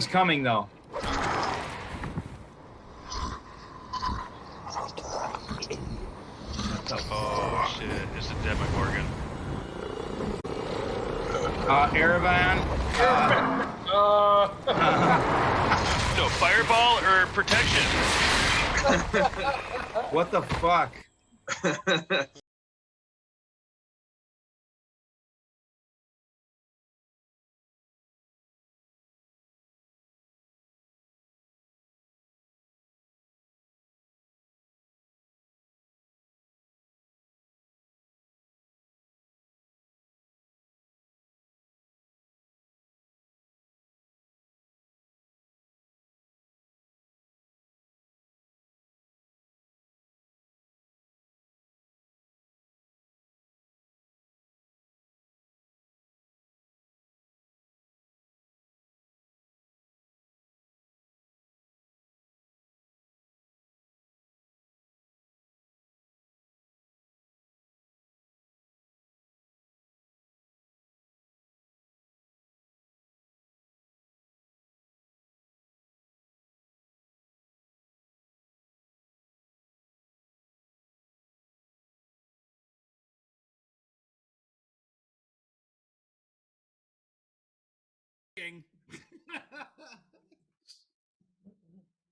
coming though. Oh shit! It's a Demogorgon. Erevan. No, fireball or protection. What the fuck?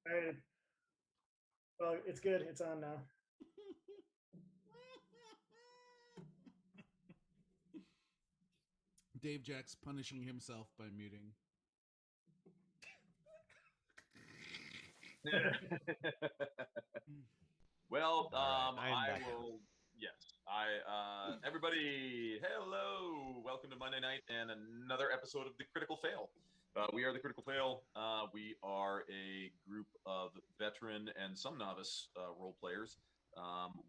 All right. Well, it's good. It's on now. Dave Jack's punishing himself by muting. Well, I will. Yes, everybody, hello, welcome to Monday night and another episode of the Critical Fail. We are the Critical Fail. We are a group of veteran and some novice role players.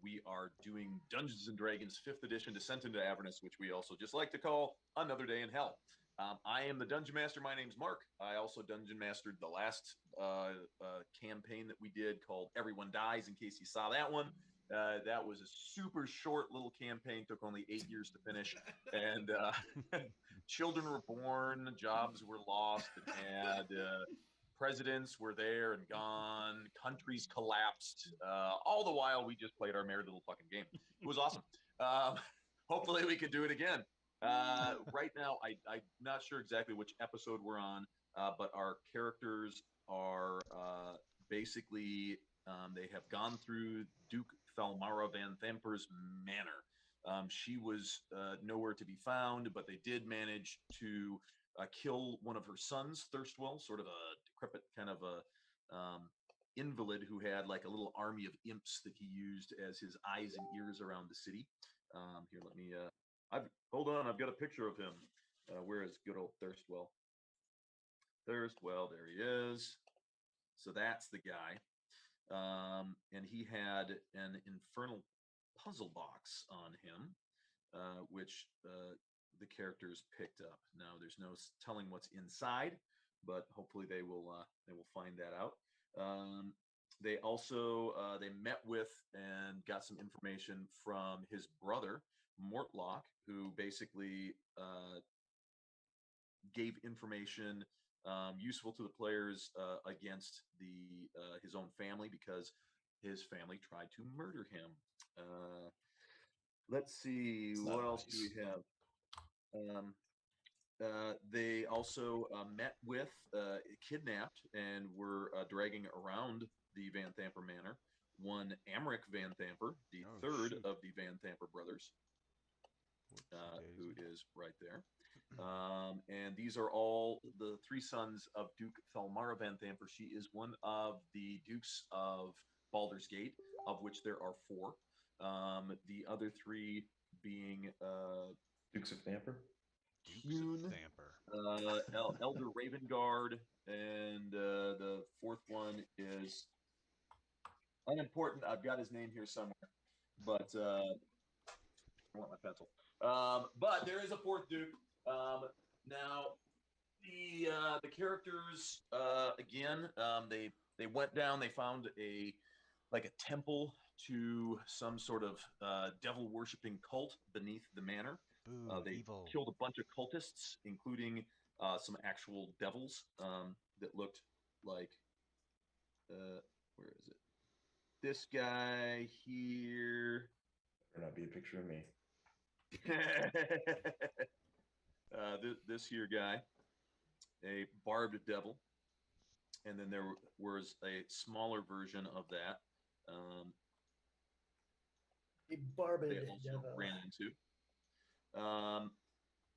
We are doing Dungeons and Dragons 5th edition Descent into Avernus, which we also just like to call Another Day in Hell. I am the Dungeon Master. My name's Mark. I also Dungeon Mastered the last campaign that we did called Everyone Dies, in case you saw that one. That was a super short little campaign, took only 8 years to finish. And children were born, jobs were lost, and presidents were there and gone, countries collapsed. All the while, we just played our merry little fucking game. It was awesome. Hopefully we could do it again. Right now, I'm not sure exactly which episode we're on, but our characters are basically, they have gone through Duke Thalmara Van Thamper's manor. She was nowhere to be found, but they did manage to kill one of her sons, Thirstwell, sort of a decrepit kind of a invalid who had like a little army of imps that he used as his eyes and ears around the city. Here, let me... hold on, I've got a picture of him. Where is good old Thirstwell? Thirstwell, there he is. So that's the guy. And he had an infernal puzzle box on him, which the characters picked up. Now, there's no telling what's inside, but hopefully they will find that out. They also they met with and got some information from his brother Mortlock, who basically gave information useful to the players against his own family, because his family tried to murder him. Let's see, what else do we have? They also met with, kidnapped, and were dragging around the Van Thamper Manor one Amric Van Thamper, the third of the Van Thamper brothers, who is right there. And these are all the three sons of Duke Thalmara Van Thamper. She is one of the Dukes of Baldur's Gate, of which there are 4. The other 3 being Dukes of Thamper? Hune, Elder Ravengard, and the 4th one is unimportant. I've got his name here somewhere, but I want my pencil. But there is a 4th Duke. Now, the characters again, they went down. They found a temple to some sort of devil worshipping cult beneath the manor. They evil. killed a bunch of cultists, including some actual devils that looked like, where is it? This guy here. Better not be a picture of me. This here guy, a barbed devil, and then there was a smaller version of that. A barbed They also devil. ran into.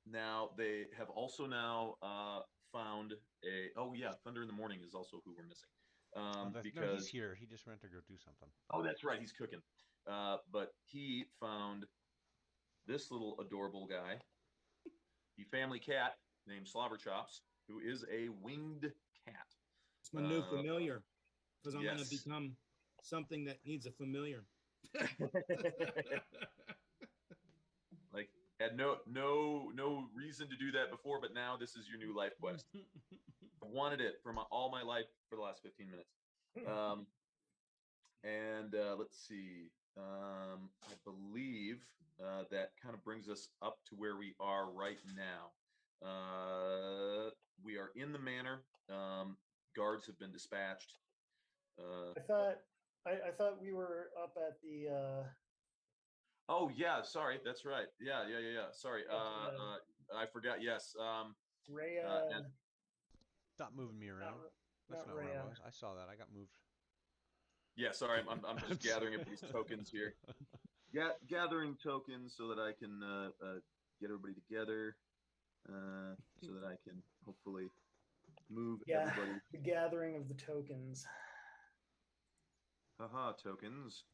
Now they have also now found a. Oh yeah, Thunder in the Morning is also who we're missing. No, he's Because here. He just went to go do something. oh, that's right, he's cooking. But he found this little adorable guy, the family cat named Slobber Chops, who is a winged cat. It's my new familiar because I'm going yes. to become something that needs a familiar. Like had no reason to do that before, but now this is your new life quest. I wanted it for all my life for the last 15 minutes. And let's see. I believe that kind of brings us up to where we are right now. We are in the manor. Guards have been dispatched. I thought we were up at the. Oh yeah, sorry. That's right. Yeah. Sorry. I forgot. Yes. Rhea. Stop moving me around. That's not where I was. I saw that. I got moved. Yeah, sorry. I'm just gathering up these tokens here. Gathering tokens so that I can get everybody together, so that I can hopefully move everybody. The gathering of the tokens. Haha, tokens.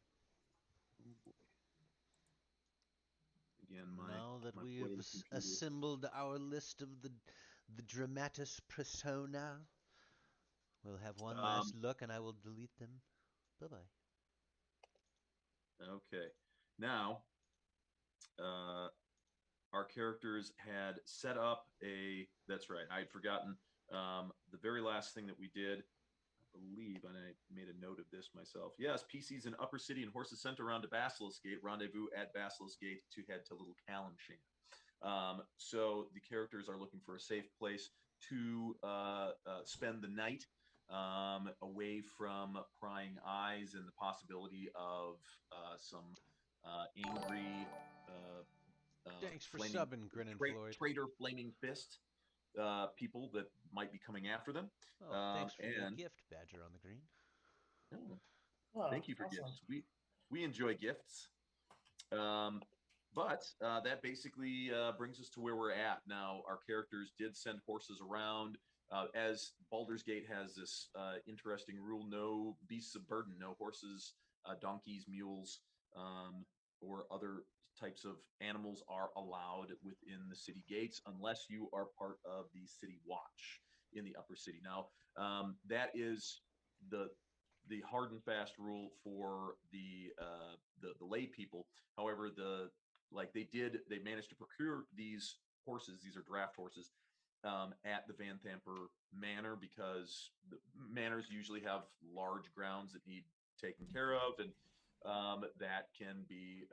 Again, now that my we have computer. assembled our list of the dramatis persona, we'll have one last look, and I will delete them. Bye-bye. Okay. Now, our characters had set up a. That's right. I had forgotten the very last thing that we did. I believe, and I made a note of this myself. Yes, PCs in Upper City and horses sent around to Basilisk Gate. Rendezvous at Basilisk Gate to head to Little Calimshan. So the characters are looking for a safe place to spend the night, away from prying eyes and the possibility of some angry. Thanks for flaming, subbing, Grin and Floyd. Traitor Flaming Fist. People that might be coming after them. Oh, thanks for your gift, Badger on the Green. Oh, thank you for gifts. We enjoy gifts. But that basically brings us to where we're at now. Our characters did send horses around. As Baldur's Gate has this interesting rule: no beasts of burden, no horses, donkeys, mules, or other types of animals are allowed within the city gates unless you are part of the city watch in the Upper City. Now, that is the hard and fast rule for the lay people. However, they managed to procure these horses. These are draft horses at the Van Thamper Manor, because the manors usually have large grounds that need taken care of, and that can be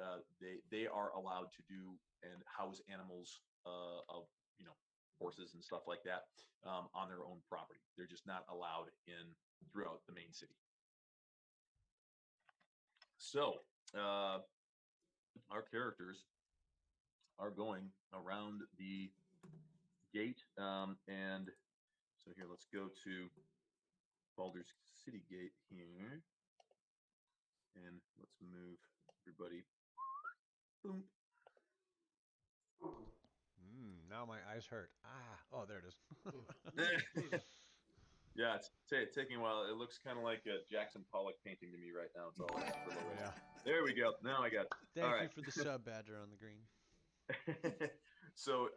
they are allowed to do and house animals of horses and stuff like that on their own property. They're just not allowed throughout the main city. So our characters are going around the gate, and so here, let's go to Baldur's City Gate here. And let's move everybody. Boom. Now my eyes hurt. Oh, there it is. Yeah, it's taking a while. It looks kind of like a Jackson Pollock painting to me right now. It's all super low. Yeah. There we go. Now I got it. Thank you for the sub, Badger on the Green. So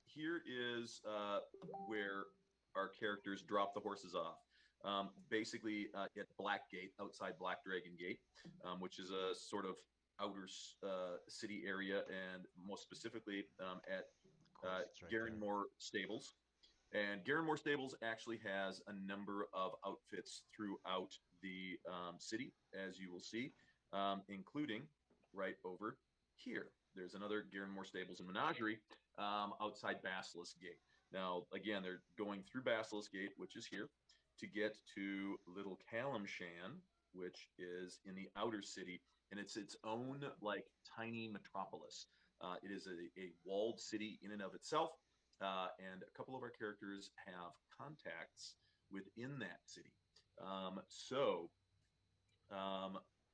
here is where our characters drop the horses off. Basically at Blackgate, outside Black Dragon Gate, which is a sort of outer city area, and most specifically at Garenmore Stables. And Garenmore Stables actually has a number of outfits throughout the city, as you will see, including right over here. There's another Garenmore Stables and Menagerie outside Basilisk Gate. Now, again, they're going through Basilisk Gate, which is here, to get to Little Kalimshan, which is in the outer city, and it's its own like tiny metropolis. It is a walled city in and of itself, and a couple of our characters have contacts within that city.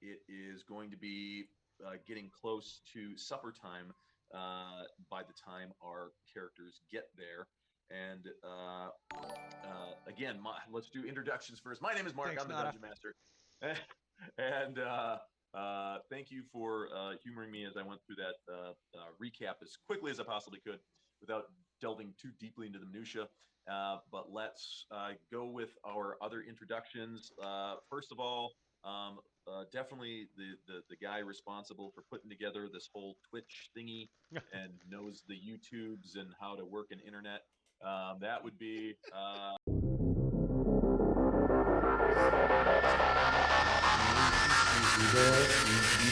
It is going to be getting close to supper time by the time our characters get there. And again, let's do introductions first. My name is Mark. Thanks, I'm the Nada. Dungeon Master. And thank you for humoring me as I went through that recap as quickly as I possibly could without delving too deeply into the minutia. But let's go with our other introductions. First of all, definitely the guy responsible for putting together this whole Twitch thingy and knows the YouTubes and how to work an internet. That would be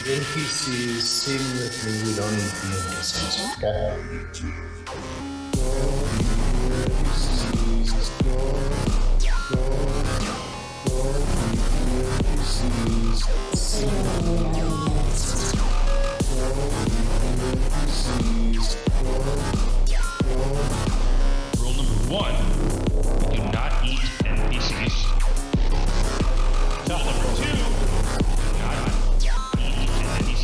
The NPCs sing with me, we don't need the NPCs, okay? Rule number 1, do not eat NPCs. Rule number 2, do not eat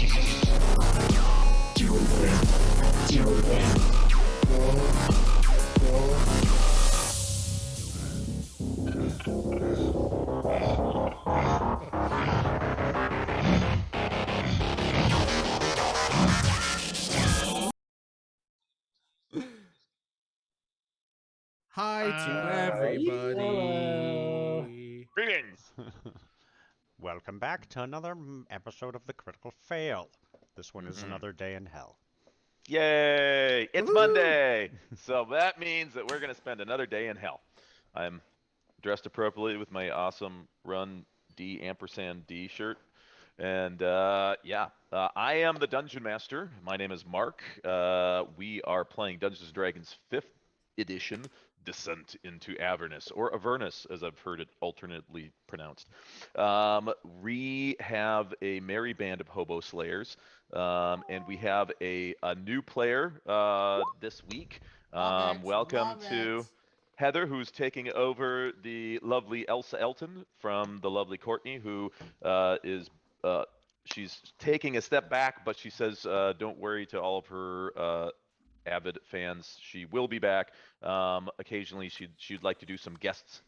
Hi to everybody. Greetings. Welcome back to another episode of the Critical Fail. This one is another day in hell. Yay! It's Monday! So that means that we're going to spend another day in hell. I'm dressed appropriately with my awesome Run D &D shirt. And I am the Dungeon Master. My name is Mark. We are playing Dungeons & Dragons 5th edition, Descent into Avernus, or Avernus, as I've heard it alternately pronounced. We have a merry band of hobo slayers, and we have a new player this week. Welcome to Heather, who's taking over the lovely Elsa Elton from the lovely Courtney, who is she's taking a step back, but she says don't worry to all of her avid fans. She will be back. Occasionally, she'd like to do some guest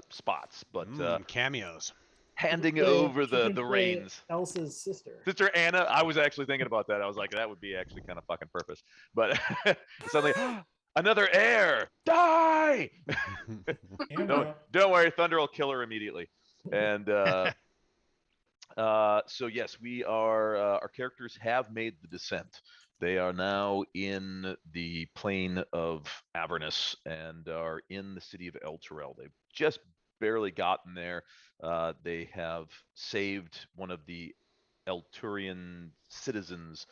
spots, but cameos. Handing over the reins. Elsa's sister. Sister Anna. I was actually thinking about that. I was like, that would be actually kind of fucking purpose. But suddenly, another heir. Die! Don't worry, Thunder will kill her immediately. And so yes, we are. Our characters have made the descent. They are now in the plain of Avernus and are in the city of Elturel. They've just barely gotten there. They have saved one of the Elturian citizens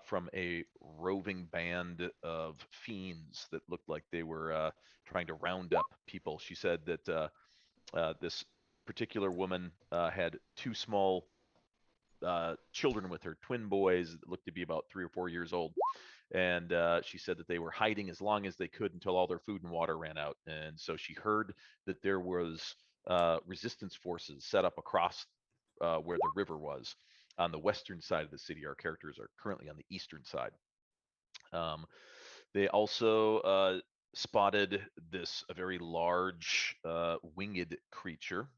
from a roving band of fiends that looked like they were trying to round up people. She said that this particular woman had two small children with her, twin boys that looked to be about 3 or 4 years old. And she said that they were hiding as long as they could until all their food and water ran out. And so she heard that there was resistance forces set up across where the river was on the western side of the city. Our characters are currently on the eastern side. They also spotted a very large winged creature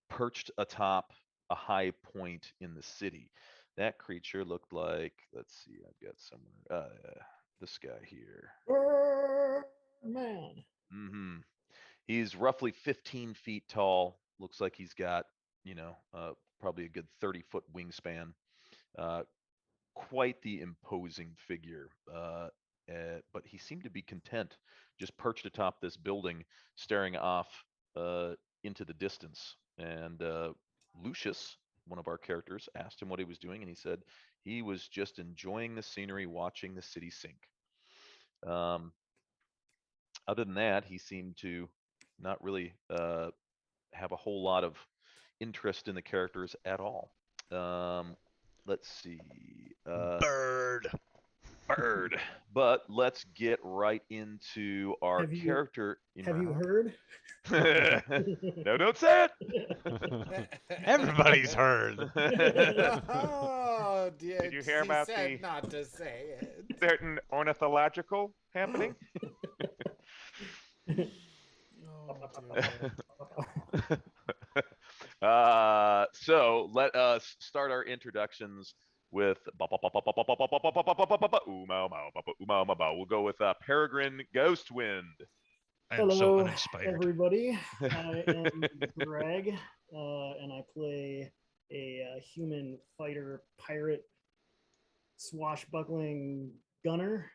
perched atop a high point in the city. That creature looked like, let's see, I've got somewhere, this guy here. Man. Mm-hmm. He's roughly 15 feet tall. Looks like he's got, probably a good 30-foot wingspan. Quite the imposing figure. But he seemed to be content, just perched atop this building, staring off into the distance. And Lucius, one of our characters, asked him what he was doing, and he said he was just enjoying the scenery, watching the city sink. Other than that, he seemed to not really have a whole lot of interest in the characters at all. Let's see. Bird. But let's get right into our Have you- character. Have you heard? No, don't say it. Everybody's heard. Oh, dear. Did you hear he about said the- not to say it. Certain ornithological happening. Oh, dear. So let us start our introductions with we'll go with Peregrine Ghostwind. I am so Hello, uninspired. everybody. I am Greg, and I play a human fighter pirate swashbuckling gunner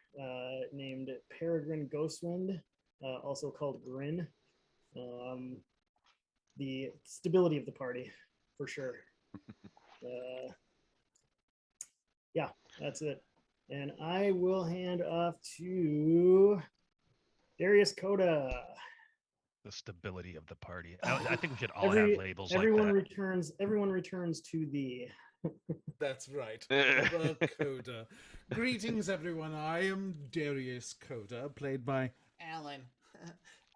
named Peregrine Ghostwind, also called Grin. The stability of the party, for sure. Yeah, that's it. And I will hand off to Darius Coda. The stability of the party. I think we should all Every- have labels everyone like that. Everyone returns to the. That's right. The Coda. Greetings, everyone. I am Darius Coda, played by Alan.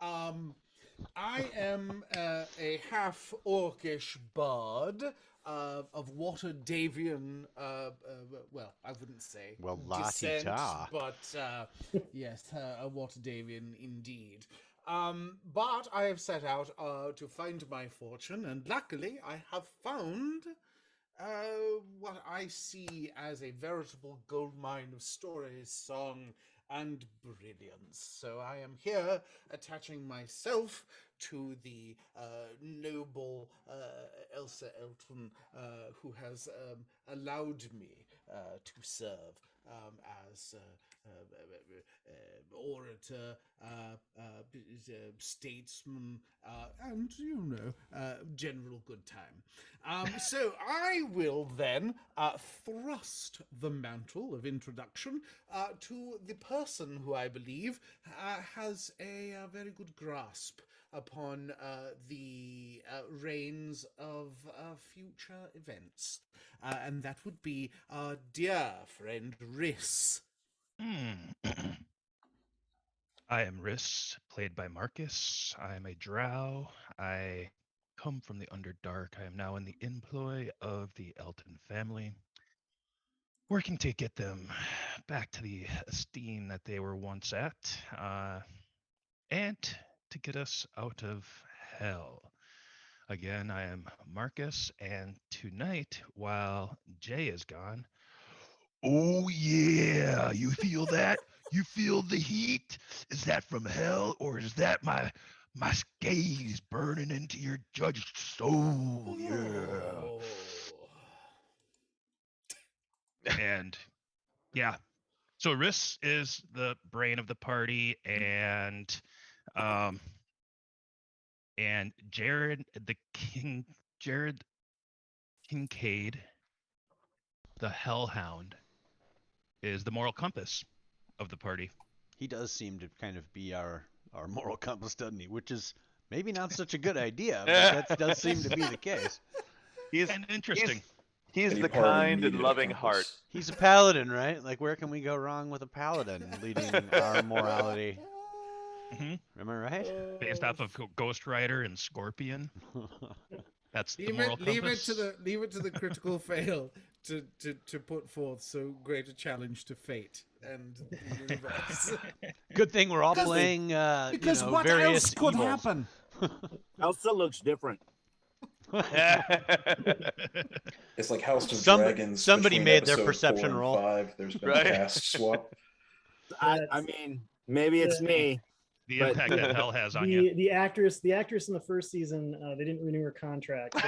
I am a half-orcish bard of Waterdavian, well, I wouldn't say Well, descent, la-ti-ta. but yes, a Waterdavian indeed. But I have set out to find my fortune, and luckily I have found what I see as a veritable goldmine of stories, song, and brilliance. So I am here attaching myself to the noble Elsa Elton, who has allowed me to serve as orator, statesman, and, general good time. So I will then thrust the mantle of introduction to the person who I believe has a very good grasp upon the reins of future events. And that would be our dear friend Riss. I am Riss, played by Marcus. I am a drow. I come from the Underdark. I am now in the employ of the Elton family, working to get them back to the esteem that they were once at, and to get us out of hell. Again, I am Marcus, and tonight, while Jay is gone, oh yeah, you feel that? You feel the heat? Is that from hell, or is that my gaze burning into your judged soul? Yeah. And yeah, so Riss is the brain of the party, and Jared Kincaid, the Hellhound, is the moral compass of the party. He does seem to kind of be our moral compass, doesn't he? Which is maybe not such a good idea, but that does seem to be the case. He's And interesting. He's Any the party kind and needed a loving compass. heart. He's a paladin, right? Like, where can we go wrong with a paladin leading our morality? Mhm. Am I right? Based off of Ghost Rider and Scorpion. That's the Leave moral it compass. to the critical fail to put forth so great a challenge to fate and the universe. Good thing we're all Because playing, Because what various else could evils. happen? Elsa looks different. It's like House of Somebody- Dragons. somebody between made their episode perception 4 and roll. 5. There's been Right. a cast swap. I mean, maybe it's me. The But- impact that hell has on you. The actress in the first season, they didn't renew her contract. So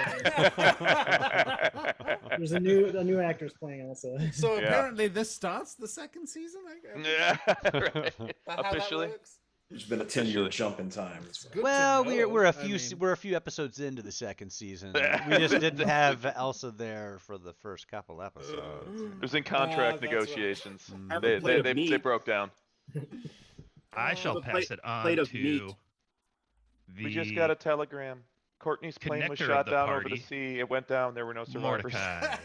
there's a new actress playing Elsa. So Yeah. apparently this starts the second season. Yeah, right. How that Officially. works? There's been a 10-year jump in time. It's good to Well, know. we're a I few mean, we're a few episodes into the second season. We just didn't have Elsa there for the first couple episodes. It was in contract that's right. negotiations. Mm. Ever They played they Meat? they broke down. I shall A pass it on plate of to meat. the We just got a telegram. Courtney's plane was connector of shot the down over the party, sea. It went down. There were no survivors. Mordecai.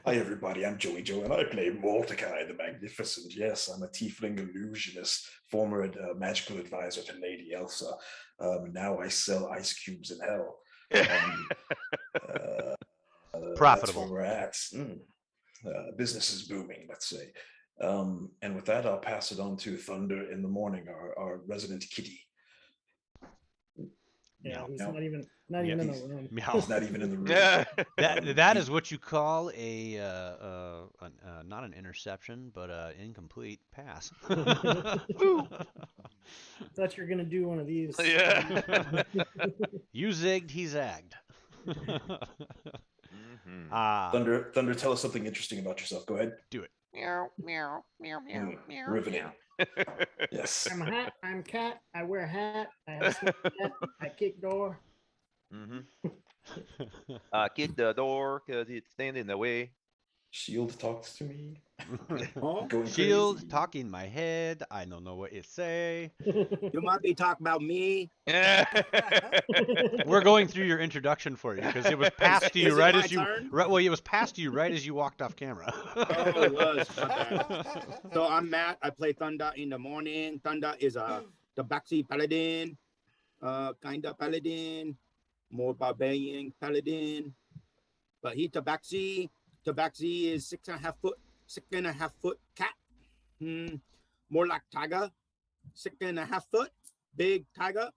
Hi, everybody. I'm Joey Joe, and I play Mordecai the Magnificent. Yes, I'm a tiefling illusionist, former magical advisor to Lady Elsa. Now I sell ice cubes in hell. That's where Profitable. we're at. Business is booming, let's say. And with that, I'll pass it on to Thunder in the Morning, our resident kitty. Yeah, he's Meow. not even Yeah, in he's- the room. Meow. He's not even in the room. That is what you call a not an interception, but an incomplete pass. Thought you were gonna do one of these. Yeah. You zigged, he zagged. Thunder, tell us something interesting about yourself. Go ahead. Do it. Meow, meow, meow, meow, meow. Riveting. Yes. I'm a hat. I'm cat. I wear a hat. I have a sneak hat. I kick door. Kick the door because it's standing in the way. Shield talks to me. Going Shield crazy. talking in my head. I don't know what it say. You might be talking about me. We're going through your introduction for you because it was passed to you Is it right my as you turn? right. Well, it was passed to you right as you walked off camera. Oh, it was. My bad. So I'm Matt. I play Thunder in the Morning. Thunder is the Tabaxi Paladin, kind of Paladin, more barbarian Paladin. But he Tabaxi. Tabaxi is 6.5 foot cat. More like tiger. 6.5 foot, big tiger,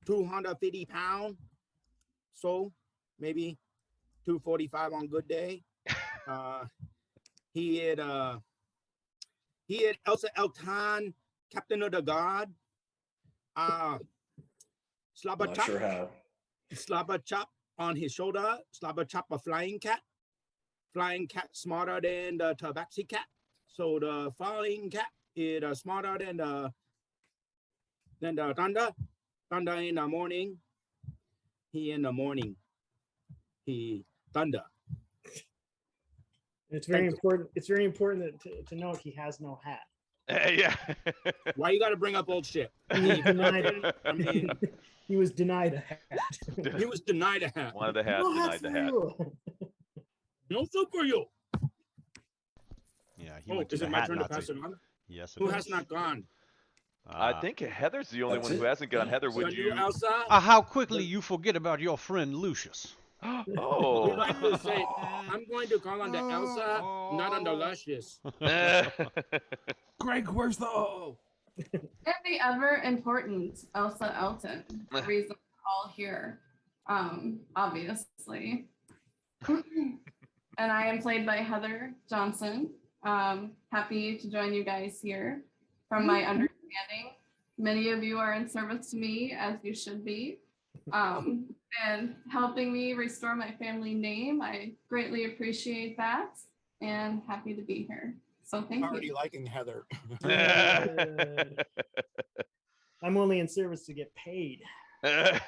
250 pounds. So maybe 245 on good day. He had Elsa Eltan, Captain of the Guard. Slobber Not Chop. sure how. Slobber Chop on his shoulder. Slobber Chop a flying cat. Flying cat smarter than the Tabaxi cat. So the flying cat is smarter than the Thunder. Thunder in the morning. He in the morning. He Thunder. It's very important. It's very important to note he has no hat. Yeah. Why you got to bring up old shit? He was denied it. I mean, He was denied a hat. he was denied a hat. One of the hats No denied hat the for hat. you. No soup for you. Yeah, he Oh, went to is the it my hat turn to Nazi. pass it on? Yes, it Who is. has not gone? I think Heather's the only That's one who it. hasn't gone. Heather, would So you? Elsa? How quickly you forget about your friend Lucius. Oh. I'm going to say, I'm going to call on the Elsa, not on the Luscious. Greg, where's the O? And the ever important Elsa Elton, the reason we're all here, obviously. And I am played by Heather Johnson. Happy to join you guys here. From my understanding, many of you are in service to me, as you should be, and helping me restore my family name. I greatly appreciate that, and happy to be here. So thank Already you. liking Heather. I'm only in service to get paid. I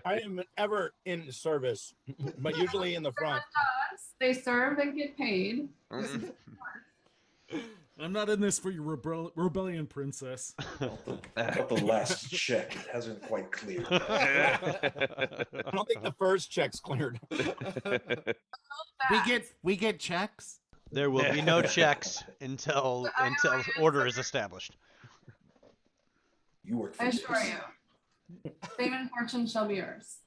am ever in service, but usually in the front. They serve and get paid. I'm not in this for your rebellion, princess. Got the last check. It hasn't quite cleared. I don't think the first check's cleared. We get checks. There will be no checks until order is established. You work I assure you. Fame and fortune shall be yours.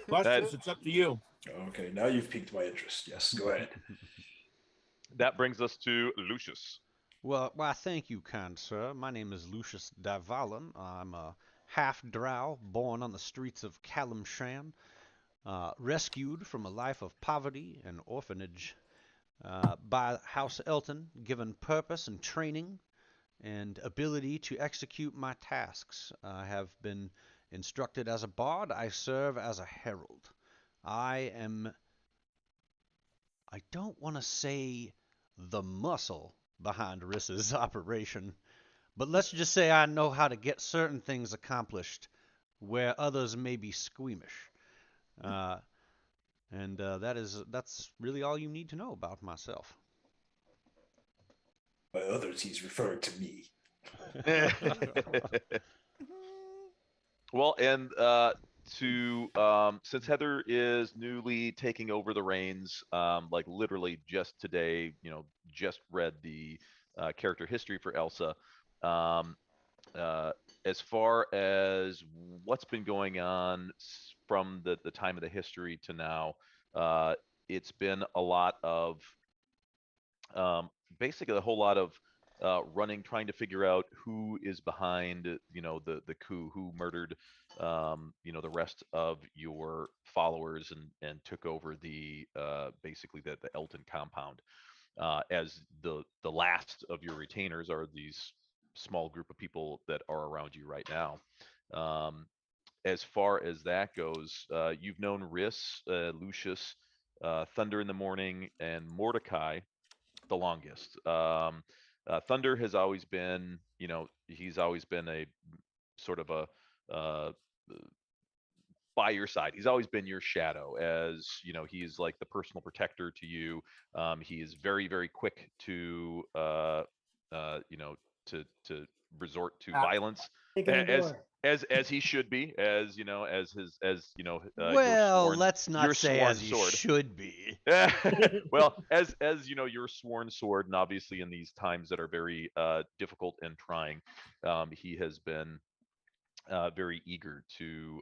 Luscious, it's up to you. Okay, now you've piqued my interest. Yes, go ahead. That brings us to Lucius. Well, why, thank you, kind sir. My name is Lucius Davalan. I'm a half-drow born on the streets of Calimshan, rescued from a life of poverty and orphanage by House Elton, given purpose and training and ability to execute my tasks. I have been instructed as a bard. I serve as a herald. I don't want to say the muscle behind Riss's operation, but let's just say I know how to get certain things accomplished where others may be squeamish. And that's really all you need to know about myself. By others, he's referring to me. Well, and since Heather is newly taking over the reins, like literally just today, just read the character history for Elsa. As far as what's been going on from the time of the history to now, it's been a lot of basically a whole lot of running, trying to figure out who is behind, the coup, who murdered, the rest of your followers and took over the basically the Elton compound. As the last of your retainers are these small group of people that are around you right now. As far as that goes, you've known Riss, Lucius, Thunder in the Morning, and Mordecai the longest. Thunder has always been, he's always been a sort of a by your side. He's always been your shadow, as he's like the personal protector to you. He is very, very quick to to resort to violence, as he should be, as your Well, sworn, let's not your say sworn as he sword. should be. Well, as your sworn sword, and obviously in these times that are very difficult and trying, he has been very eager to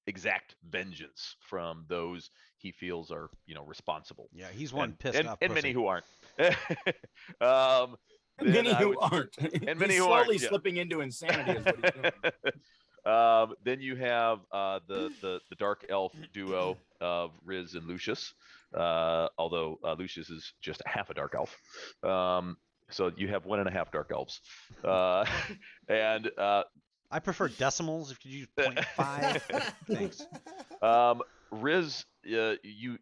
exact vengeance from those he feels are responsible. Yeah, he's one and, pissed and, off and pussy. many who aren't. Many I who would- aren't. and many He's who slowly aren't, yeah. slipping into insanity. Is what he's doing. Then you have the dark elf duo of Riz and Lucius, although Lucius is just half a dark elf. So you have 1.5 dark elves, and I prefer decimals. If you use 0.5, thanks. Riz, you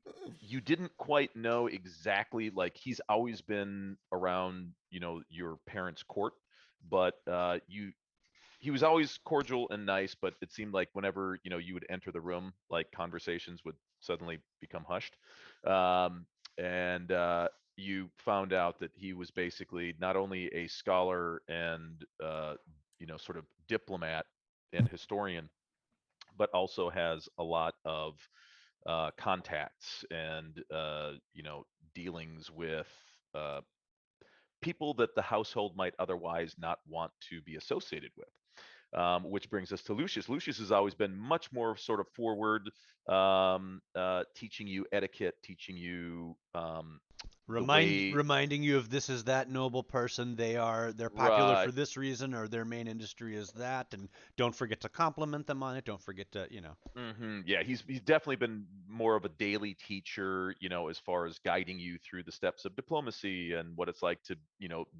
didn't quite know exactly, like, he's always been around your parents' court, but he was always cordial and nice, but it seemed like whenever you would enter the room, like conversations would suddenly become hushed. And you found out that he was basically not only a scholar and sort of diplomat and historian, but also has a lot of contacts and dealings with people that the household might otherwise not want to be associated with. Which brings us to Lucius. Lucius has always been much more sort of forward, teaching you etiquette, teaching you Reminding you of this is that noble person. They're popular Right. for this reason, or their main industry is that, and don't forget to compliment them on it. Don't forget to Yeah, he's definitely been more of a daily teacher, as far as guiding you through the steps of diplomacy and what it's like to,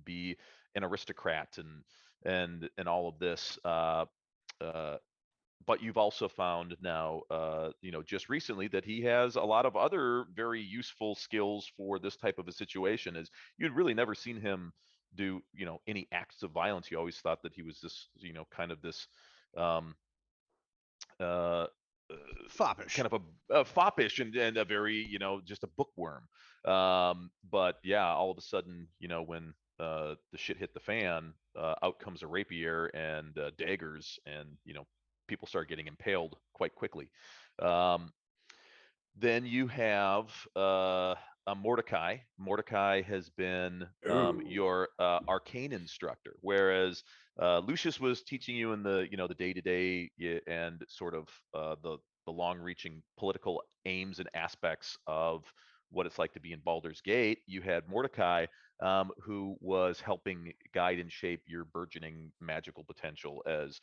be an aristocrat and all of this. But you've also found now, just recently, that he has a lot of other very useful skills for this type of a situation. As you'd really never seen him do, any acts of violence. You always thought that he was this, kind of this, foppish, kind of a foppish and a very, just a bookworm. But yeah, all of a sudden, when the shit hit the fan, out comes a rapier and daggers, and people start getting impaled quite quickly. Then you have a Mordecai. Mordecai has been your arcane instructor, whereas Lucius was teaching you in the the day-to-day and sort of the long-reaching political aims and aspects of what it's like to be in Baldur's Gate. You had Mordecai, who was helping guide and shape your burgeoning magical potential, as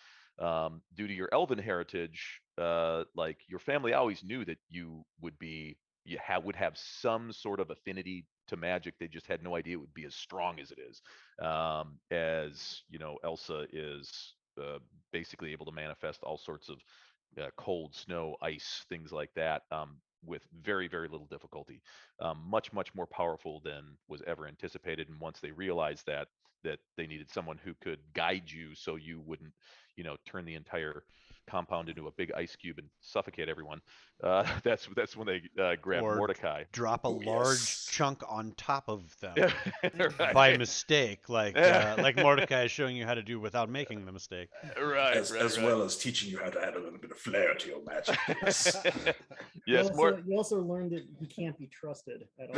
due to your elven heritage, like your family always knew that you would would have some sort of affinity to magic. They just had no idea it would be as strong as it is. As Elsa is basically able to manifest all sorts of cold, snow, ice, things like that, with very, very little difficulty. Much, much more powerful than was ever anticipated. And once they realized that they needed someone who could guide you, so you wouldn't, turn the entire compound into a big ice cube and suffocate everyone. That's when they grab Or Mordecai. drop a Oh, large yes. chunk on top of them Right. by mistake, like Mordecai is showing you how to do without making the mistake. Right, as well as teaching you how to add a little bit of flair to your magic. Yes. Yes, You also learned that he can't be trusted at all.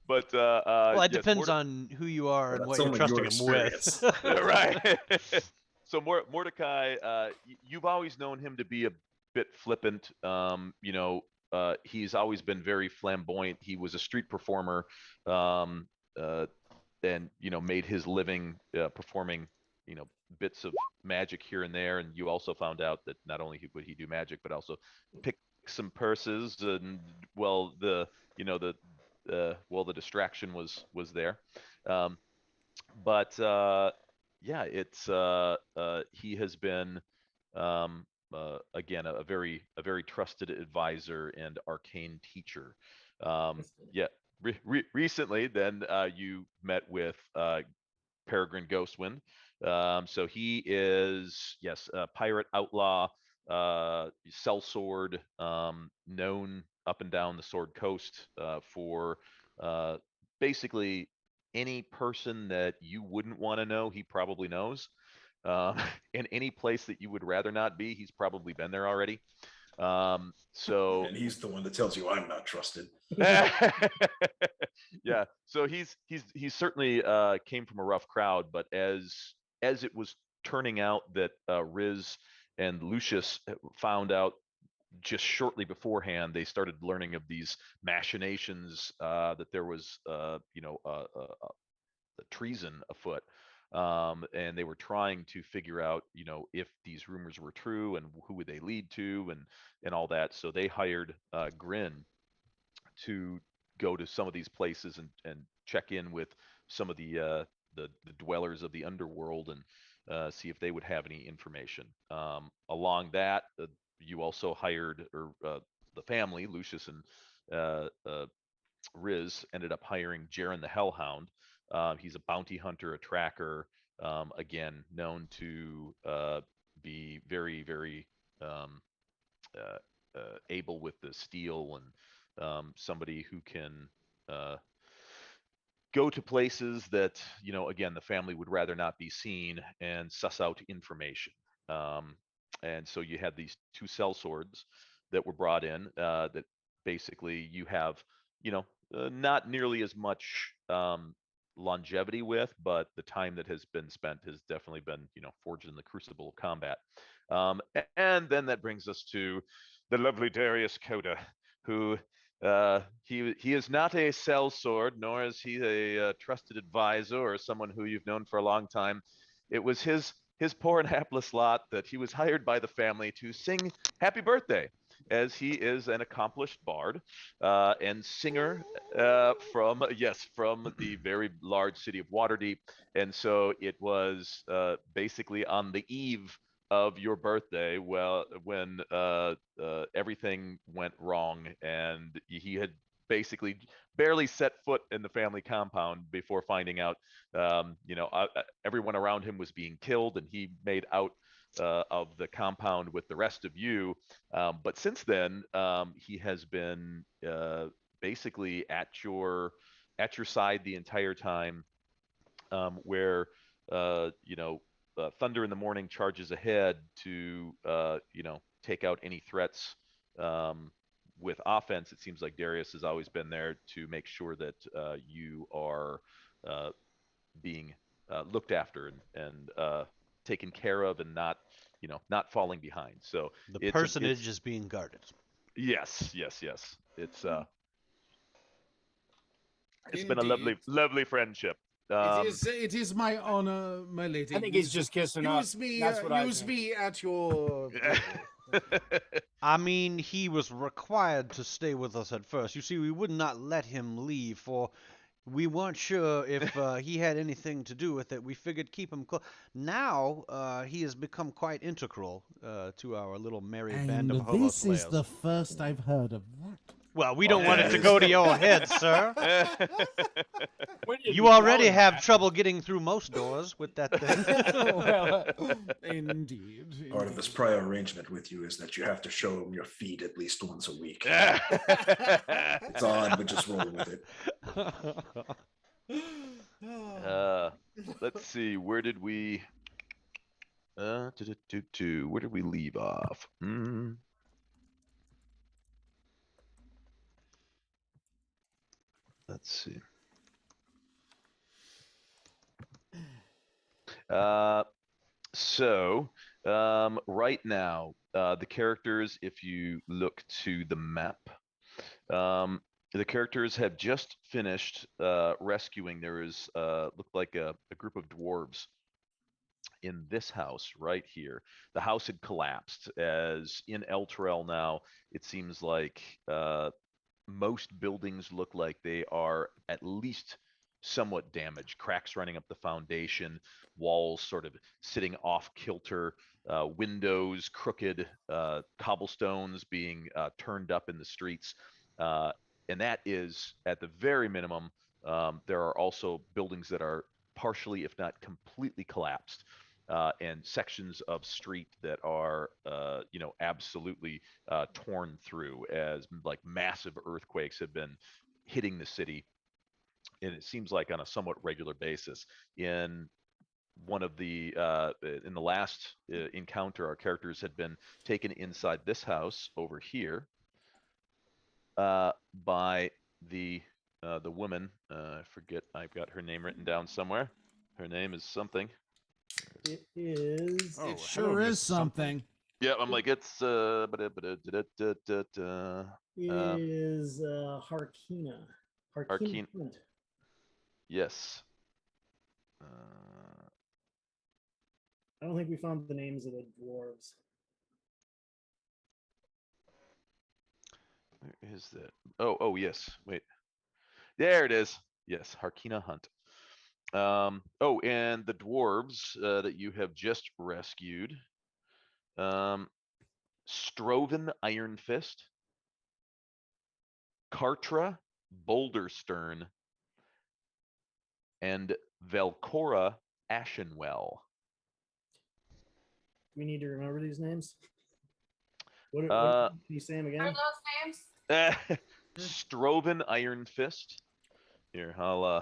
But Well, it yes, depends on who you are and Well, what that's you're only trusting your him with. experience. Right. So Mordecai, you've always known him to be a bit flippant. He's always been very flamboyant. He was a street performer, and made his living performing, bits of magic here and there. And you also found out that not only would he do magic, but also pick some purses. And the distraction was there. Yeah, it's he has been again a very trusted advisor and arcane teacher. Yeah, recently then you met with Peregrine Ghostwind. So he is, yes, a pirate outlaw, sellsword, known up and down the Sword Coast for basically any person that you wouldn't want to know, he probably knows. In any place that you would rather not be, he's probably been there already. So and he's the one that tells you I'm not trusted. Yeah, so he's certainly came from a rough crowd, but as it was turning out that Riz and Lucius found out just shortly beforehand, they started learning of these machinations, that there was treason afoot, and they were trying to figure out if these rumors were true and who would they lead to and all that. So they hired Grin to go to some of these places and check in with some of the dwellers of the underworld and see if they would have any information. Along that, you also hired, or the family, Lucius and Riz, ended up hiring Jaren the Hellhound. He's a bounty hunter, a tracker, again, known to be very, very able with the steel, and somebody who can go to places that, again, the family would rather not be seen and suss out information. And so you had these two sellswords that were brought in, that basically you have, not nearly as much longevity with, but the time that has been spent has definitely been, forged in the crucible of combat. And then that brings us to the lovely Darius Coda, who he is not a sellsword, nor is he a trusted advisor or someone who you've known for a long time. It was his poor and hapless lot that he was hired by the family to sing happy birthday, as he is an accomplished bard and singer from the very large city of Waterdeep. And so it was basically on the eve of your birthday, when everything went wrong, and he had basically barely set foot in the family compound before finding out, everyone around him was being killed, and he made out of the compound with the rest of you. But since then, he has been basically at your side the entire time, where Thunder in the Morning charges ahead to take out any threats with offense. It seems like Darius has always been there to make sure that you are being looked after and taken care of, and not falling behind. So the personage is being guarded. Yes. It's been a lovely friendship. It is my honor, my lady. I think he's just kissing up. Use me. That's what I Use think. me at your. I mean, he was required to stay with us at first. You see, we would not let him leave, for we weren't sure if he had anything to do with it. We figured keep him close. Now, he has become quite integral to our little merry band of And hobo this slayers. is the first I've heard of that. Well, we don't want it to go to your head, sir. You already have trouble getting through most doors with that thing. Well, indeed. Part of this prior arrangement with you is that you have to show him your feet at least once a week. It's odd, but just roll with it. Let's see. Where did we? Where did we leave off? Let's see. Right now, the characters, if you look to the map, the characters have just finished rescuing. There is looked like a group of dwarves in this house right here. The house had collapsed, as in Elturel now, it seems like most buildings look like they are at least somewhat damaged. Cracks running up the foundation, walls sort of sitting off kilter, windows crooked, cobblestones being turned up in the streets. And that is at the very minimum. There are also buildings that are partially, if not completely collapsed. And sections of street that are, absolutely torn through, as like massive earthquakes have been hitting the city. And it seems like on a somewhat regular basis. In one of the in the last encounter, our characters had been taken inside this house over here by the woman. I forget. I've got her name written down somewhere. Her name is something. It is. It sure is something. Yeah, I'm like, it's It is Harkina. Harkina. Hunt. Yes. I don't think we found the names of the dwarves. Where is that? Oh, yes. Wait. There it is. Yes, Harkina Hunt. And the dwarves that you have just rescued. Stroven Iron Fist. Kartra Boulderstern. And Velcora Ashenwell. We need to remember these names. What can you say them What are again? those names? Stroven Iron Fist. Here, I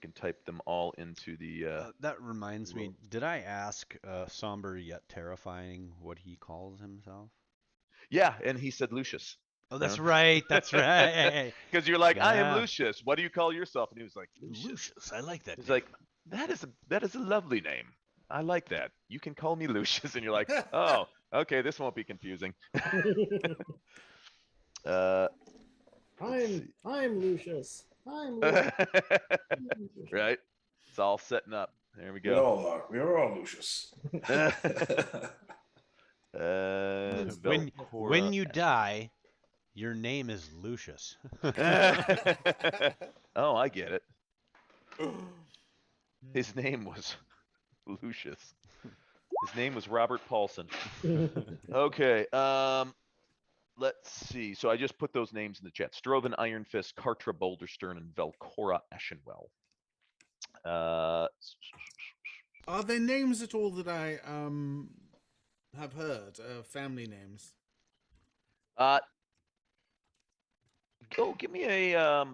can type them all into the. That reminds me. Did I ask Somber yet terrifying what he calls himself? Yeah, and he said Lucius. Oh, that's right. That's right. Because you're like, I am Yeah. Lucius. What do you call yourself? And he was like, Lucius. I like that. He's like, that is a lovely name. I like that. You can call me Lucius. And you're like, oh, okay, this won't be confusing. I'm Lucius. I'm Lucius. Right? It's all setting up. There we We go. all are. We are all Lucius. When you die, your name is Lucius. Oh, I get it. His name was Lucius. His name was Robert Paulson. Okay. Let's see. So I just put those names in the chat. Stroven Iron Fist, Kartra Boulderstern, and Velcora Ashenwell. Are there names at all that I have heard? Family names? Go give me a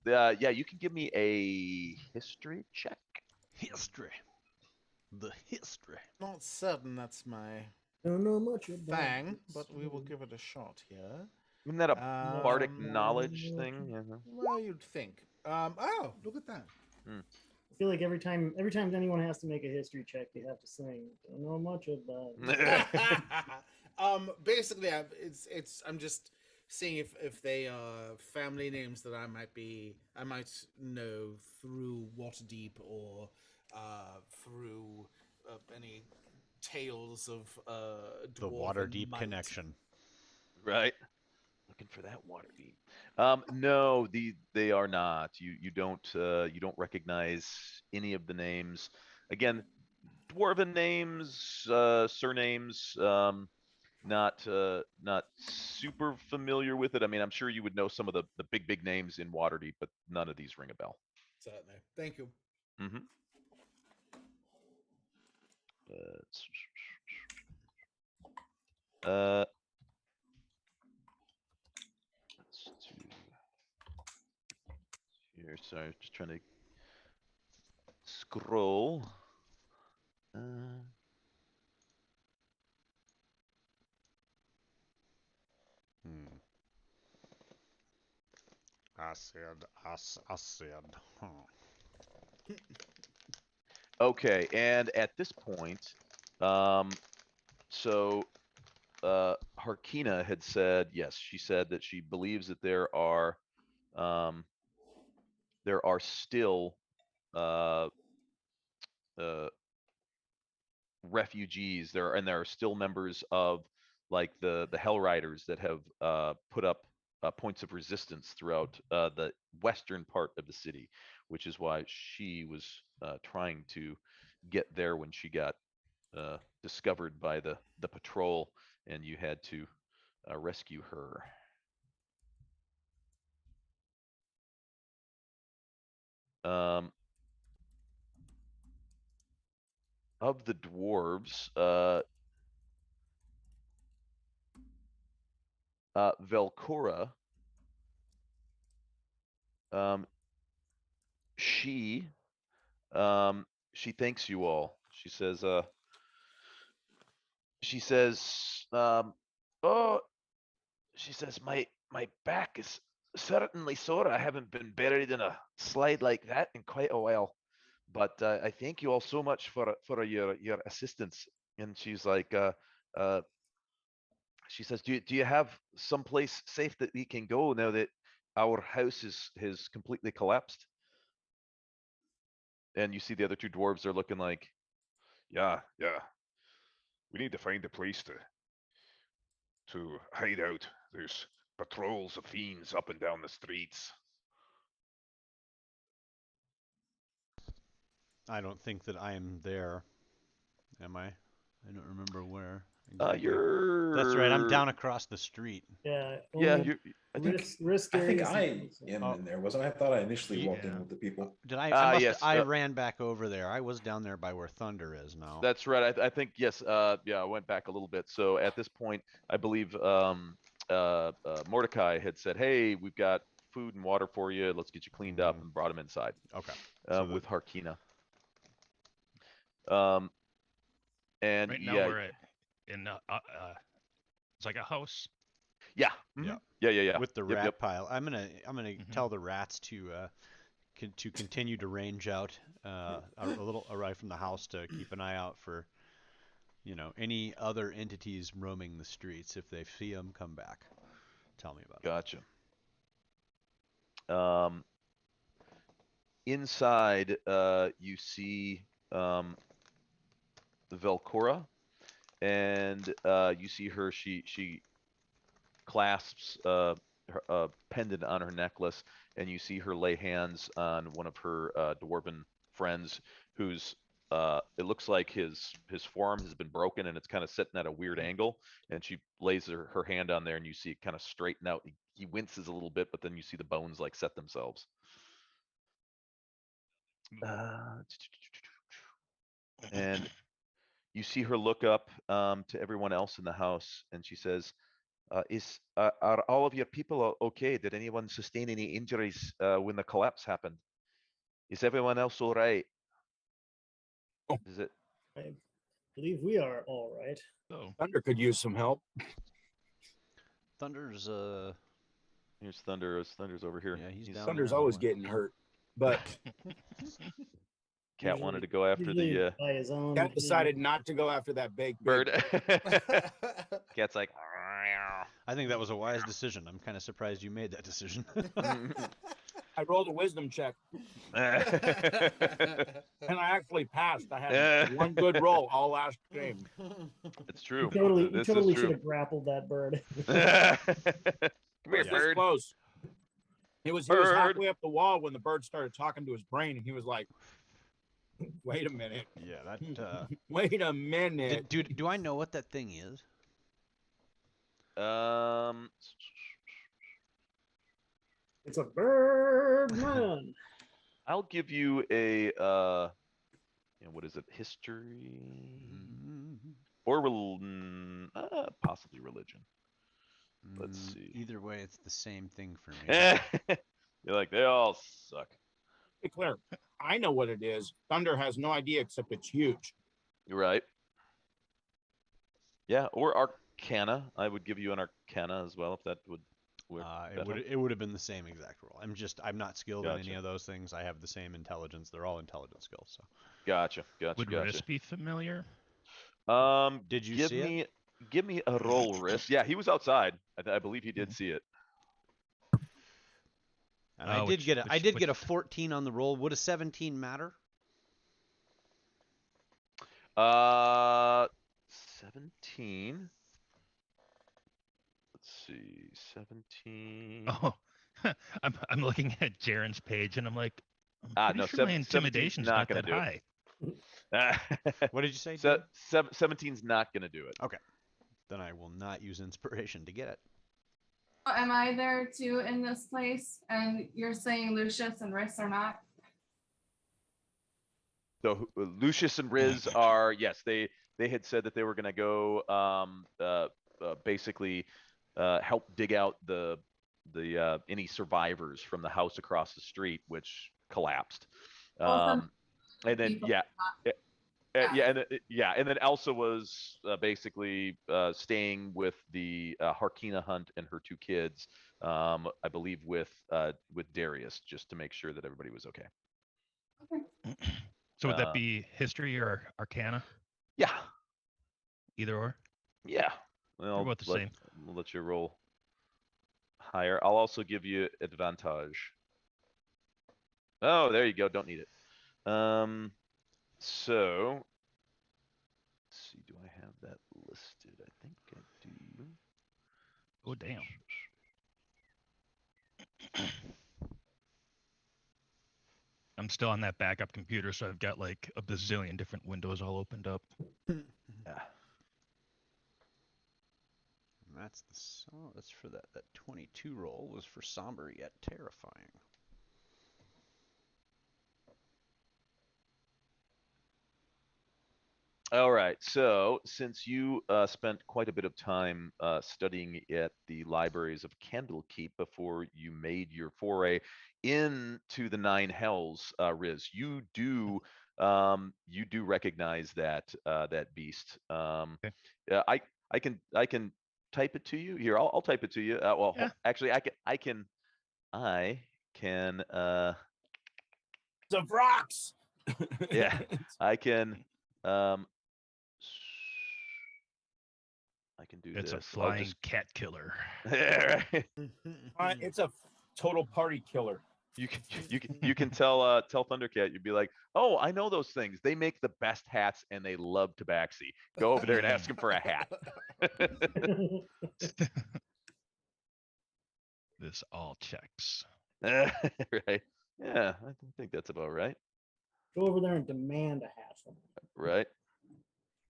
yeah, you can give me a history check. History. The history. Not certain that's my Don't know much about thing, this. but we will give it a shot here. Isn't that a bardic knowledge thing? Well, you'd think. Oh, look at that. I feel like every time anyone has to make a history check, they have to sing. Don't know much about. Basically, I'm just seeing if they are family names that I might know through Waterdeep or through any tales of The dwarven Waterdeep might. connection. Right. Looking for that Waterdeep. No, they are not. You don't recognize any of the names. Again, dwarven names, surnames. not super familiar with it. I mean, I'm sure you would know some of the big names in Waterdeep, but none of these ring a bell. Certainly. Thank you. Mm-hmm. Let's do here. Sorry, just trying to scroll. I said. Okay, and at this point, so Harkina had said, yes, she said that she believes that there are still refugees there, and there are still members of like the Hell Riders that have put up points of resistance throughout the western part of the city, which is why she was trying to get there when she got discovered by the patrol, and you had to rescue her. Of the dwarves, Velcora, she thanks you all. She says, oh, she says, my back is certainly sore. I haven't been buried in a slide like that in quite a while, but I thank you all so much for your assistance. And she's like, she says, do you have someplace safe that we can go now that our house has completely collapsed? And you see the other two dwarves are looking like, yeah. We need to find a place to hide out. There's patrols of fiends up and down the streets. I don't think that I am there. Am I? I don't remember where. You're. That's right. I'm down across the street. Yeah. Yeah. I think I am in there, wasn't I? I thought I initially walked in with the people. Did I? Yes. I ran back over there. I was down there by where Thunder is now. That's right. I think yes. Yeah, I went back a little bit. So at this point, I believe Mordecai had said, "Hey, we've got food and water for you. Let's get you cleaned up," and brought him inside. Okay. With Harkina. And right now we're in it's like a house. Yeah. Yeah. Yeah. With the rat pile. I'm gonna tell the rats to continue to range out a little away from the house to keep an eye out for, any other entities roaming the streets. If they see them, come back. Tell me about it. Gotcha. Inside, you see Velcora, and you see her. She clasps a pendant on her necklace, and you see her lay hands on one of her dwarven friends, who's it looks like his forearm has been broken, and it's kind of sitting at a weird angle. And she lays her hand on there, and you see it kind of straighten out. He winces a little bit, but then you see the bones like set themselves. And you see her look up to everyone else in the house, and she says, are all of your people okay? Did anyone sustain any injuries when the collapse happened? Is everyone else all right? Is it? I believe we are all right. Oh. Thunder could use some help. Thunder's Here's Thunder. Thunder's over here. Yeah, he's down Thunder's there always somewhere. getting hurt, but Cat wanted to go after the by his own. Cat decided not to go after that big bird. Cat's like, I think that was a wise decision. I'm kind of surprised you made that decision. I rolled a wisdom check, and I actually passed. I had one good roll all last game. It's true. You This totally is should true. have grappled that bird. Come here, This bird. close. He was Bird. halfway up the wall when the bird started talking to his brain, and he was like, "Wait a minute." Yeah, that. Wait a minute. Do I know what that thing is? It's a bird man. I'll give you a what is it? History or possibly religion. Let's see. Either way, it's the same thing for me. You're like, they all suck. Hey, Claire, I know what it is. Thunder has no idea except it's huge. You're right. Yeah, or Arcana. I would give you an Arcana as well if that would work. It would have been the same exact roll. I'm not skilled in any Gotcha. of those things. I have the same intelligence. They're all intelligence skills. So. Gotcha. Would Riss be familiar? Did you give see me it? give me a roll, Riss. Yeah, he was outside. I believe he did see it. And I did get a 14 on the roll. Would a 17 matter? 17. Let's see, 17. Oh, I'm looking at Jaren's page and I'm like, I'm no, pretty sure my intimidation's not gonna that do high. What did you say? 17's not gonna do it. Okay, then I will not use inspiration to get it. Am I there too in this place? And you're saying Lucius and Riss are not? So Lucius and Riz are, yes, they had said that they were gonna go basically help dig out the any survivors from the house across the street, which collapsed. And then and then Elsa was basically staying with the Harkina Hunt and her two kids, I believe with Darius, just to make sure that everybody was okay. So would that be history or arcana? Yeah. Either or? Yeah. Well, They're both the same. We'll let you roll higher. I'll also give you advantage. Oh, there you go. Don't need it. So, let's see. Do I have that listed? I think I do. Oh, damn. I'm still on that backup computer, so I've got like a bazillion different windows all opened up. Yeah. That's for that 22 roll was for somber yet terrifying. All right. So, since you spent quite a bit of time studying at the libraries of Candlekeep before you made your foray into the Nine Hells, Riz, you do recognize that beast. Yeah, I can type it to you here. I'll type it to you. Well, Yeah. actually, I can. The rocks. Yeah, I can. I can do It's this. a flying cat killer. Yeah, right. It's a total party killer. You can tell Thundercat. You'd be like, oh, I know those things. They make the best hats and they love tabaxi. Go over there and ask him for a hat. This all checks. Right? Yeah, I think that's about right. Go over there and demand a hat from him. Right?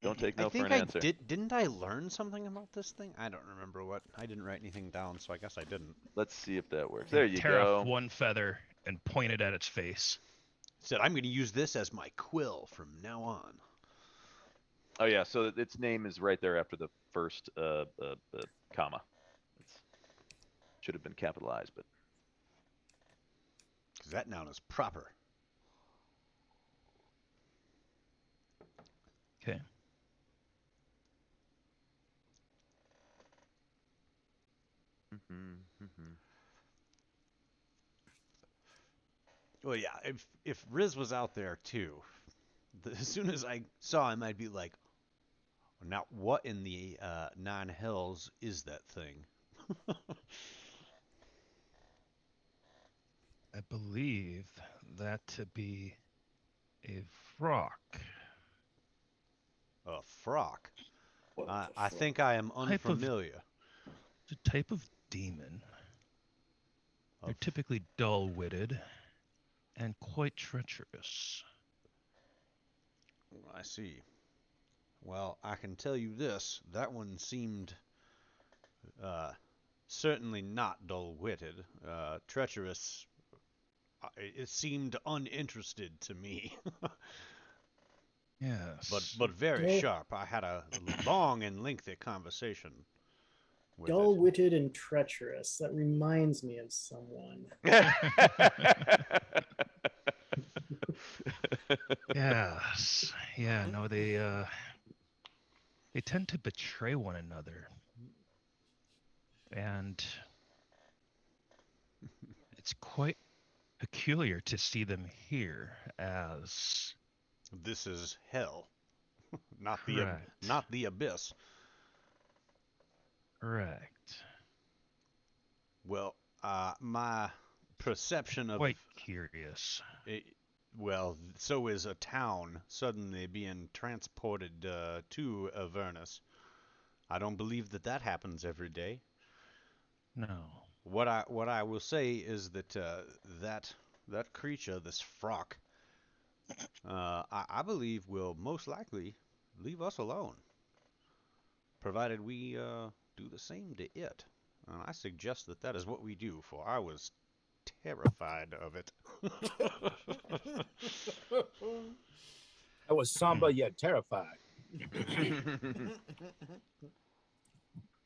Don't take no for an answer. Didn't I learn something about this thing? I don't remember what. I didn't write anything down, so I guess I didn't. Let's see if that works. There you Tear go. off one feather and point it at its face. Said I'm going to use this as my quill from now on. Oh yeah, so its name is right there after the first comma. It should have been capitalized, but because that noun is proper. Okay. Well, yeah. If Riz was out there too, as soon as I saw him, I'd be like, "Now, what in the Nine Hells is that thing?" I believe that to be a frock. A frock. I think I am unfamiliar. It's a type of demon. They're typically dull-witted and quite treacherous. I see. Well, I can tell you this. That one seemed Certainly not dull-witted. Treacherous. It seemed uninterested to me. Yes. But very Dull- sharp. I had a long and lengthy conversation with it. Dull-witted and treacherous. That reminds me of someone. Yes. Yeah, no, they tend to betray one another. And it's quite peculiar to see them here, as this is hell. not Correct. the abyss. Correct. Well, my perception of Quite curious. Well, so is a town suddenly being transported to Avernus. I don't believe that happens every day. No. What I will say is that that creature, this Frock, I believe will most likely leave us alone, provided we do the same to it. And I suggest that is what we do, for I was terrified of it. I was somber yet terrified.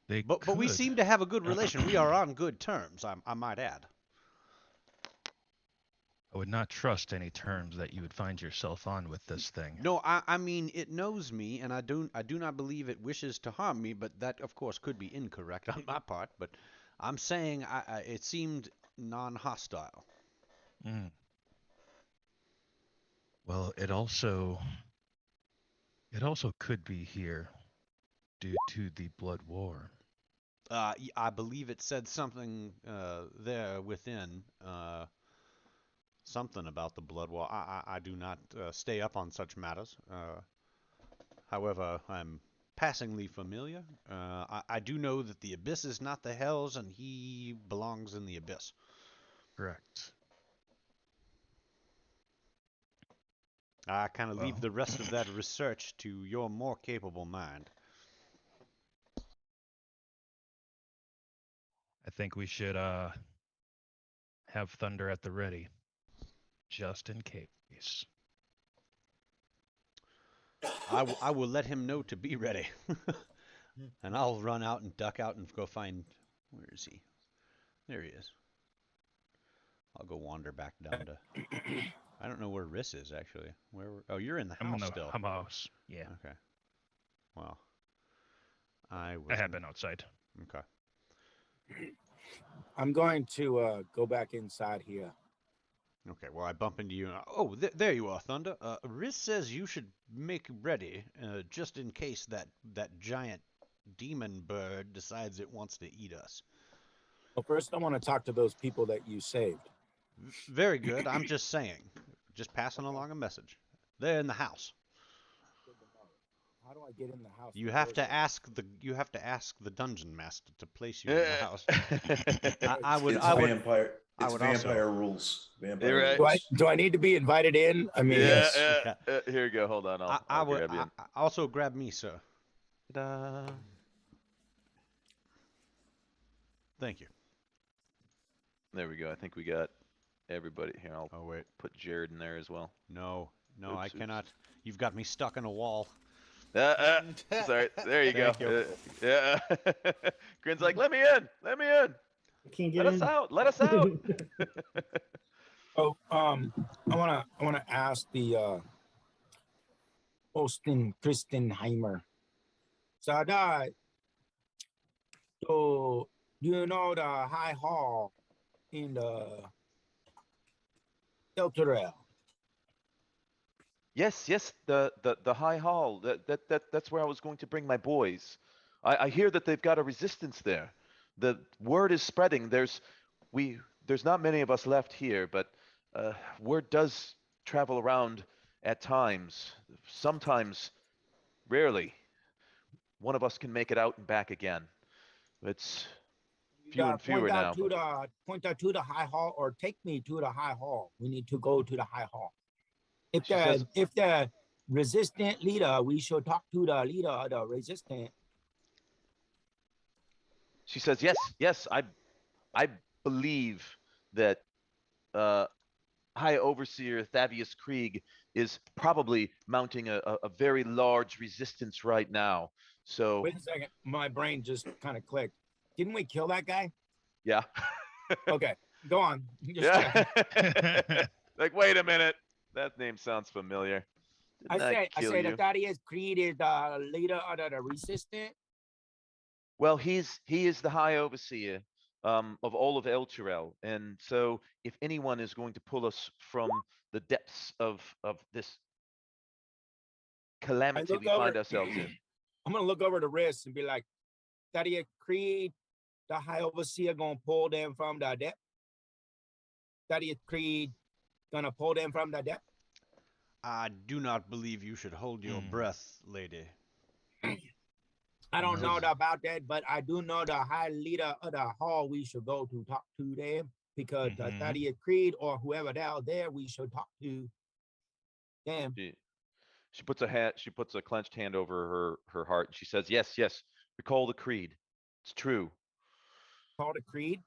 But we seem to have a good relation. We are on good terms, I might add. I would not trust any terms that you would find yourself on with this thing. No, I mean, it knows me, and I do not believe it wishes to harm me, but that, of course, could be incorrect on my part. But I'm saying it seemed non-hostile. Mm. Well, it also could be here due to the blood war. I believe it said something there within, something about the blood war. I do not stay up on such matters. However, I'm passingly familiar. I do know that the abyss is not the hells, and he belongs in the abyss. Correct. I kind of leave the rest of that research to your more capable mind. I think we should have Thunder at the ready, just in case. I will let him know to be ready. And I'll run out and duck out and go find... Where is he? There he is. I'll go wander back down to... I don't know where Riss is, actually. Oh, you're in the house still. I'm house. Yeah. Okay. Well, I have been outside. Okay. I'm going to go back inside here. Okay, well, I bump into you. Oh, there you are, Thunder. Riss says you should make ready, just in case that giant demon bird decides it wants to eat us. Well, first I want to talk to those people that you saved. Very good. I'm just saying. Just passing along a message. They're in the house. How do I get in the house? You have to ask the dungeon master to place you in the house. I would vampire rules. You're right. rules. Do I need to be invited in? I mean, Yeah. Here you go. Hold on. I'll grab you in. Also grab me, sir. Ta-da. Thank you. There we go. I think we got everybody here. I'll wait. Put Jared in there as well. No, Oops, I oops. cannot. You've got me stuck in a wall. Sorry. There you go. Thank you. Yeah. Grin's like, let me in. Let me in. I can't get Let in. us out. Let us out. Oh, I wanna ask the Austin Christenheimer. So you know the High Hall in the Elturel? Yes, the High Hall. That's where I was going to bring my boys. I hear that they've got a resistance there. The word is spreading. There's not many of us left here, but word does travel around at times. Sometimes, rarely, one of us can make it out and back again. It's few and fewer now. Point out to the High Hall, or take me to the High Hall. We need to go to the High Hall. If the resistant leader, we should talk to the leader of the resistant. She says, yes, yes, I believe that High Overseer Thavius Krieg is probably mounting a very large resistance right now. So Wait a second. My brain just kind of clicked. Didn't we kill that guy? yeah. Okay, go on. Just Yeah. checking. Like, wait a minute. That name sounds familiar. Didn't I kill said you? that Thaddeus Creed is the leader of the resistance. Well, he is the High Overseer of all of Elturel, and so if anyone is going to pull us from the depths of this calamity look we find over- ourselves in, I'm gonna look over the wrist and be like, Thaddeus Creed, the High Overseer gonna pull them from the depth. Thaddeus Creed gonna pull them from the depth. I do not believe you should hold your breath, lady. I don't know about that, but I do know the high leader of the hall we should go to talk to them because the Thaddeus Creed or whoever the hell there we should talk to them. she puts a clenched hand over her heart, and she says, "Yes, yes, recall the creed. It's true." Call the creed.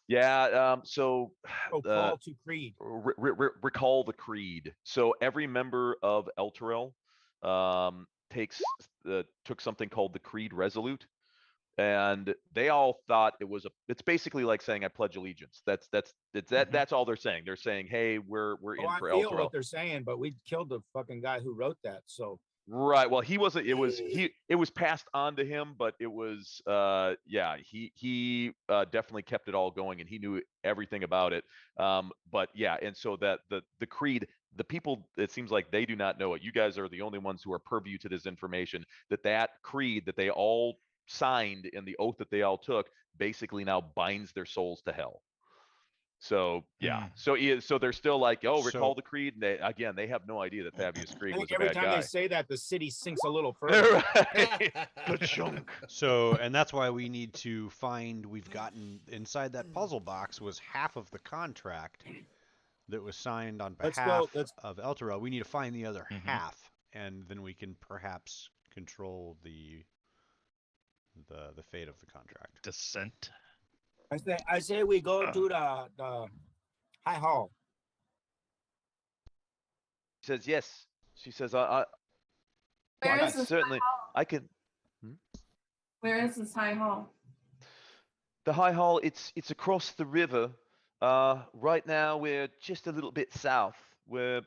Yeah. So call to creed. Recall the creed. So every member of Elturel took something called the Creed Resolute, and they all thought it's basically like saying I pledge allegiance. That's all they're saying. They're saying, hey, we're in I for feel Elturel. what they're saying, but we killed the fucking guy who wrote that. So Right. Well, he wasn't. It was passed on to him, but it was. Yeah. He definitely kept it all going, and he knew everything about it. But yeah, and so that the creed, the people, it seems like they do not know it. You guys are the only ones who are purview to this information. That creed that they all signed and the oath that they all took basically now binds their souls to hell. So yeah, so they're still like, oh, recall the creed. And they have no idea that Thavius Krieg was a every bad time guy. they say that, the city sinks a little further. Chunk. So, and that's why we need to find. We've gotten inside that puzzle box was half of the contract that was signed on behalf of Elturel. We need to find the other half, and then we can perhaps control the fate of the contract. Descent. I say we go to the high hall. She says yes. She says I Where is this certainly high hall? I can. Where is this high hall? The high hall. It's across the river. Right now we're just a little bit south. We're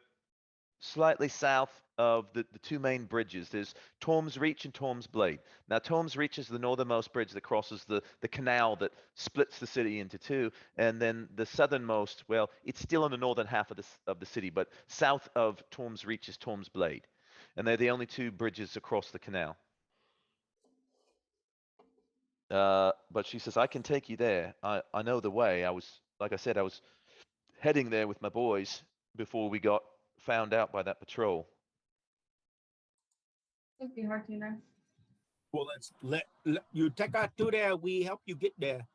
slightly south of the two main bridges. There's Torm's Reach and Torm's Blade. Now, Torm's Reach is the northernmost bridge that crosses the canal that splits the city into two, and then the southernmost, well, it's still in the northern half of the city, but south of Torm's Reach is Torm's Blade, and they're the only two bridges across the canal. But she says, I can take you there. I know the way. Like I said, I was heading there with my boys before we got found out by that patrol. Thank you, Hartina. Well, let's let you take us to there. We help you get there.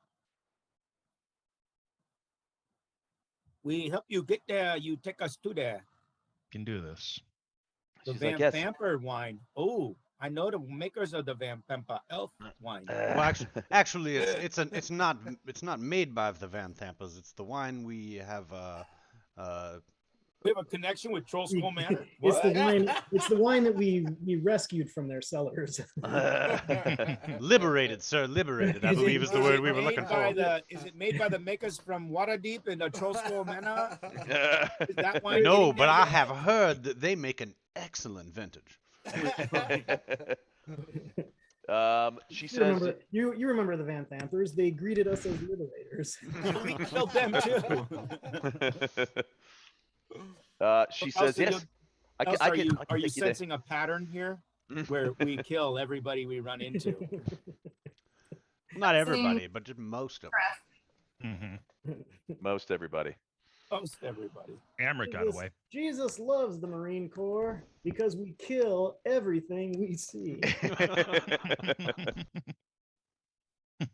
We help you get there. You take us to there. Can do this. The She's Van like, yes. Pamper wine. Oh, I know the makers of the Van Pamper elf wine. Well, actually, it's not made by the Van Thampers. It's the wine we have. We have a connection with Troll Skull Manor. It's the wine. It's the wine that we rescued from their cellars. Liberated, sir. Liberated. I believe is the word we were looking for. Is it made by the makers from Waterdeep in the Troll Skull Manor? Is that wine? No, but I have heard that they make an excellent vintage. She says you remember the Van Thampers? They greeted us as liberators. We killed them too. She says yes. Are you sensing a pattern here where we kill everybody we run into? Not everybody, but just most of them. Most everybody. Most everybody. Amrit got away. Jesus loves the Marine Corps because we kill everything we see.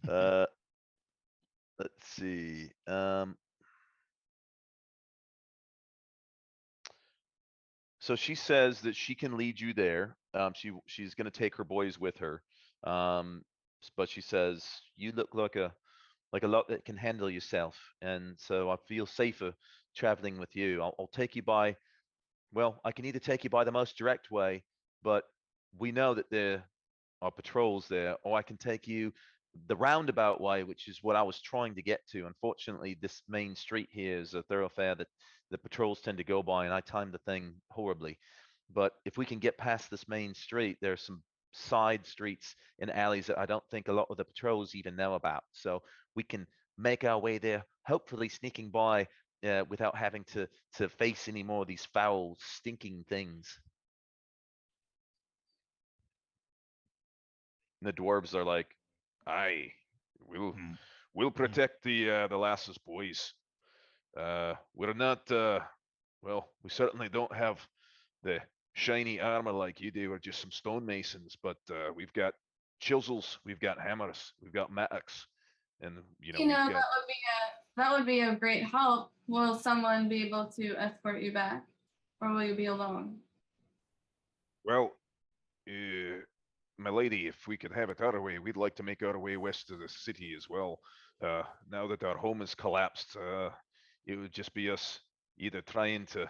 Let's see. So she says that she can lead you there. She's going to take her boys with her. but she says you look like a lot that can handle yourself, and so I feel safer traveling with you. I'll take you by. Well, I can either take you by the most direct way, but we know that there are patrols there, or I can take you the roundabout way, which is what I was trying to get to. Unfortunately, this main street here is a thoroughfare that the patrols tend to go by, and I timed the thing horribly. But if we can get past this main street, there's some side streets and alleys that I don't think a lot of the patrols even know about. So we can make our way there, hopefully sneaking by without having to face any more of these foul, stinking things. And the dwarves are like, Aye, we'll protect the lasses, boys. We're not well, we certainly don't have the shiny armor like you do. We're just some stonemasons, but we've got chisels, we've got hammers, we've got mattocks, and You we've know, got that would be a great help. Will someone be able to escort you back, or will you be alone? well, my lady, if we could have it our way, we'd like to make our way west of the city as well. Now that our home has collapsed, it would just be us either trying to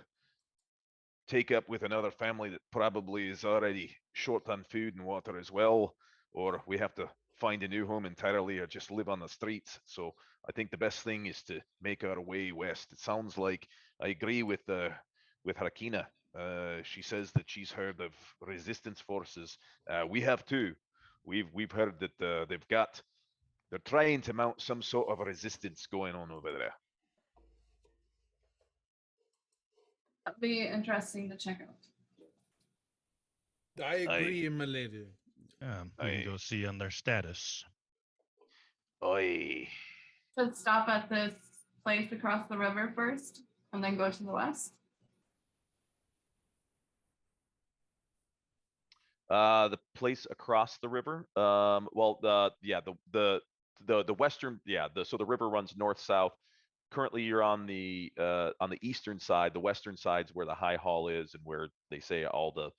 take up with another family that probably is already short on food and water as well, or we have to find a new home entirely or just live on the streets. So I think the best thing is to make our way west. It sounds like I agree with Harakina. She says that she's heard of resistance forces. We have too. We've heard that they're trying to mount some sort of resistance going on over there. That'd be interesting to check out. I agree, my lady. We can go see on their status. Oi. Should stop at this place across the river first, and then go to the west. The place across the river. Well, the western, so the river runs north south. Currently, you're on the eastern side. The western side's where the high hall is, and where they say all the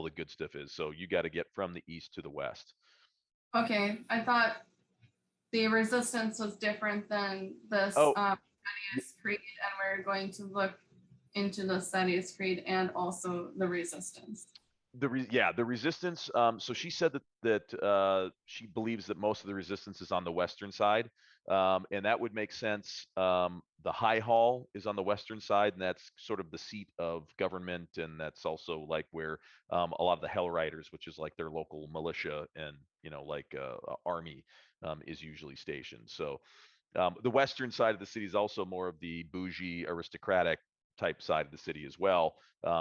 good stuff is. So you got to get from the east to the west. Okay, I thought the resistance was different than this Thaddeus Creed, and we're going to look into the Thaddeus Creed and also the resistance. The resistance. So she said that she believes that most of the resistance is on the western side, and that would make sense. The High Hall is on the western side, and that's sort of the seat of government, and that's also like where a lot of the Hell Riders, which is like their local militia and army, is usually stationed. So the western side of the city is also more of the bougie aristocratic type side of the city as well.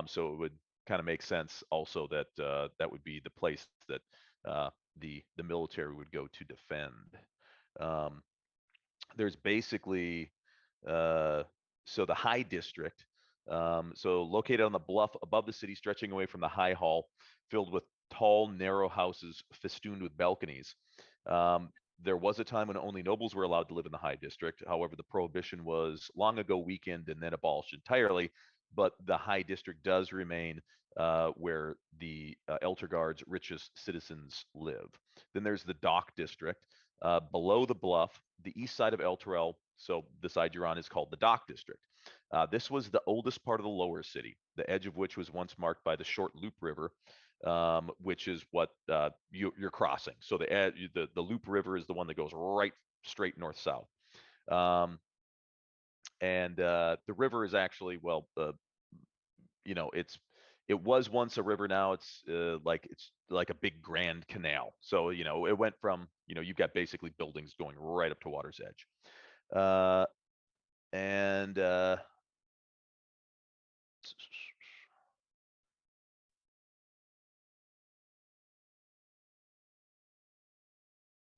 So it would kind of makes sense also that that would be the place that the military would go to defend. There's basically so the High District, so located on the bluff above the city, stretching away from the High Hall, filled with tall, narrow houses festooned with balconies. There was a time when only nobles were allowed to live in the High District. However, the prohibition was long ago weakened and then abolished entirely. But the High District does remain where the Eltergard's richest citizens live. Then there's the Dock District. Below the bluff, the east side of Elturel, so the side you're on, is called the Dock District. This was the oldest part of the lower city, the edge of which was once marked by the Short Loop River, which is what you're crossing. So the Loop River is the one that goes right straight north-south. And the river is actually, well, it was once a river. Now it's like a big grand canal. So it went from you've got basically buildings going right up to water's edge, and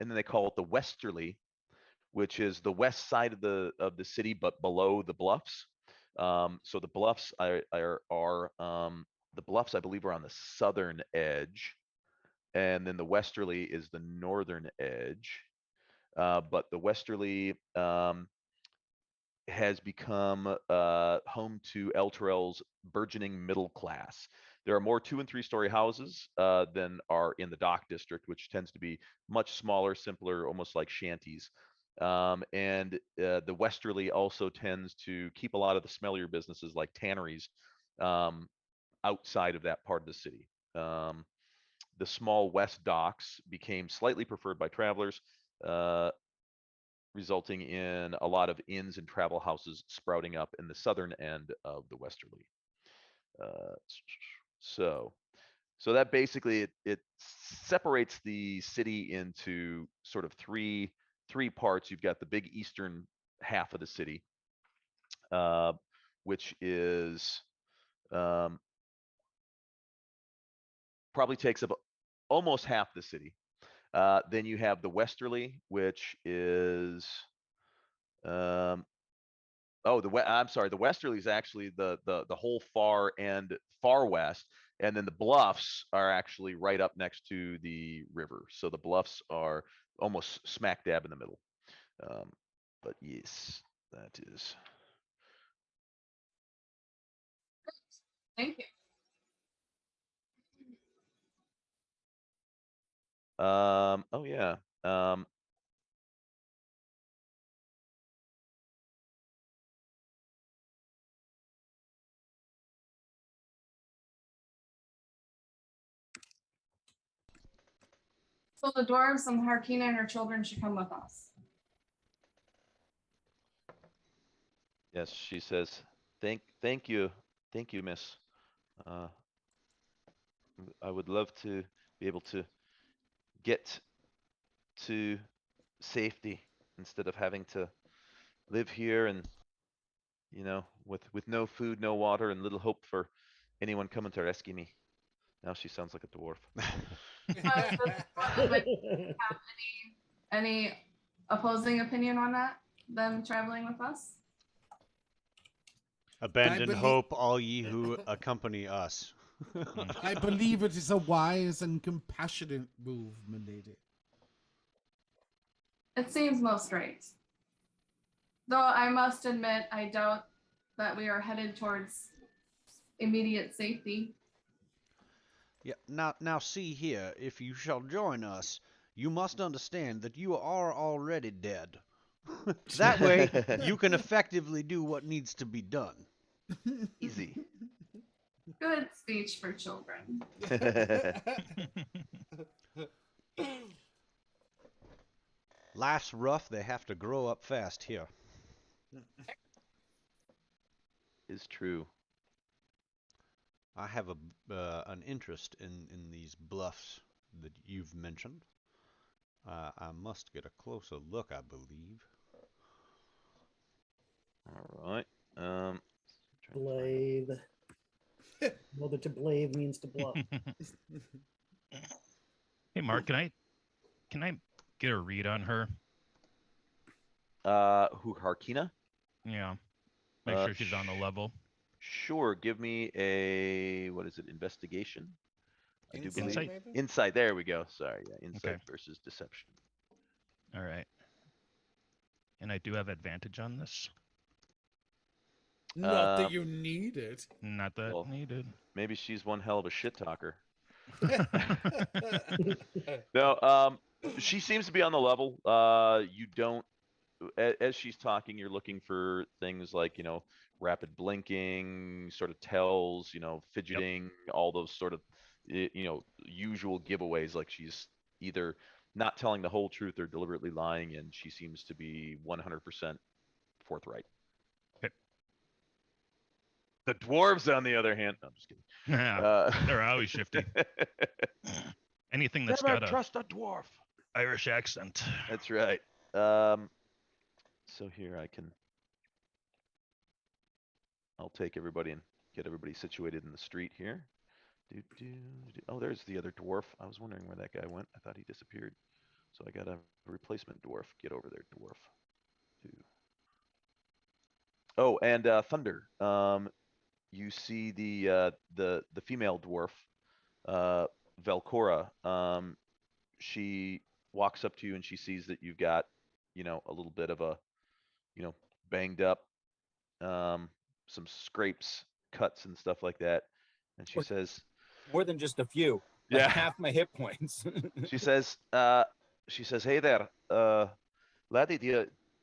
then they call it the Westerly, which is the west side of the city, but below the bluffs. So the bluffs are the bluffs, I believe, are on the southern edge, and then the Westerly is the northern edge. But the Westerly has become home to Elturel's burgeoning middle class. There are more 2- and 3-story houses than are in the dock district, which tends to be much smaller, simpler, almost like shanties. And the Westerly also tends to keep a lot of the smellier businesses like tanneries outside of that part of the city. The small west docks became slightly preferred by travelers, resulting in a lot of inns and travel houses sprouting up in the southern end of the Westerly. So that basically it separates the city into sort of three parts. You've got the big eastern half of the city, which is probably takes up almost half the city. Then you have the Westerly, which is I'm sorry, the Westerly is actually the whole far west, and then the Bluffs are actually right up next to the river. So the Bluffs are almost smack dab in the middle. But yes, that is. Thank you. Oh yeah. So the dwarves and Harkina and her children should come with us. Yes, she says, thank you, miss. I would love to be able to get to safety instead of having to live here and, with no food, no water, and little hope for anyone coming to rescue me. Now she sounds like a dwarf. Have any opposing opinion on that? Them traveling with us? Abandon hope, all ye who accompany us. I believe it is a wise and compassionate move, milady. It seems most right. Though I must admit, I doubt that we are headed towards immediate safety. Yeah, now see here, if you shall join us, you must understand that you are already dead. That way, you can effectively do what needs to be done. Easy. Good speech for children. Life's rough, they have to grow up fast here. Is true. I have an interest in these bluffs that you've mentioned. I must get a closer look, I believe. All right. Blave. Whether to blave means to bluff. Hey, Mark, can I get a read on her? Who, Harkina? Yeah. Make sure she's on the level. Sure. Give me a, what is it, investigation? I do believe. Insight? Insight. There we go. Sorry. Yeah. Insight Okay. versus deception. All right. And I do have advantage on this. Not that you need it. Not that needed. Maybe she's one hell of a shit talker. No, she seems to be on the level. You don't, as she's talking, you're looking for things like, rapid blinking, sort of tells, fidgeting, all those sort of, usual giveaways. Like she's either not telling the whole truth or deliberately lying, and she seems to be 100% forthright. Okay. The dwarves, on the other hand, no, I'm just kidding. They're always shifty. Anything that's Never got trust a dwarf. Irish accent. That's right. So here I'll take everybody and get everybody situated in the street here. Oh, there's the other dwarf. I was wondering where that guy went. I thought he disappeared. So I got a replacement dwarf. Get over there, dwarf. Oh, and Thunder. You see the female dwarf, Velcora. She walks up to you and she sees that you've got, a little bit of a, banged up some scrapes, cuts, and stuff like that. And she Or- says, More than just a few. Like Yeah. half my hit points. she says, hey there, laddie,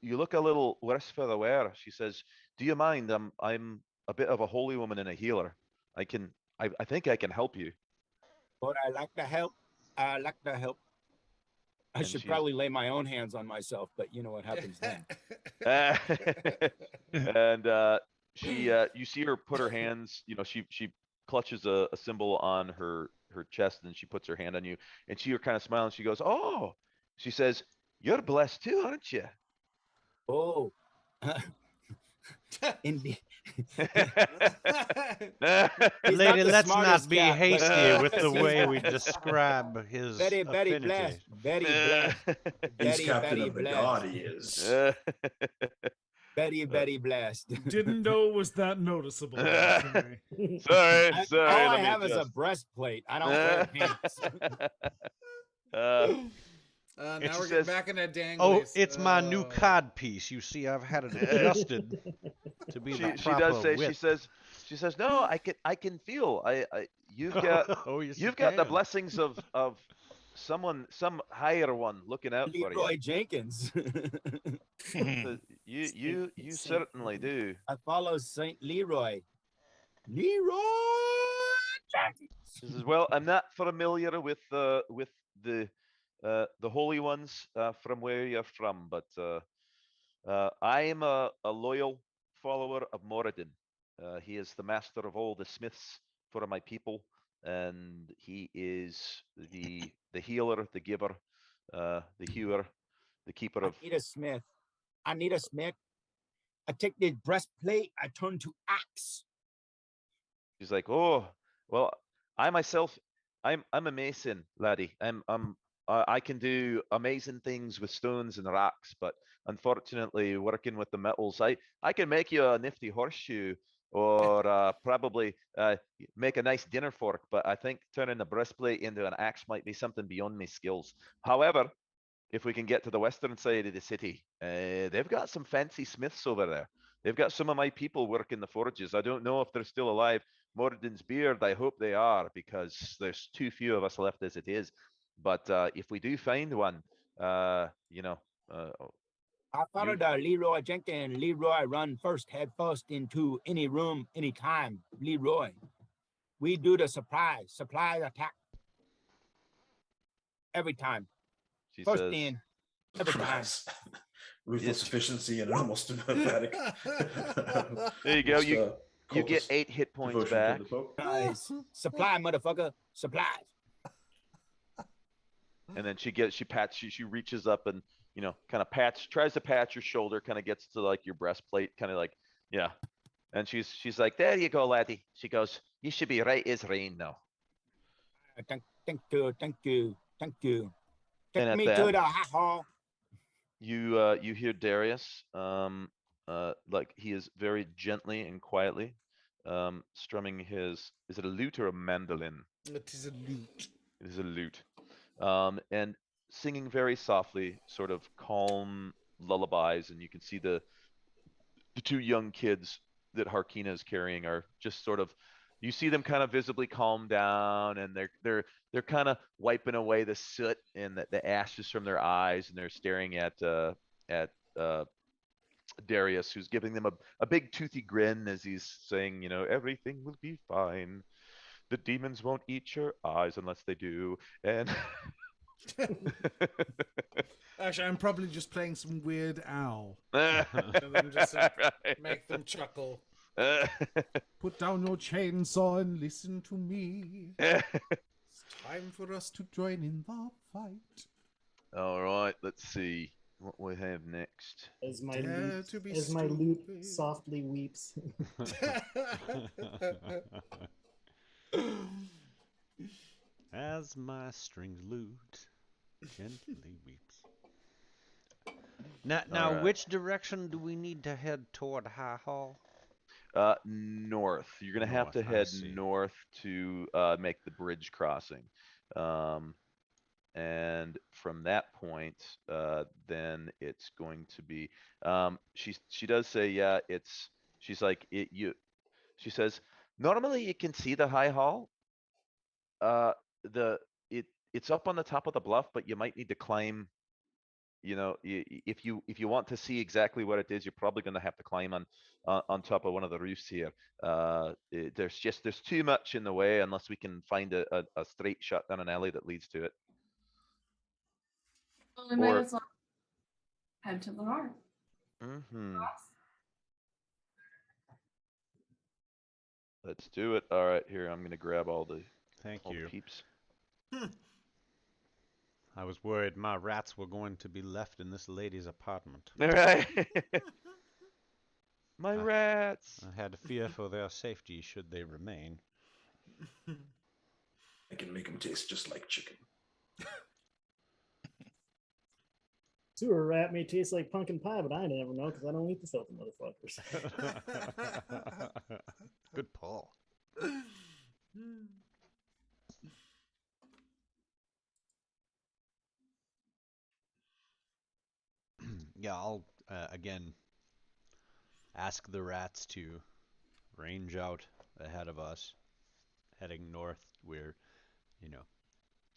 you look a little worse for the wear. She says, do you mind? I'm a bit of a holy woman and a healer. I think I can help you. But I like to help. I like to help. I And should she's- probably lay my own hands on myself, but you know what happens then. And you see her put her hands, she clutches a symbol on her chest, and she puts her hand on you, and you're kind of smiling. She goes, oh, she says, you're blessed too, aren't you? Oh. Indeed. Lady, let's not smartest be cat, but hasty with the he's way not- we describe his Very, very affinity. blessed. Very blessed. He's Very, captain very of the blessed. guard, he is. Very, very blessed. Didn't know it was that noticeable. Sorry. Sorry, All I let me have is a adjust. breastplate. I don't wear pants. Now It's- we're getting back in that dang. Oh, it's my new cod piece. You see, I've had it adjusted to be the She proper does say, width. she says, no, I can feel, you've got, Oh, yes, you you've got the can. blessings of some higher one looking out for Leroy you. Jenkins. You certainly do. I follow Saint Leroy. Leroy Jenkins. She says, well, I'm not familiar with the holy ones from where you're from, but I am a loyal follower of Moradin. He is the master of all the smiths for my people, and he is the healer, the giver, the hewer, the keeper of. I need a smith. I need a smith. I take the breastplate. I turn to axe. She's like, oh, well, I myself, I'm a mason, laddie. I can do amazing things with stones and rocks, but unfortunately, working with the metals, I can make you a nifty horseshoe or probably make a nice dinner fork. But I think turning a breastplate into an axe might be something beyond my skills. However, if we can get to the western side of the city, they've got some fancy smiths over there. They've got some of my people working the forges. I don't know if they're still alive. Moradin's beard, I hope they are, because there's too few of us left as it is. But if we do find one, I follow the Leroy Jenkins. Leroy run first, head first into any room, anytime. Leroy. We do the surprise attack. Every time. she First says, in, every time. Nice. Ruthless efficiency and almost automatic. there you go. Just, You get cultist 8 hit points devotion to back. the Pope. Nice. Supply, motherfucker. Supplies. And then she reaches up and, kind of tries to patch your shoulder, kind of gets to like your breastplate, kind of like, yeah. And she's like, there you go, laddie. She goes, you should be right as rain now. Thank you. And Take at me that- to the high hall. You hear Darius, like he is very gently and quietly, strumming is it a lute or a mandolin? It is a lute. It is a lute. And singing very softly, sort of calm lullabies, and you can see the 2 young kids that Harkina is carrying are just sort of, you see them kind of visibly calm down, and they're kind of wiping away the soot and the ashes from their eyes, and they're staring at Darius, who's giving them a big toothy grin as he's saying, everything will be fine. The demons won't eat your eyes unless they do. And Actually, I'm probably just playing some Weird Owl. Right. Make them chuckle. Put down your chainsaw and listen to me. It's time for us to join in the fight. All right, let's see what we have next. As my Dare lute, to be as my lute stupid. softly weeps. As my stringed lute gently weeps. Now, Alright. which direction do we need to head toward High Hall? North. You're gonna have to North, I head see. north to make the bridge crossing. And from that point, then it's going to be. She does say, yeah, She's like, she says, normally you can see the high hall. It's up on the top of the bluff, but you might need to climb. You know, if you want to see exactly what it is, you're probably going to have to climb on top of one of the roofs here. There's too much in the way unless we can find a straight shot down an alley that leads to it. Well, we might as well head to the north. Let's do it. All right, here I'm going to grab all the Thank all the you. peeps. I was worried my rats were going to be left in this lady's apartment. All right. My rats. I had a fear for their safety should they remain. I can make them taste just like chicken. Sewer rat may taste like pumpkin pie, but I never know because I don't eat the filthy motherfuckers. Good pull. Yeah, I'll again ask the rats to range out ahead of us, heading north. Where,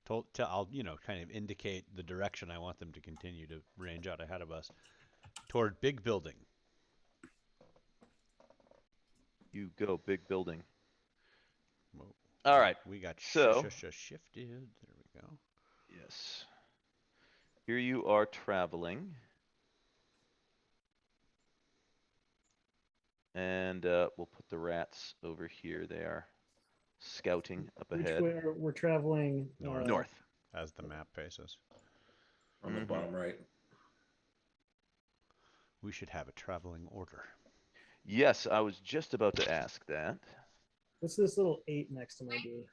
I'll kind of indicate the direction I want them to continue to range out ahead of us toward big building. You go big building. Whoa. All right. We got so shifted. There we go. Yes. Here you are traveling. And we'll put the rats over here. They are scouting up ahead. We're traveling North. As the map faces. On the bottom right. We should have a traveling order. Yes, I was just about to ask that. What's this little 8 next to my dude?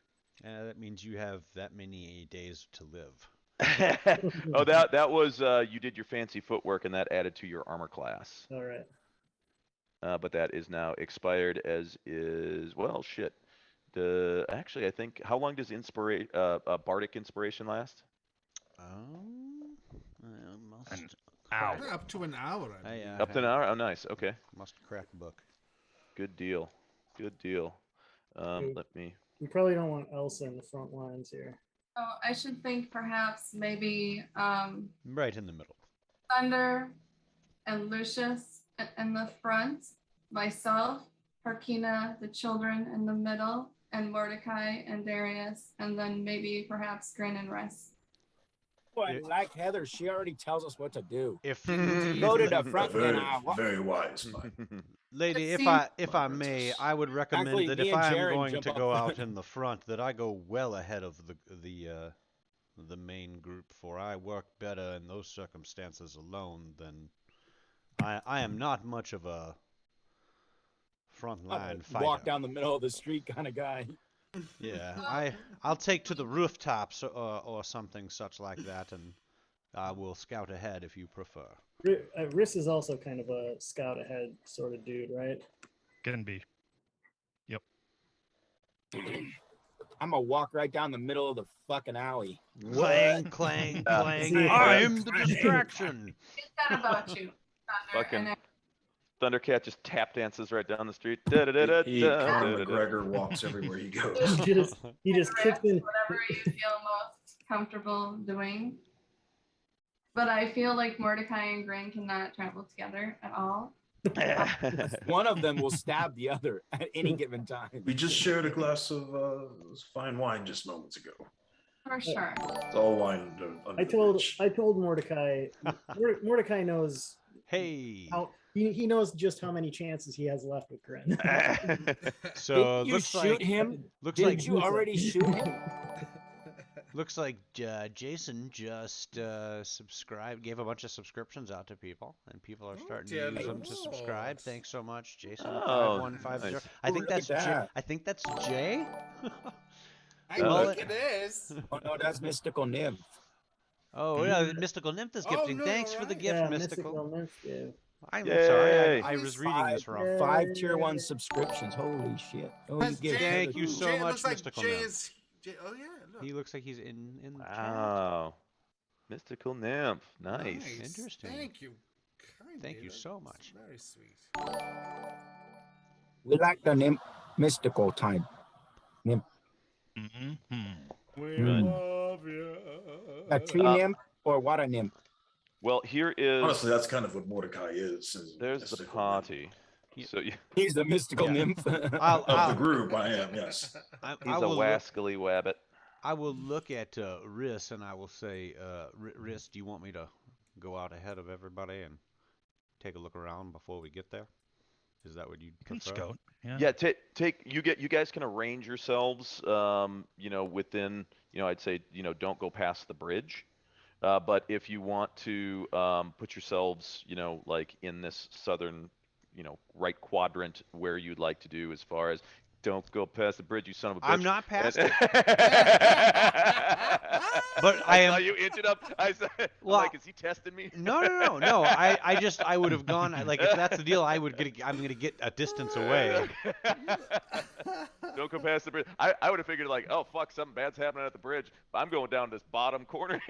That means you have that many days to live. Oh, that was you did your fancy footwork and that added to your armor class. All right. But that is now expired, as is, well, shit. Actually, I think, how long does bardic inspiration last? Up to an hour. Up to an hour? Oh, nice. Okay. Must crack book. Good deal. Good deal. Let me. We probably don't want Elsa in the front lines here. So I should think perhaps maybe right in the middle. Thunder and Lucius in the front, myself, Harkina, the children in the middle, and Mordecai and Darius, and then maybe perhaps Grin and Russ. Boy, like Heather, she already tells us what to do. If go to the front, very wise. Lady, if I may, I would recommend Actually, that me if and I am Jared going jump to up go front. out in the front, that I go well ahead of the main group, for I work better in those circumstances alone than I am not much of a frontline fighter. Walk down the middle of the street kind of guy. Yeah, I'll take to the rooftops or something such like that, and I will scout ahead if you prefer. Riss is also kind of a scout ahead sort of dude, right? Can be. Yep. I'm gonna walk right down the middle of the fucking alley. Clang, clang, clang. I'm the distraction. It's that about you, Thunder. Fucking And Thundercat just tap dances right down the street. Conor McGregor walks everywhere he goes. He just kicks in. whatever you feel most comfortable doing. But I feel like Mordecai and Grin cannot travel together at all. One of them will stab the other at any given time. We just shared a glass of fine wine just moments ago. For sure. It's all wine. I told Mordecai. Mordecai knows. Hey. How he knows just how many chances he has left with Grin. So Did you looks shoot like him? Looks Did like you already shoot him? Looks like Jason just gave a bunch of subscriptions out to people, and people are starting to use them to subscribe. Thanks so much, Jason. Oh, 5150. nice. I think Look that's at Jay. that. I think that's Jay. I think it is. Oh no, that's Mystical Nymph. Oh yeah, Mystical Nymph is gifting. no, Thanks for the alright. gift, Yeah, Mystical. Nymph, yeah. I'm Yay. sorry, I was reading this wrong. 5 tier 1 subscriptions. Holy shit! Oh, you give Thank you so Jay much, looks like Mystical Jay Nymph. is. Oh yeah, look. He looks like he's in the chat. Wow. Mystical Nymph. Nice. Interesting. Thank you. Kindly. Thank you so That's much. Very sweet. We like the nymph mystical type. Nymph. Mm-hmm. We Mm. love you. A tree nymph or water nymph? Well, here is. Honestly, that's kind of what Mordecai is. There's the party. So you. He's the mystical nymph. Of the group, I am, yes. He's a wascally wabbit. I will look at Riss and I will say, Riss, do you want me to go out ahead of everybody and take a look around before we get there? Is that what you prefer? Scout. Yeah. You guys can arrange yourselves. Within. I'd say don't go past the bridge. But if you want to put yourselves, like in this southern, right quadrant where you'd like to do as far as don't go past the bridge, you son of a bitch. I'm not past it. But I saw you inching up. I said, well, like, is he testing me? No. I would have gone, like, if that's the deal, I'm going to get a distance away. Don't go past the bridge. I would have figured, like, oh, fuck, something bad's happening at the bridge. But I'm going down this bottom corner.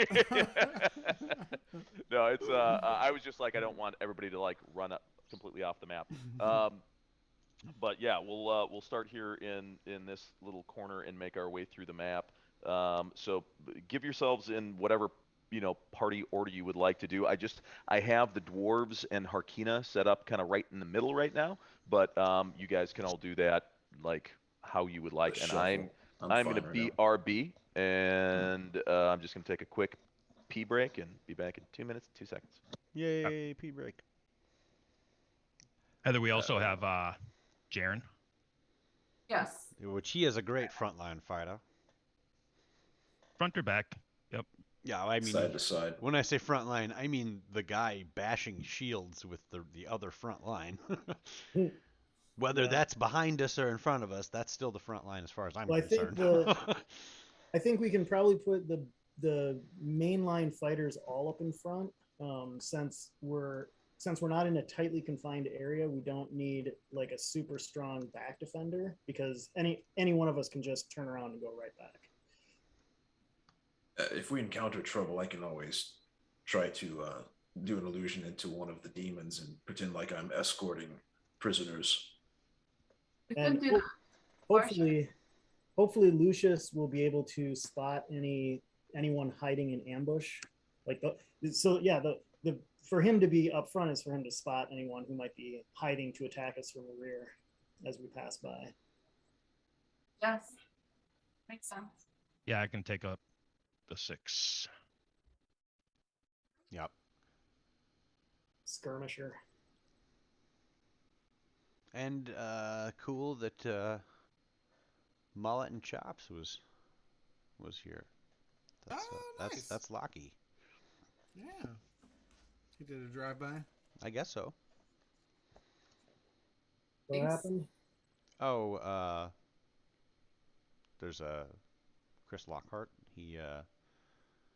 No, it's, I was just like, I don't want everybody to, like, run up completely off the map. But yeah, we'll start here in this little corner and make our way through the map. So give yourselves in whatever party order you would like to do. I have the dwarves and Harkina set up kind of right in the middle right now, but you guys can all do that like how you would like. And I'm gonna BRB, and I'm just gonna take a quick pee break and be back in 2 minutes, 2 seconds. Yay, pee break. Heather, we also have Jaren. Yes. Which he is a great frontline fighter. Front or back? Yep. Yeah, I mean, side to side. When I say frontline, I mean the guy bashing shields with the other front line. Whether that's behind us or in front of us, that's still the front line as far as I'm concerned. I think we can probably put the mainline fighters all up in front, since we're not in a tightly confined area. We don't need like a super strong back defender because any one of us can just turn around and go right back. If we encounter trouble, I can always try to do an illusion into one of the demons and pretend like I'm escorting prisoners. And hopefully Lucius will be able to spot anyone hiding in ambush. For him to be up front is for him to spot anyone who might be hiding to attack us from the rear as we pass by. Yes. Makes sense. Yeah, I can take up the 6. Yep. Skirmisher. And cool that Mullet and Chops was here. Nice. That's Lockie. Yeah. He did a drive-by. I guess so. What happened? Oh, there's a Chris Lockhart. He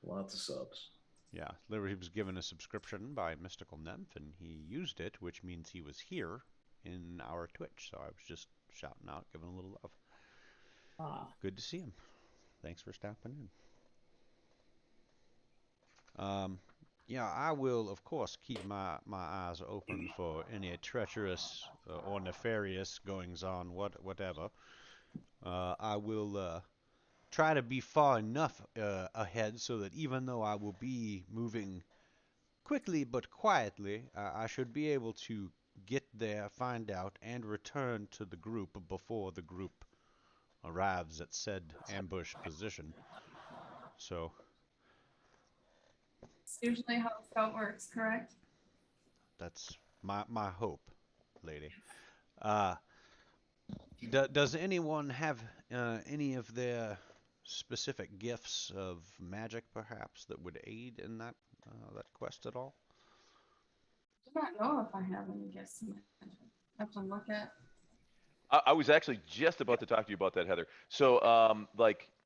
lots of subs. Yeah, he was given a subscription by Mystical Nymph, and he used it, which means he was here in our Twitch. So I was just shouting out, giving a little love. Good to see him. Thanks for stopping in. Yeah, I will, of course, keep my eyes open for any treacherous or nefarious goings-on, whatever. I will try to be far enough ahead so that even though I will be moving quickly but quietly, I should be able to get there, find out, and return to the group before the group arrives at said ambush position. So... It's usually how a scout works, correct? That's my hope, lady. Does anyone have any of their specific gifts of magic, perhaps, that would aid in that quest at all? I do not know if I have any gifts in magic. I have to look at. I was actually just about to talk to you about that, Heather. So,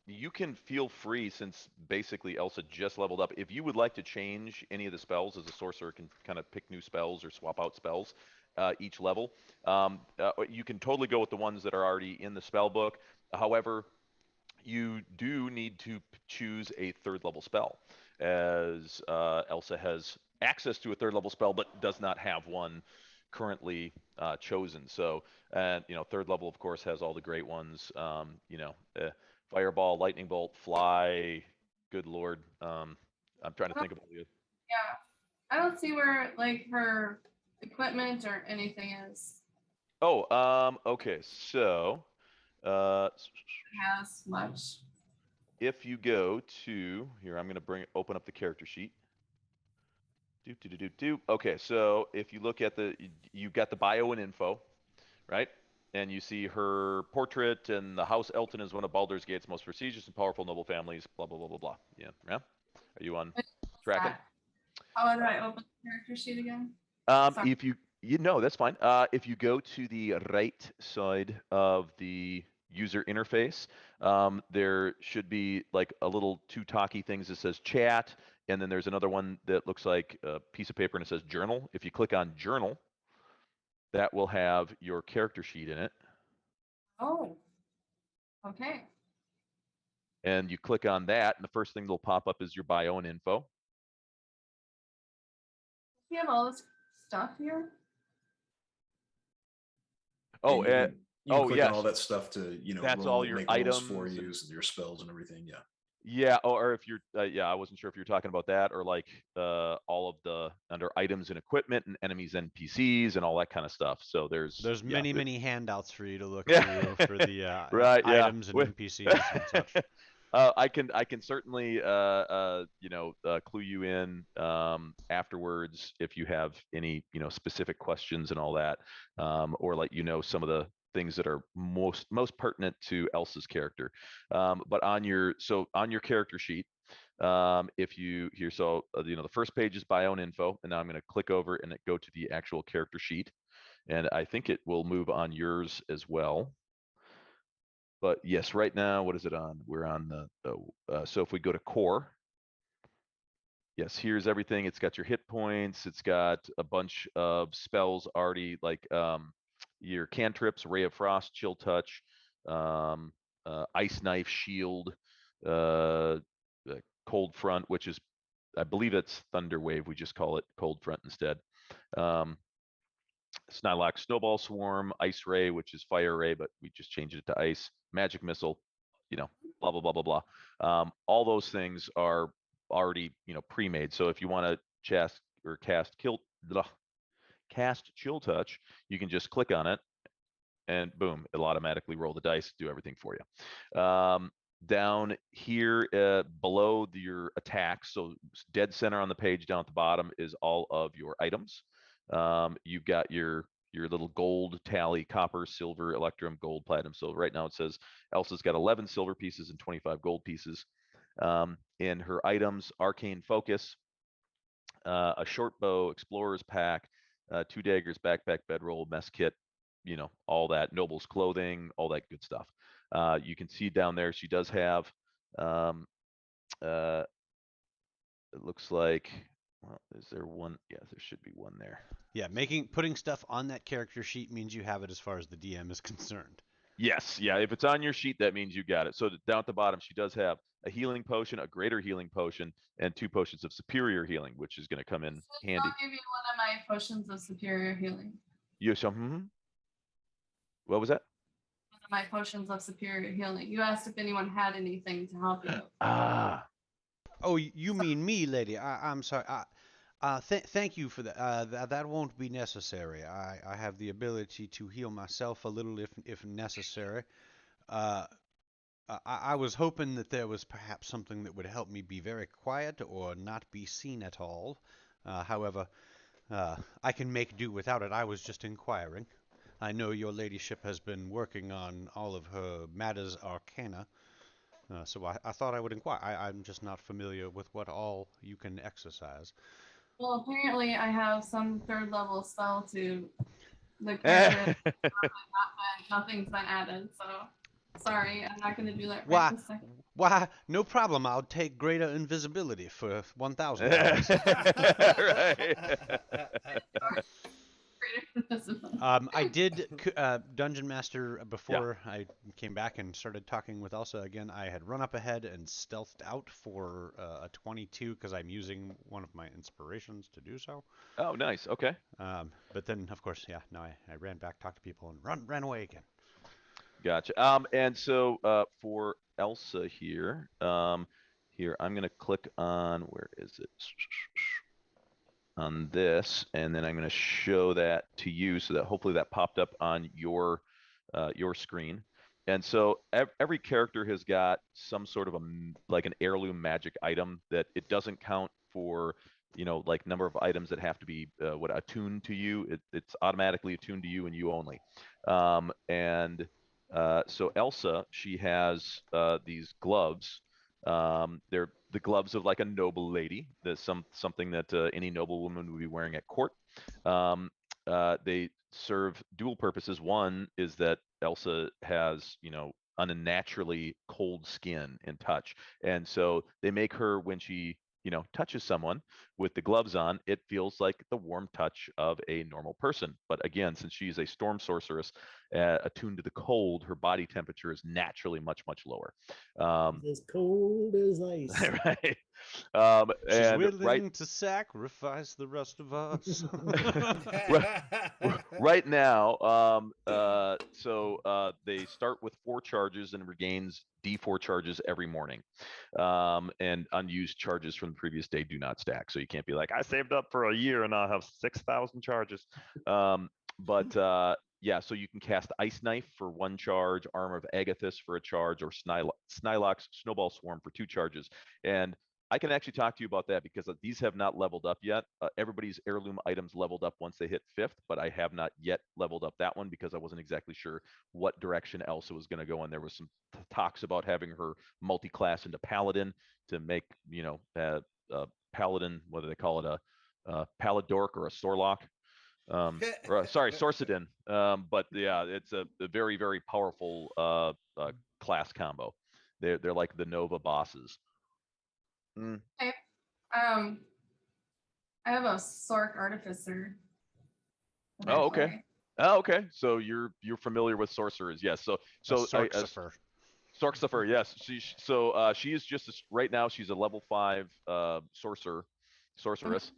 you can feel free, since basically Elsa just leveled up. If you would like to change any of the spells, as a sorcerer can kind of pick new spells or swap out spells each level, you can totally go with the ones that are already in the spell book. However, you do need to choose a 3rd level spell, as Elsa has access to a 3rd level spell but does not have one currently chosen. So, and you know, third level of course has all the great ones. You know, fireball, lightning bolt, fly. Good lord. I'm trying to think of all the. Yeah, I don't see where like her equipment or anything is. Oh, okay. So, Has much. if you go to here, I'm gonna open up the character sheet. Okay, so if you look at you got the bio and info, right? And you see her portrait, and the House Elton is one of Baldur's Gate's most prestigious and powerful noble families. Blah blah blah blah blah. Yeah. Are you on tracking? How do I open the character sheet again? If you know, that's fine. If you go to the right side of the user interface, there should be like a little two talkie things that says chat, and then there's another one that looks like a piece of paper and it says journal. If you click on journal, that will have your character sheet in it. Oh, okay. And you click on that, and the first thing that'll pop up is your bio and info. We have all this stuff here. Oh, you can click yes. on all that stuff to, you know, That's roll, all your make rolls items for you, and- and your spells and everything. Yeah. Yeah, or if you're, I wasn't sure if you're talking about that, or like all of the under items and equipment and enemies, NPCs, and all that kind of stuff. So there's many handouts for you to look Yeah. through for the Right, yeah. items and NPCs and such. I can certainly clue you in afterwards if you have any specific questions and all that, or let you know some of the things that are most pertinent to Elsa's character. But on your character sheet, if you here, the first page is bio and info, and now I'm going to click over and go to the actual character sheet, and I think it will move on yours as well. But yes, right now, what is it on? We're on so if we go to core, yes, here's everything. It's got your hit points. It's got a bunch of spells already, like your cantrips, Ray of Frost, Chill Touch, Ice Knife, Shield, Cold Front, which is, I believe it's Thunder Wave. We just call it Cold Front instead. Snylock, Snowball Swarm, Ice Ray, which is Fire Ray, but we just changed it to Ice, Magic Missile, blah, blah, blah, blah, blah. All those things are already, pre-made. So if you want to cast Chill Touch, you can just click on it and boom, it'll automatically roll the dice, do everything for you. Down here below your attacks, so dead center on the page down at the bottom is all of your items. You've got your little gold tally, copper, silver, electrum, gold, platinum, silver. Right now it says Elsa's got 11 silver pieces and 25 gold pieces. In her items, arcane focus, a short bow, explorer's pack, 2 daggers, backpack, bedroll, mess kit, all that, noble's clothing, all that good stuff. You can see down there she does have it looks like, well, is there one? Yeah, there should be one there. Yeah, putting stuff on that character sheet means you have it as far as the DM is concerned. Yes, yeah. If it's on your sheet, that means you got it. So down at the bottom, she does have a healing potion, a greater healing potion, and 2 potions of superior healing, which is going to come in handy. I'll give you one of my potions of superior healing. What was that? One of my potions of superior healing. You asked if anyone had anything to help you. Oh, you mean me, lady? I'm sorry. Thank you for that. That won't be necessary. I have the ability to heal myself a little if necessary. I was hoping that there was perhaps something that would help me be very quiet or not be seen at all. However, I can make do without it. I was just inquiring. I know your ladyship has been working on all of her matters arcana. So I thought I would inquire. I'm just not familiar with what all you can exercise. Well, apparently I have some 3rd level spell to the character. Nothing's been added, so sorry, I'm not going to do that right this second. Why, no problem. I'll take greater invisibility for 1,000. Greater invisible. I did Dungeon Master before I came back and started talking with Elsa again. I had run up ahead and stealthed out for a 22 because I'm using one of my inspirations to do so. Oh, nice. Okay. But then, of course, no, I ran back, talked to people, and ran away again. Gotcha. And so for Elsa here, here I'm gonna click on, where is it? On this, and then I'm going to show that to you so that hopefully that popped up on your screen. And so every character has got some sort of like an heirloom magic item that it doesn't count for, like number of items that have to be attuned to you. It's automatically attuned to you and you only. So Elsa, she has these gloves. They're the gloves of like a noble lady. That's something that any noble woman would be wearing at court. They serve dual purposes. One is that Elsa has, unnaturally cold skin and touch, and so they make her, when she touches someone with the gloves on, it feels like the warm touch of a normal person. But again, since she's a storm sorceress attuned to the cold, her body temperature is naturally much lower. As cold as ice. Right. She's willing to sacrifice the rest of us. right now, they start with 4 charges and regains D4 charges every morning. And unused charges from the previous day do not stack. So you can't be like, I saved up for a year and I have 6,000 charges. Yeah, so you can cast Ice Knife for 1 charge, Armor of Agathis for a charge, or Snylock's Snowball Swarm for 2 charges. And I can actually talk to you about that because these have not leveled up yet. Everybody's heirloom items leveled up once they hit 5th, but I have not yet leveled up that one because I wasn't exactly sure what direction Elsa was going to go. And there was some talks about having her multi-class into Paladin to make, Paladin, whether they call it a Palidork or a Sorlock. Sorry, Sorcidin. But yeah, it's a very, very powerful class combo. They're like the Nova bosses. Okay. I have a Sorc Artificer. Oh, okay. Oh, okay. So you're familiar with sorcerers, yes. So Sorcifer. Sorcifer, yes. She is just right now. She's a level 5 sorceress,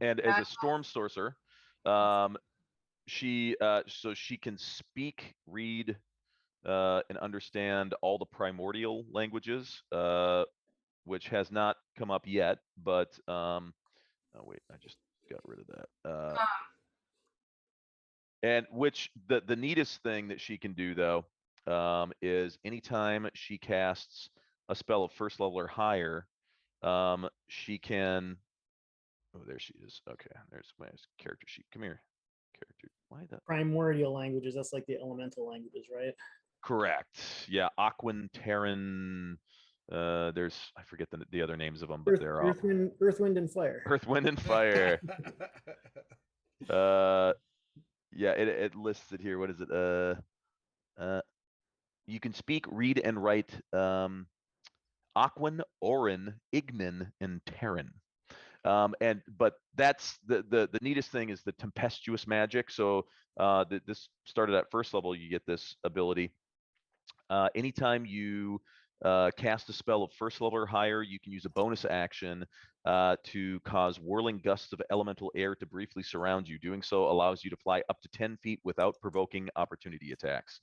and as a storm sorcerer, she can speak, read, and understand all the primordial languages, which has not come up yet. But oh wait, I just got rid of that. And which the neatest thing that she can do though, is anytime she casts a spell of 1st level or higher, she can. Oh, there she is. Okay, there's my character sheet. Come here, character. Why the primordial languages? That's like the elemental languages, right? Correct. Yeah, Aquan, Terran. There's, I forget the other names of them, but they're all Earth, Wind, and Fire. Earth, Wind, and Fire. Yeah, it lists it here. What is it? You can speak, read, and write Aquan, Orin, Ignan, and Terran. But that's the neatest thing is the tempestuous magic. So this started at 1st level. You get this ability. Anytime you cast a spell of 1st level or higher, you can use a bonus action to cause whirling gusts of elemental air to briefly surround you. Doing so allows you to fly up to 10 feet without provoking opportunity attacks.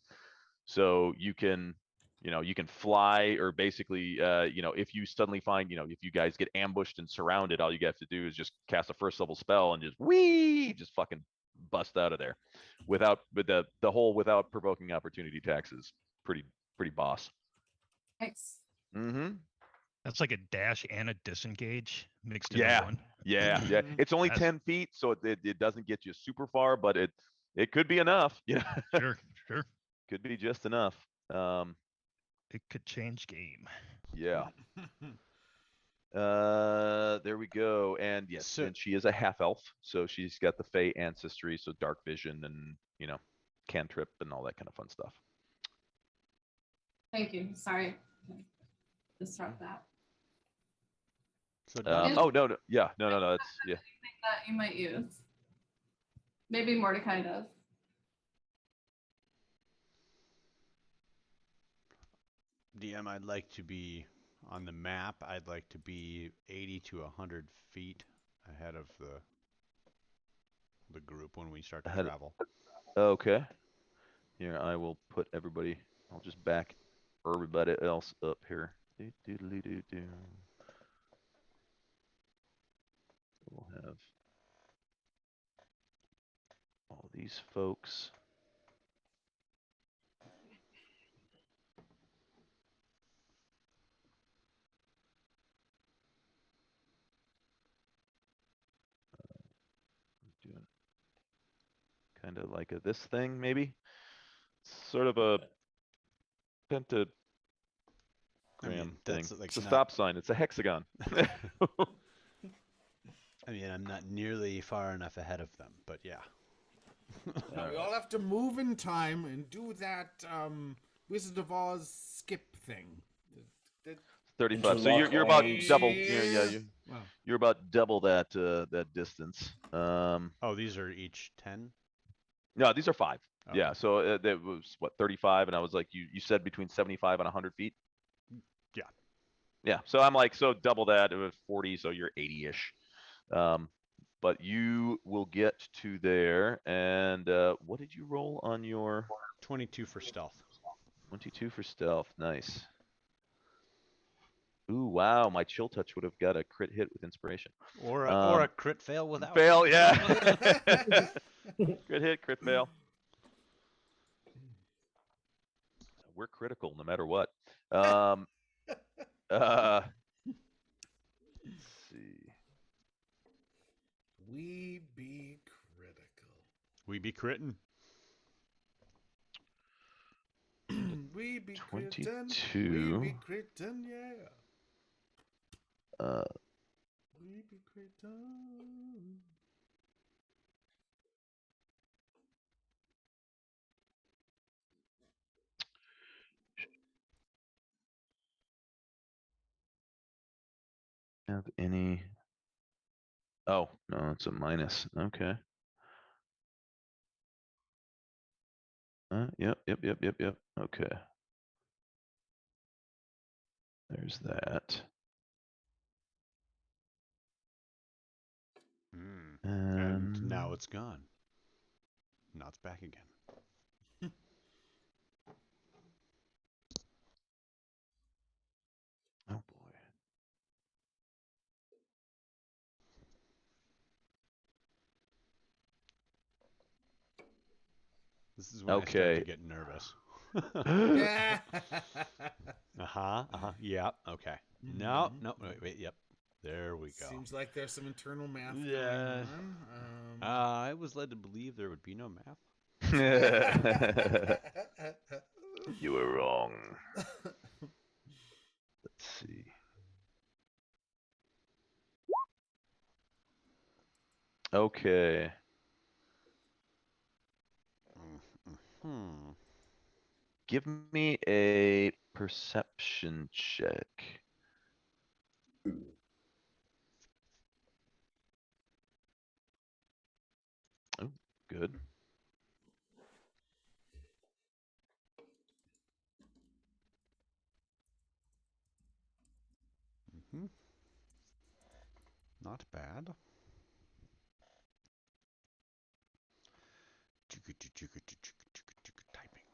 So you can fly, or basically, if you suddenly find, if you guys get ambushed and surrounded, all you have to do is just cast a 1st level spell and just fucking bust out of there without provoking opportunity attacks is pretty boss. Nice. Mm-hmm. That's like a dash and a disengage mixed in one. Yeah. It's only 10 feet, so it doesn't get you super far, but it could be enough. Sure. Could be just enough. It could change game. Yeah. There we go. And yes, and she is a half elf, so she's got the Fey ancestry, so dark vision and cantrip and all that kind of fun stuff. Thank you. Sorry. Disrupt that. Oh no. Yeah. No. That's yeah. That you might use. Maybe Mordecai does. DM, I'd like to be on the map. I'd like to be 80 to 100 feet ahead of the group when we start to Ahead- travel. Okay. Here, I will put everybody. I'll just back everybody else up here. Do. We'll have all these folks. Doing kind of like this thing, maybe. Sort of a pentagram thing. that's like It's a not- stop sign. It's a hexagon. I mean, I'm not nearly far enough ahead of them, but yeah. Now we all have to move in time and do that Wizard of Oz skip thing. 35. So you're about double. You're about double that that distance. Oh, these are each 10? No, these are 5. Okay. Yeah. So that was what 35, and I was like, you said between 75 and 100 feet. Yeah. Yeah. So I'm like, so double that. It was 40, so you're 80-ish. But you will get to there, and what did you roll on your 22 for stealth? 22 for stealth. Nice. Ooh, wow! My chill touch would have got a crit hit with inspiration, Or a crit fail without. fail. Yeah. Crit hit, crit fail. We're critical no matter what. Let's see. We be critical. We be critting. We be critting. 22. We be critting, yeah. We be critting. Have any? Oh no, it's a minus. Okay. Yep. Okay. There's that. And now it's gone. Now it's back again. Oh boy. This is when I start Okay. to get nervous. Yeah. Yep. Okay. No. Wait. Yep. There we go. Seems like there's some internal math Yeah. going on. I was led to believe there would be no math. You were wrong. Let's see. Okay. Give me a perception check. Oh, good. Not bad. Typing.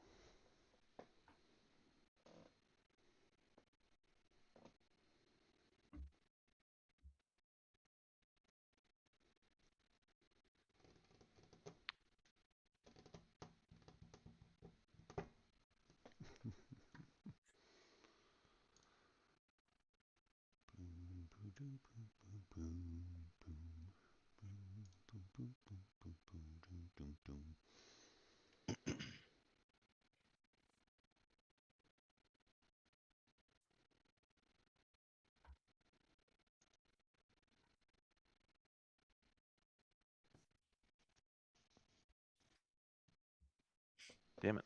Damn it.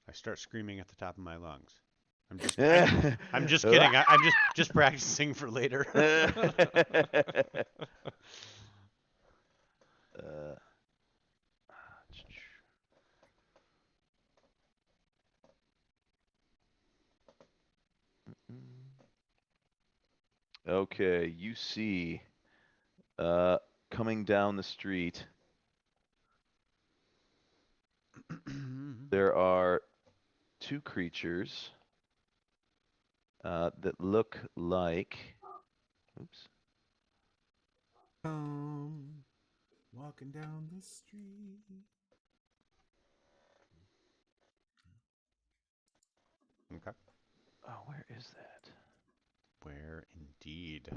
I start screaming at the top of my lungs. I'm just kidding. I'm just practicing for later. Okay, you see, coming down the street, there are two creatures that look like. Oops. Walking down the street. Okay. Oh, where is that? Where indeed?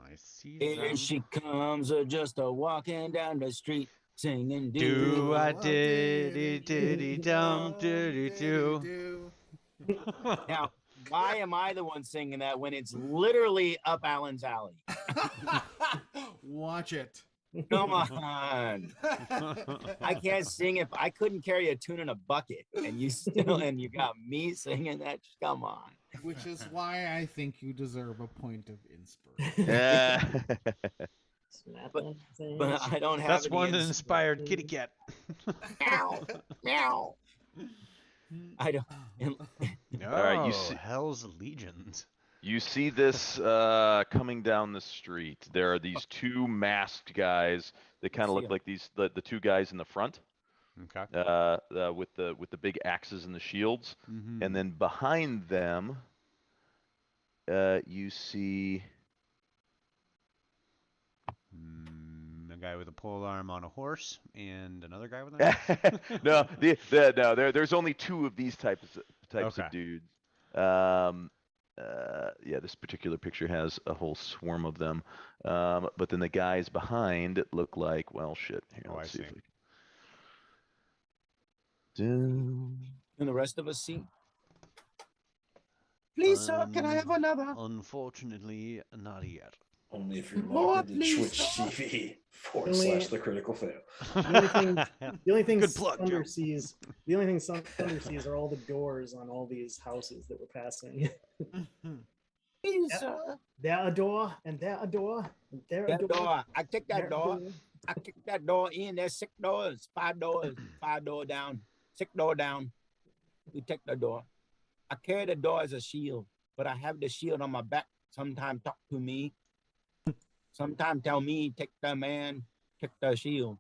I see Here them. she comes, just a walking down the street, singing Do I diddy diddy dum diddy do. Now, why am I the one singing that when it's literally up Alan's alley? Watch it. Come on. I can't sing if I couldn't carry a tune in a bucket, and you got me singing that. Come on. Which is why I think you deserve a point of inspiration. But I don't have. That's one that inspired Kitty Cat. Meow, meow. I don't. All right, you Oh, see, Hell's Legions. you see this coming down the street. There are these two masked guys that kind of look like the two guys in the front. Okay. With the big axes and the shields, Mhm. and then behind them, you see. A guy with a pole arm on a horse, and another guy with a No, there's only two of these types Okay. of dudes. Yeah, this particular picture has a whole swarm of them. But then the guys behind look like, well, shit. Here, Oh, let's I see. If see. we can... And the rest of us see. Please, sir, can I have another? Unfortunately, not yet. Only if you're More, logged into please, Twitch sir. TV Only- / the critical fail. The only thing Good plug, Thunder Joe. sees, the only thing Thunder sees are all the doors on all these houses that we're passing. Please, sir. There a door, and there a door, and there a That door. door. I kick there that a door. I kick that door in. There's 6 doors, 5 doors, 5 door down, 6 door down. We take the door. I carry the door as a shield, but I have the shield on my back. Sometimes talk to me. Sometimes tell me, take the man, take the shield.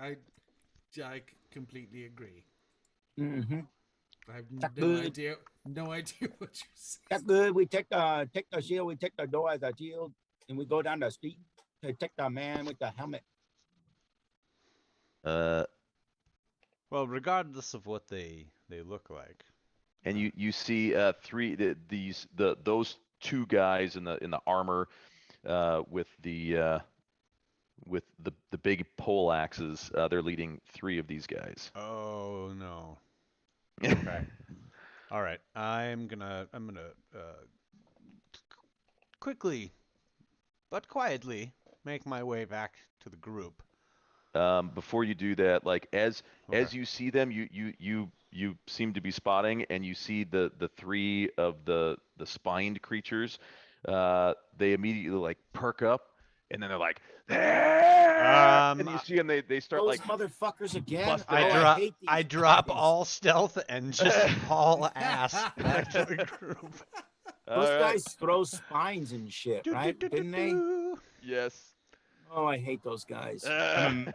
I completely agree. Mm-hmm. I have That's no good. idea what you're saying. That's good. We take the shield. We take the door as a shield, and we go down the street to take the man with the helmet. Well, regardless of what they look like. And you see those two guys in the armor with the big pole axes. They're leading 3 of these guys. Oh no. Okay. All right. I'm gonna quickly but quietly make my way back to the group. Before you do that, like as you see them, you seem to be spotting, and you see the 3 of the spined creatures. They immediately like perk up, and then they're like, and you see them. They start Those like motherfuckers again. bust Oh, out. hate these I drop guys. all stealth and just haul ass back to the group. Those All right. guys throw spines and shit, right? Didn't they? Yes. Oh, I hate those guys. I'm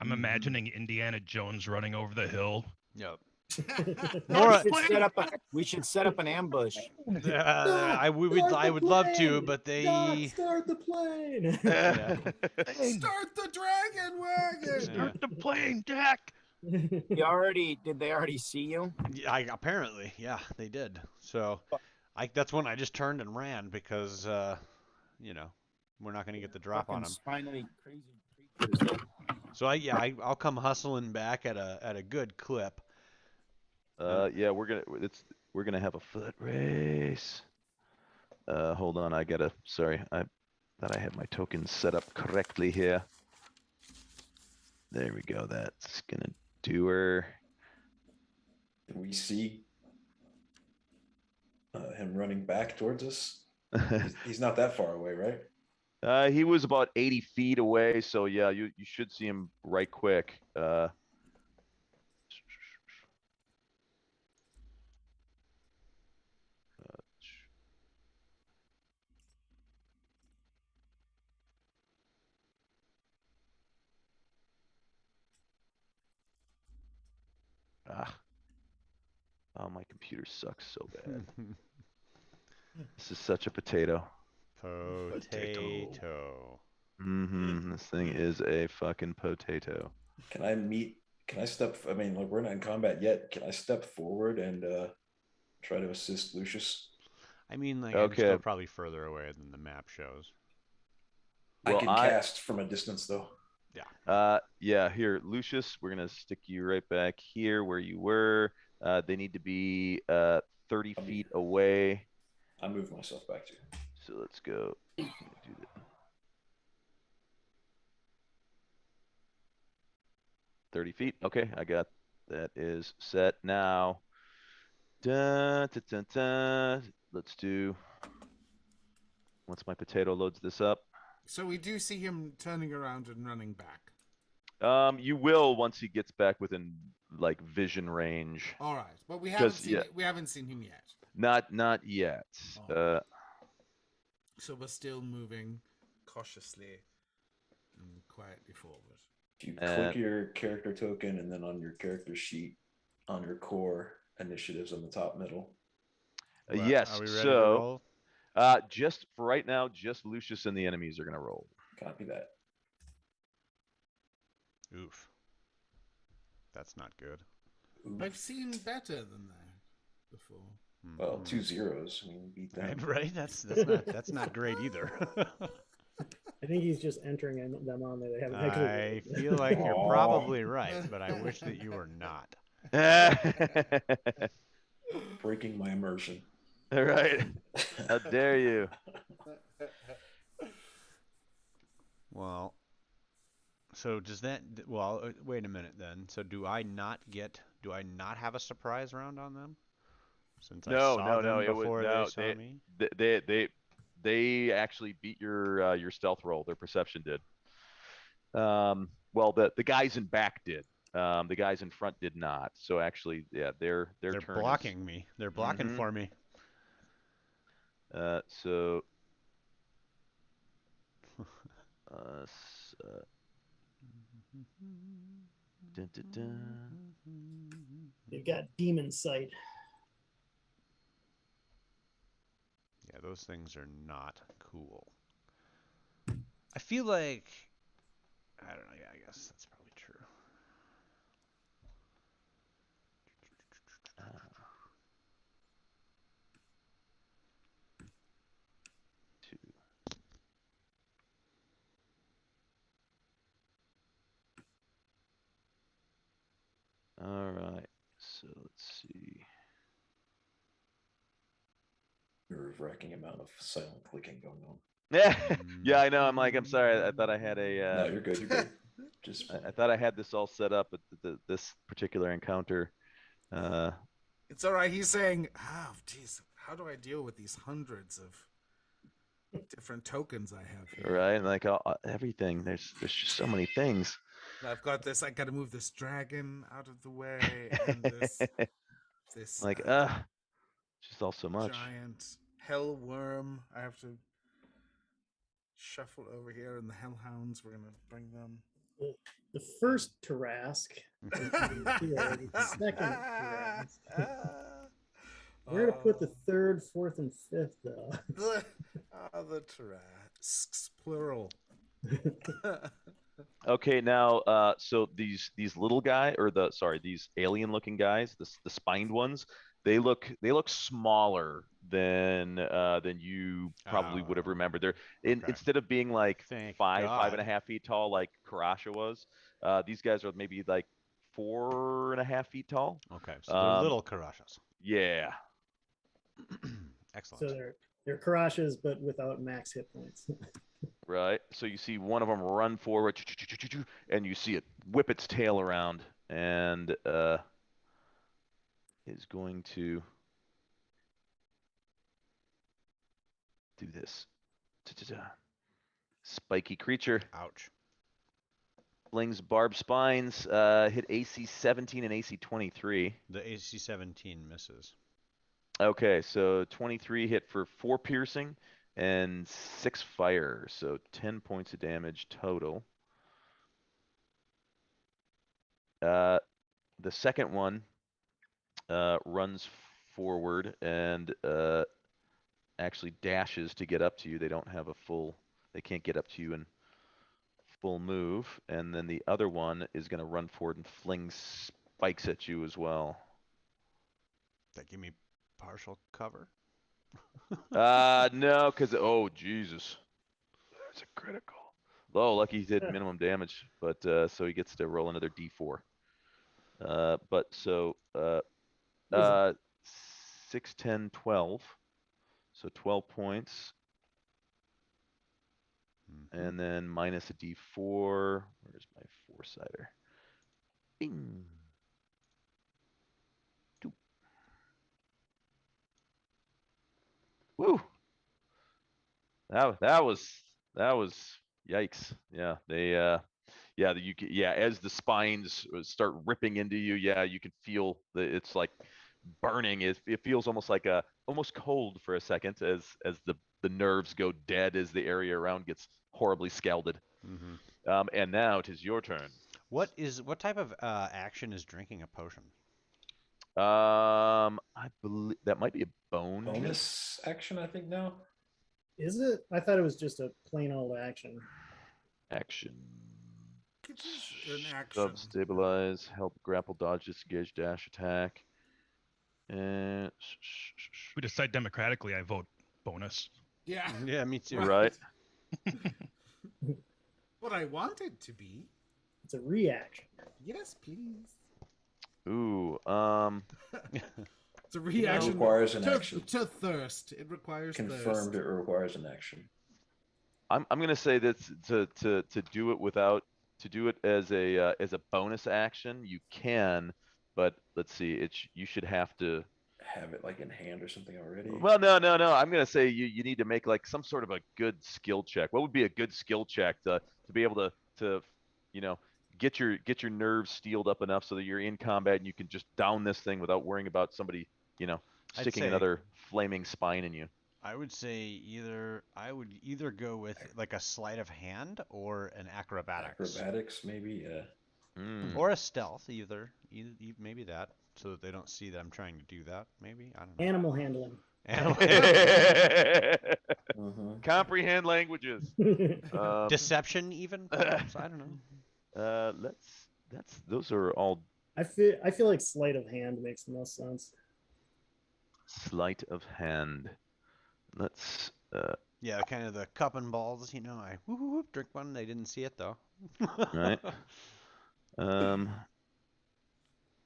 imagining Indiana Jones running over the hill. Yep. We should set up an ambush. I would love to, but they Start the plane. yeah. Start the dragon wagon. Start the plane, Jack. Did they already see you? Yeah, apparently, yeah, they did. So, that's when I just turned and ran because, we're not gonna get the drop on them. Spinally crazy creatures. So I'll come hustling back at a good clip. Yeah, we're gonna have a foot race. Hold on, I thought I had my tokens set up correctly here. There we go. That's gonna do her. We see him running back towards us. He's not that far away, right? He was about 80 feet away, so yeah, you should see him right quick. Oh, my computer sucks so bad. This is such a potato. Potato. This thing is a fucking potato. Can I step? I mean, like we're not in combat yet. Can I step forward and try to assist Lucius? I mean, like, I'm still probably further away than the map shows. I can cast from a distance, though. Yeah. Yeah. Here, Lucius, we're gonna stick you right back here where you were. They need to be 30 feet away. I moved myself back too. So let's go. Do that. 30 feet. Okay, I got that is set now. Dun, dun, dun, dun. Let's do. Once my potato loads this up. So we do see him turning around and running back. You will once he gets back within like vision range. All right, but we haven't seen him yet. Not yet. So we're still moving cautiously and quietly forward. If you click your character token and then on your character sheet, on your core initiatives on the top middle. Yes. Are we ready to So, roll? just for right now, just Lucius and the enemies are gonna roll. Copy that. Oof. That's not good. I've seen better than that before. Well, 2 zeros. I mean, beat that. Right? That's not great either. I think he's just entering them on there. They haven't. I feel like you're probably right, but I wish that you were not. Breaking my immersion. All right. How dare you? Well, so does that? Well, wait a minute then. So do I not have a surprise round on them? Since I saw them before they saw me? They actually beat your stealth roll. Their perception did. Well, the guys in back did. The guys in front did not. So actually, yeah, their They're turn blocking me. They're blocking for me. So. Dun, dun, dun. They've got demon sight. Yeah, those things are not cool. I feel like, I don't know, yeah, I guess that's probably true. All right, so let's see. Nerve-wracking amount of silent clicking going on. Yeah, I know. I'm sorry. I thought I had a. No, you're good. You're good. Just. I thought I had this all set up, but this particular encounter. It's all right. He's saying, "Oh, geez, how do I deal with these hundreds of different tokens I have here?" Right, like everything. There's just so many things. I've got this. I got to move this dragon out of the way, and this like just all so much. Giant hell worm. I have to shuffle over here, and the hellhounds. We're gonna bring them. The first Tarask. The second Tarask. Where to put the third, fourth, and fifth, though? The Tarasks, plural. Okay, now, so these little these alien-looking guys, the spined ones, they look smaller than you probably would have remembered. They're instead of being like 5.5 feet tall like Karasha was, these guys are maybe like 4.5 feet tall. Okay, so they're little Karashas. Yeah. Excellent. So they're Karashas, but without max hit points. Right. So you see one of them run forward, and you see it whip its tail around, and is going to. do this. Spiky creature. Ouch. Flings barbed spines. Hit AC 17 and AC 23. The AC 17 misses. Okay, so 23 hit for 4 piercing and 6 fire, so 10 points of damage total. The second one runs forward and actually dashes to get up to you. They don't have a full, they can't get up to you in full move. And then the other one is going to run forward and fling spikes at you as well. That give me partial cover? No, because, oh, Jesus. That's a critical. Oh, lucky he did minimum damage, but so he gets to roll another d4. But so 6, 10, 12. So 12 points. And then minus a d4. Where's my 4-sider? Bing. Woo. That was yikes. Yeah, they as the spines start ripping into you, yeah, you can feel that it's like burning. It feels almost like almost cold for a second as the nerves go dead as the area around gets horribly scalded. And now it is your turn. What type of action is drinking a potion? I believe that might be a bonus action, I think now. Is it? I thought it was just a plain old action. Action. An action. Sub, stabilize, help, grapple, dodge, disengage, dash, attack. And We decide democratically. I vote bonus. Yeah. Yeah, me too. Right. What I want it to be. It's a reaction. Yes, please. Ooh, It's a reaction. It requires an action. To thirst. It requires Confirmed. thirst. It requires an action. I'm gonna say that to do it without do it as a bonus action, you can, but let's see, you should have to have it like in hand or something already. Well, no. I'm gonna say you need to make like some sort of a good skill check. What would be a good skill check to be able to get your nerves steeled up enough so that you're in combat and you can just down this thing without worrying about somebody sticking another flaming spine in you? I would say I would either go with like a sleight of hand or an acrobatics. Acrobatics, maybe, yeah. Or a stealth, either maybe that, so that they don't see that I'm trying to do that. Maybe, I don't know. Animal handling. Comprehend languages. Deception, even. Perhaps? I don't know. Those are all. I feel like sleight of hand makes the most sense. Sleight of hand. Let's. Yeah, kind of the cup and balls. I whoop, whoop, whoop, drink one. They didn't see it though. Right.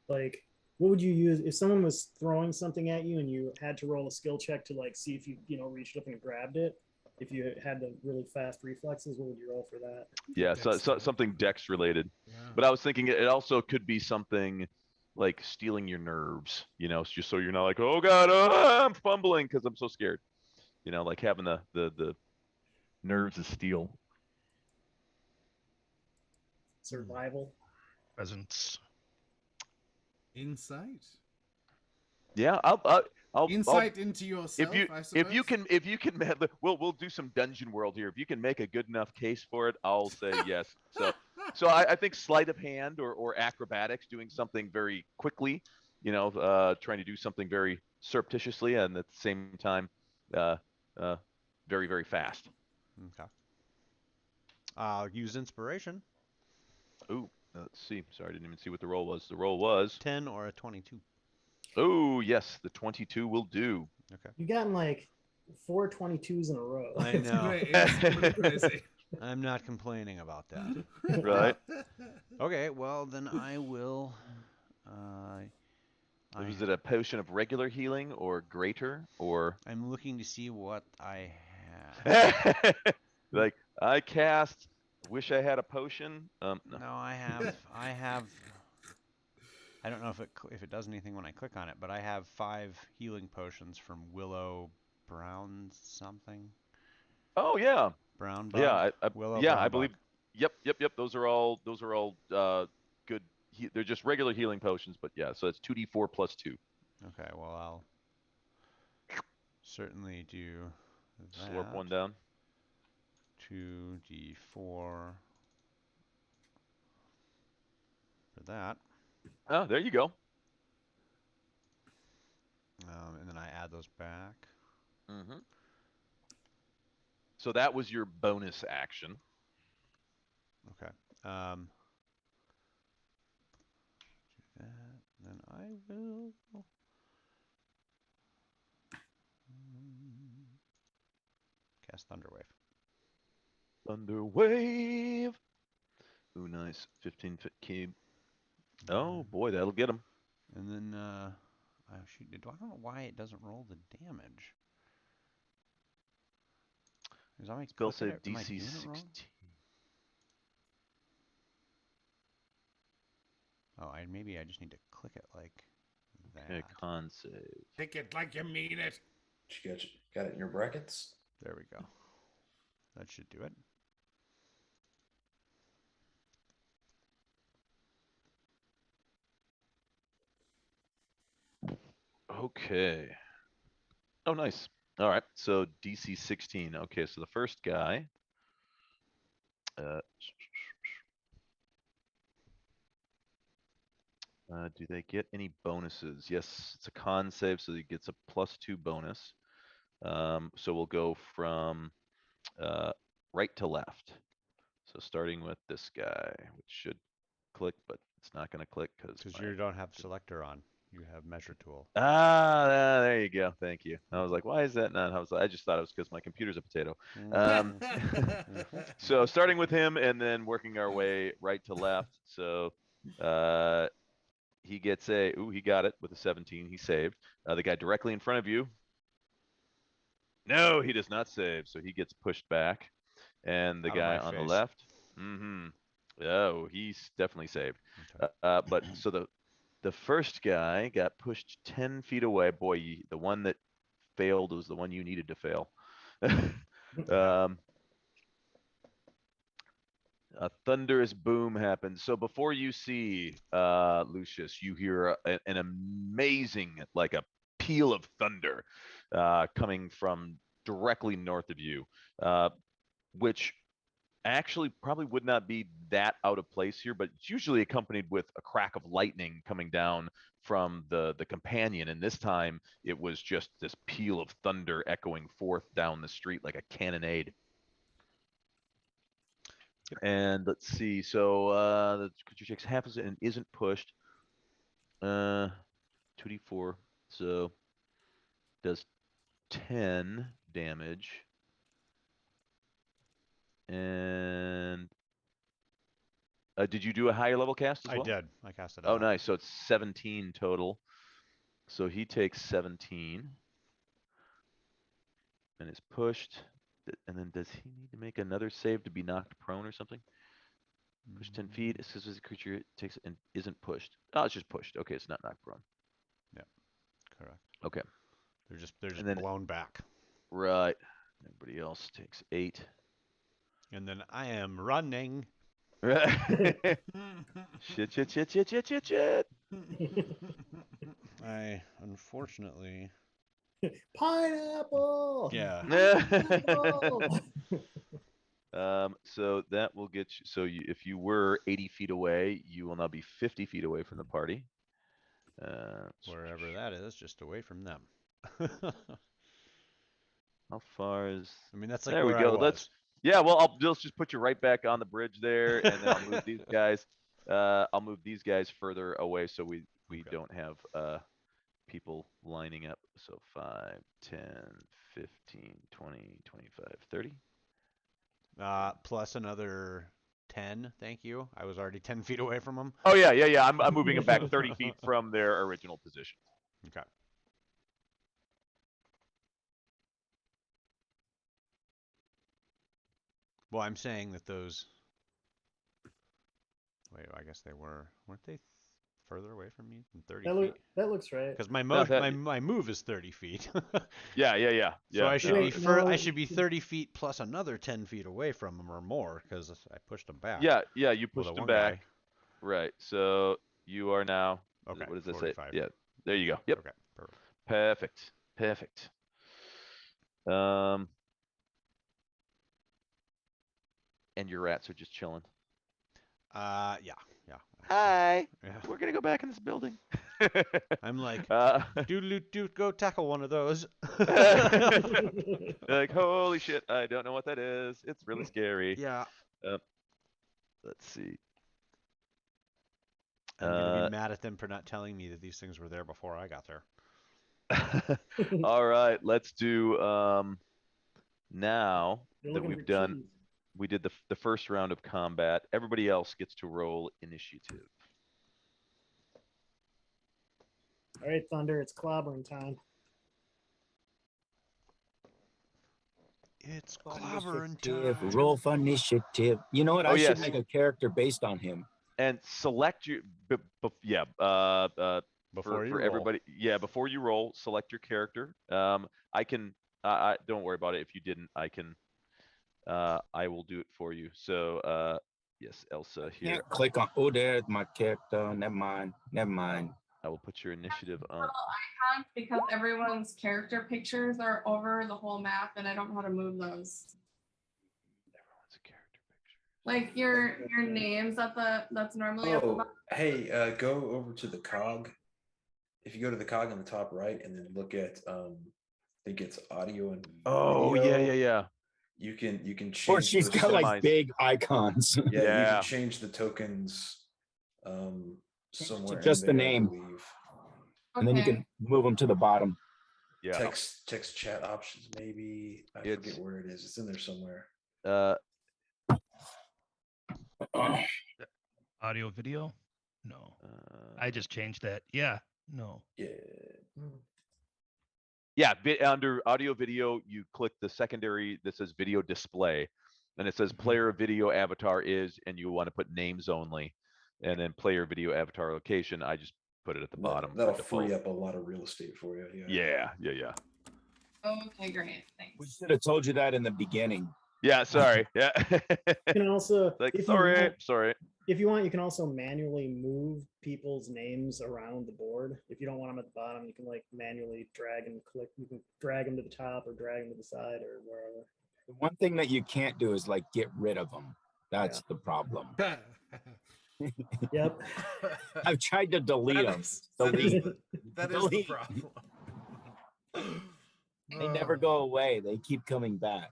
Like, what would you use if someone was throwing something at you and you had to roll a skill check to like see if you reached up and grabbed it? If you had the really fast reflexes, what would you roll for that? Yeah, so something dex related. Yeah. But I was thinking it also could be something like stealing your nerves. Just so you're not like, oh god, I'm fumbling because I'm so scared. Like having the nerves of steel. Survival. Presence. Insight. Yeah, I'll insight into yourself. If you can, we'll do some Dungeon World here. If you can make a good enough case for it, I'll say yes. So I think sleight of hand or acrobatics, doing something very quickly, trying to do something very surreptitiously and at the same time, very, very fast. Okay. I'll use inspiration. Ooh, let's see. Sorry, I didn't even see what the roll was. The roll was 10 or a 22. Oh, yes, the 22 will do. Okay. You've gotten like 4 22s in a row. I know. It's crazy. I'm not complaining about that. Right. Okay, well, then I will... Is it a potion of regular healing or greater, or... I'm looking to see what I have. Like, I cast... Wish I had a potion. No, I have. I don't know if it does anything when I click on it, but I have 5 healing potions from Willow, brown something. Oh yeah. Brown bug. Yeah, Willow yeah, brown I believe. bug. Yep. Those are all good. They're just regular healing potions, but yeah. So it's 2d4 plus 2. Okay, well I'll certainly do that. Slurp one down. 2d4 for that. Oh, there you go. And then I add those back. Mm-hmm. So that was your bonus action. Okay. Do that. Then I will cast Thunderwave. Thunderwave. Ooh, nice. 15-foot cube. Oh boy, that'll get him. And then oh shoot, I don't know why it doesn't roll the damage. Is I Spell save am I DC doing it 16. wrong? Oh, maybe I just need to click it like that. Okay, con save. Take it like you mean it. You got it in your brackets? There we go. That should do it. Okay. Oh, nice. All right. So DC 16. Okay, so the first guy. Do they get any bonuses? Yes, it's a con save, so he gets a +2 bonus. So we'll go from right to left. So starting with this guy, which should click, but it's not going to click because you don't have selector on. You have measure tool. There you go. Thank you. I was like, why is that not? I just thought it was because my computer's a potato. So starting with him and then working our way right to left. So he gets he got it with a 17. He saved. The guy directly in front of you. No, he does not save. So he gets pushed back. And the guy on the left. Oh, he's definitely saved. Okay. But so the first guy got pushed 10 feet away. Boy, the one that failed was the one you needed to fail. A thunderous boom happens. So before you see Lucius, you hear an amazing, like a peal of thunder coming from directly north of you, which actually probably would not be that out of place here, but it's usually accompanied with a crack of lightning coming down from the companion. And this time it was just this peal of thunder echoing forth down the street like a cannonade. And let's see. So the creature takes half of it and isn't pushed. 2d4. So does 10 damage. And did you do a higher level cast as well? I did. I cast it. Oh, nice. So it's 17 total. So he takes 17 and is pushed. And then does he need to make another save to be knocked prone or something? Push 10 feet. It says the creature takes and isn't pushed. Oh, it's just pushed. Okay, it's not knocked prone. Yeah, correct. Okay. They're just blown back. Right. Everybody else takes 8. And then I am running. Shit. I unfortunately. Pineapple. Yeah. Pineapple! So that will get you. So if you were 80 feet away, you will now be 50 feet away from the party. Wherever that is, just away from them. How far is? I mean, that's like there we where go. I was. Well, let's just put you right back on the bridge there, and then I'll move these guys. I'll move these guys further away so we don't have people lining up. So 5, 10, 15, 20, 25, 30. Plus another 10. Thank you. I was already 10 feet away from them. Oh yeah. I'm moving them back 30 feet from their original position. Okay. Well, I'm saying that those. Wait, I guess they weren't they further away from me than 30 That, feet? that looks right. Because my No, my move is 30 feet. Yeah, yeah, yeah. So I should Wait, be no, I should be 30 feet plus another 10 feet away from him or more because I pushed him back. Yeah, yeah, you with pushed a him one back. guy. Right. So you are now. Okay, What does that say? 45. Yeah. There you go. Yep. Okay, perfect. Perfect. Perfect. And your rats are just chilling. Yeah. Hi. Yeah. We're gonna go back in this building. I'm like, Uh, doot, go tackle one of those. like, holy shit, I don't know what that is. It's really scary. Yeah. Let's see. I'm gonna be mad at them for not telling me that these things were there before I got there. All right, let's do now They're that looking we've for done cheese. we did the first round of combat. Everybody else gets to roll initiative. All right, Thunder, it's clobbering time. It's Initiative, roll for initiative. You know what? Oh, I should yes. make a character based on him. And select your yeah Before you for roll. everybody, yeah, before you roll, select your character. I can I don't worry about it if you didn't. I can I will do it for you. So yes, Elsa here. Can't click on. Oh, there's my character. Never mind. Never mind. I will put your initiative on. Little icons because everyone's character pictures are over the whole map, and I don't know how to move those. Everyone's a character picture. Like your names that's normally up Oh, above. hey, go over to the cog. If you go to the cog on the top right and then look at I think it's audio and Oh video, yeah. you can change. Or she's those got like customize. big icons. Yeah, you Yeah. can change the tokens somewhere in just the there, I name. believe. And then you Okay. can move them to the bottom. Yeah. Text chat options, maybe. I It's- forget where it is. It's in there somewhere. Audio video? No. I just changed that. Yeah. No. Yeah. Yeah, under audio video, you click the secondary that says video display, and it says player video avatar is, and you want to put names only, and then player video avatar location. I just put it at the bottom. That'll by free default. up a lot of real estate for you. Yeah. Yeah. Okay, great. Thanks. We should have told you that in the beginning. Yeah, sorry. Yeah. You can also, Like, if you sorry, want- sorry. If you want, you can also manually move people's names around the board. If you don't want them at the bottom, you can like manually drag and click. You can drag them to the top or drag them to the side or wherever. The one thing that you can't do is like get rid of them. That's the problem. Yep. I've tried to delete That them. is- Delete. that is the Delete. problem. They never go away. They keep coming back.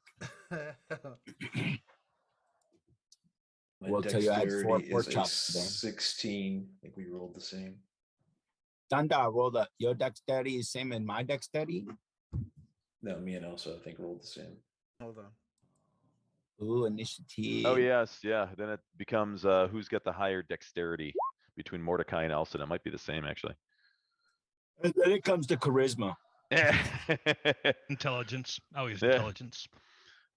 My We'll tell you I had four dexterity pork is a chops today. 16. I think we rolled the same. Danda, roll the your dexterity is same as my dexterity. No, me and Elsa, I think, rolled the same. Hold on. Ooh, initiative. Oh yes, yeah. Then it becomes who's got the higher dexterity between Mordecai and Elsa. It might be the same actually. And then it comes to charisma. Intelligence. I'll use Yeah. intelligence.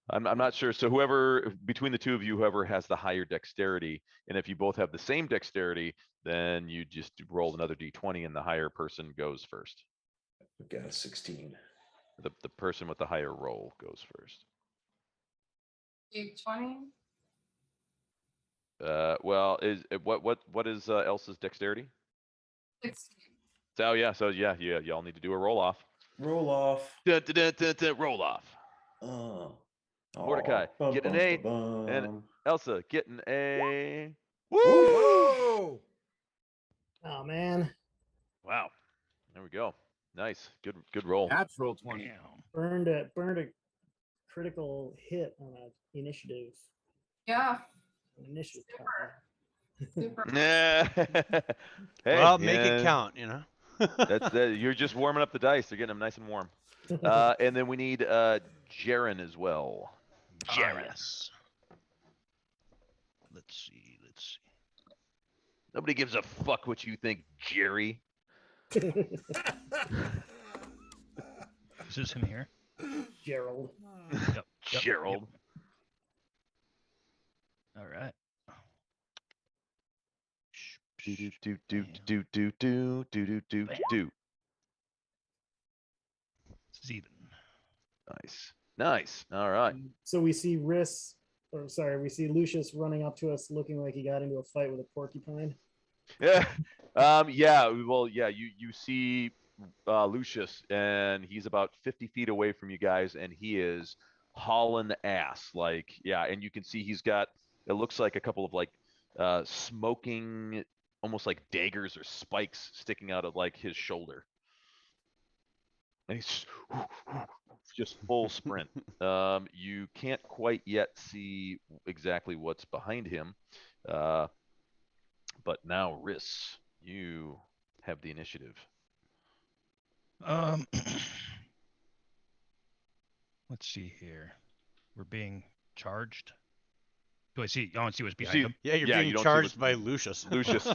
I'm not sure. So whoever between the two of you, whoever has the higher dexterity, and if you both have the same dexterity, then you just roll another d20, and the higher person goes first. We've got a 16. The person with the higher roll goes first. Big 20. Well, is what is Elsa's dexterity? 16. So yeah, y'all need to do a roll off. Roll off. Roll off. Oh. Mordecai, Bum, get an bum, A, bum, and bum. Elsa, get an A. Whoa! Oh man, Wow. There we go. Nice. Good roll. Natural 20. Damn. burned a critical hit on an initiative. Yeah. An initiative. Super. Nah. Hey, Well, make it yeah, count, you know. You're just warming up the dice. They're getting them nice and warm. And then we need Jaren as well. Jaren. Yes. Let's see. Nobody gives a fuck what you think, Jerry. Is this him here? Gerald. Yep. Gerald. All right. Do do do do do do do do do do do. It's even. Nice. Nice. All right. So we see we see Lucius running up to us looking like he got into a fight with a porcupine. Yeah. Yeah. Well, yeah. You see Lucius, and he's about 50 feet away from you guys, and he is hauling ass. Like, yeah. And you can see he's got. It looks like a couple of like smoking, almost like daggers or spikes sticking out of like his shoulder. And he's just full sprint. You can't quite yet see exactly what's behind him. But now, Riss, you have the initiative. Let's see here. We're being charged. Do I see? I don't see what's behind him. Yeah, you're being charged by Lucius. Lucius.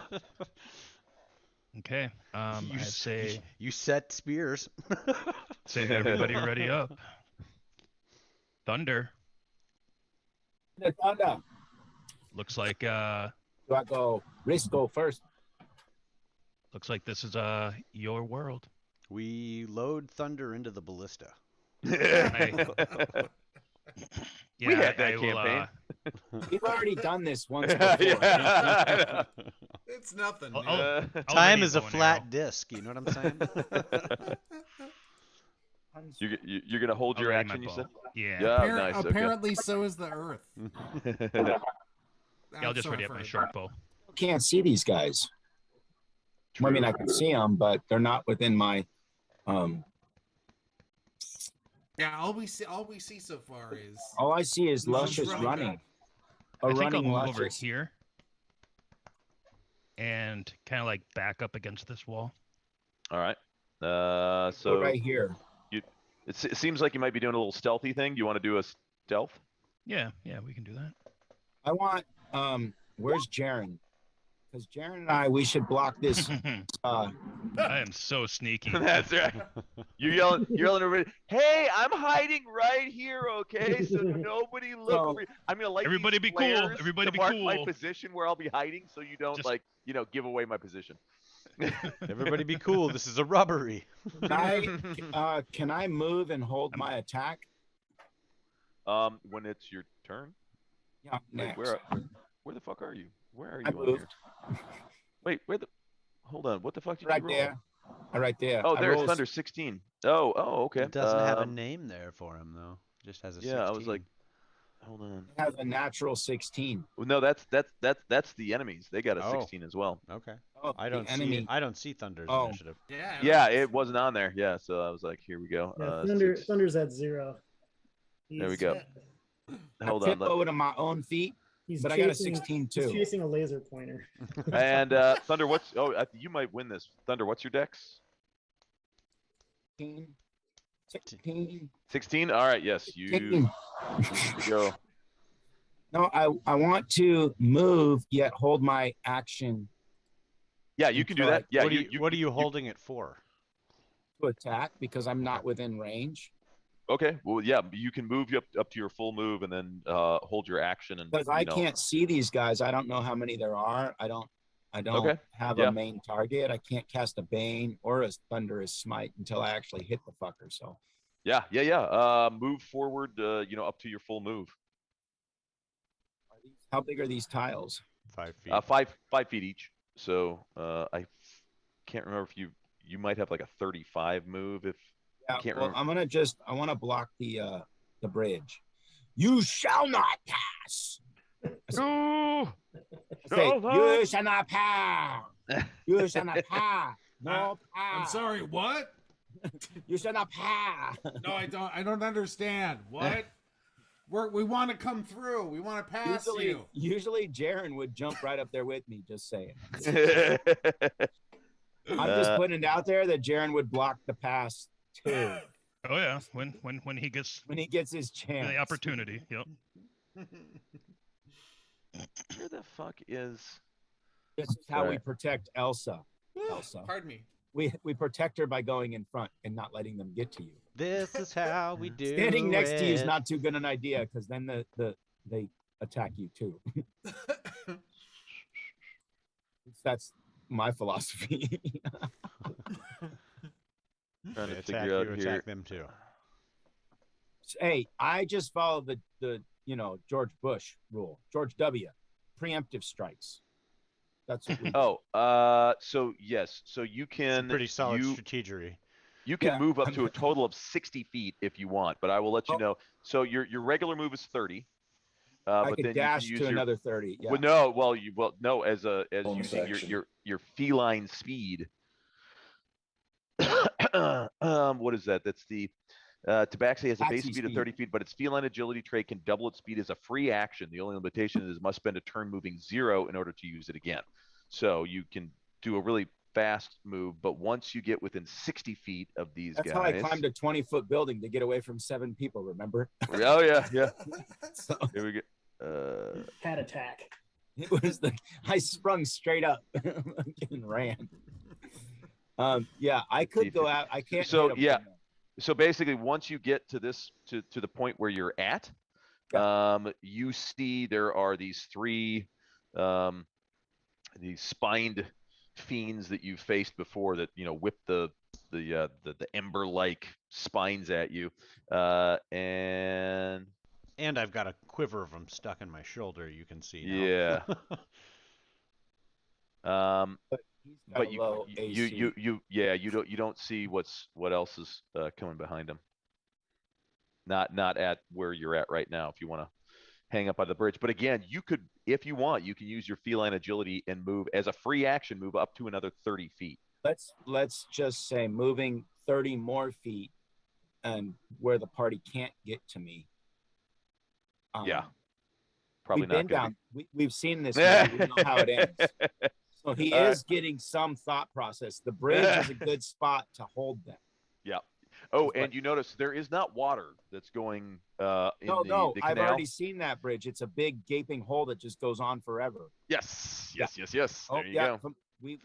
Okay. I say you set spears. say everybody ready up. Thunder. The Thunder. Looks like Do I go? Risk go first. looks like this is your world. We load Thunder into the ballista. Yeah, We had that will, campaign. We've already done this once before. It's nothing. Time is a flat disc. You know what I'm saying? You're gonna hold your action. You said. Yeah. Yeah. Nice. Okay. Apparently, so is the Earth. Yeah, I'll just ready up my short bow. Can't see these guys. I mean, I can see them, but they're not within my. Yeah, all we see so far is. All I see is Luscious running. I think I'll running move over Luscious. here and kind of like back up against this wall. All right. So right here. It seems like you might be doing a little stealthy thing. Do you want to do a stealth? Yeah, we can do that. I want. Where's Jaren? Because Jaren and I, we should block this. I am so sneaky. That's right. You're yelling everybody. Hey, I'm hiding right here. Okay, so nobody look over. I'm gonna like everybody be cool. Everybody to be mark cool. my position where I'll be hiding, so you don't give away my position. Everybody be cool. This is a robbery. Can I move and hold my attack? When it's your turn. Yeah. Wait, Next. where the fuck are you? Where are you I on moved. here? Wait, hold on. What the fuck did Right you roll? there. Right there. Oh, I there's rolled- Thunder 16. Oh, okay. It doesn't have a name there for him though. It just has a 16. Yeah, I was like, hold on. It has a natural 16. Well, no, that's the enemies. They got a 16 as well. Okay. Oh, I don't see Thunder's initiative. Yeah, it wasn't on there. Yeah, so I was like, here we go. Yeah, Thunder's at 0. There we go. Hold I on. tip over to my own feet, but I got a 16 too. He's chasing a laser pointer. And Thunder, you might win this. Thunder, what's your dex? 16. 16? All right, yes. You go. No, I want to move yet hold my action. Yeah, you can do that. Yeah, what are you holding it for? To attack because I'm not within range. Okay, well, yeah, you can move up to your full move and then hold your action. And Because I can't see these guys. I don't know how many there are. I don't have a main target. I can't cast a Bane or a Thunderous Smite until I actually hit the fucker. So. Yeah. Move forward, up to your full move. How big are these tiles? 5 feet. 5 feet each. So I can't remember if you might have like a 35 move if. Yeah, Can't well, remember. I want to block the bridge. You shall not pass. No. You shall not pass. You shall not pass. No pass. I'm sorry. What? You shall not pass. No, I don't understand. What? We want to come through. We want to pass you. Usually, Jaren would jump right up there with me. Just saying. I'm just putting it out there that Jaren would block the pass too. Oh yeah, when he gets his chance, the opportunity. Yep. Where the fuck is? This is how we protect Elsa. Pardon me. We protect her by going in front and not letting them get to you. This is how we do. Standing next to you is not too good an idea because then they attack you too. That's my philosophy. Trying They to attack figure out you, here. attack them too. Hey, I just follow the George Bush rule. George W. Preemptive strikes. That's what we do. Oh, so yes, so you can Pretty solid strategery. You can Yeah. move up to a total of 60 feet if you want, but I will let you know. So your regular move is 30. I But could then dash you can use to your, another 30. Yeah. Well, no, no, as Bonus using action. your feline speed. What is that? That's the Tabaxi has a base Taxi speed of speed. 30 feet, but its feline agility trait can double its speed as a free action. The only limitation is it must spend a turn moving 0 in order to use it again. So you can do a really fast move, but once you get within 60 feet of these That's guys. how I climbed a 20-foot building to get away from 7 people, remember? Oh yeah, yeah. So Here we go. Cat attack. it was I sprung straight up and ran. Yeah, I could go out. I can't. So hit 'em yeah. from there. So basically, once you get to this to the point where you're at, you see there are these 3 these spined fiends that you've faced before that whip the ember-like spines at you, and I've got a quiver of them stuck in my shoulder. You can see. Yeah. But you low AC. you don't see what else is coming behind him. Not at where you're at right now. If you want to hang up by the bridge, but again, you could, if you want, you can use your feline agility and move as a free action, move up to another 30 feet. Let's just say moving 30 more feet, and where the party can't get to me. Yeah. Probably we've not been gonna down. We've seen this movie. We know how it ends. So he All is getting some thought process. The bridge is a good spot to hold them. Yeah. Oh, and you notice there is not water that's going in No, the I've canal. already seen that bridge. It's a big gaping hole that just goes on forever. Yes. Yes. Oh, There you go. We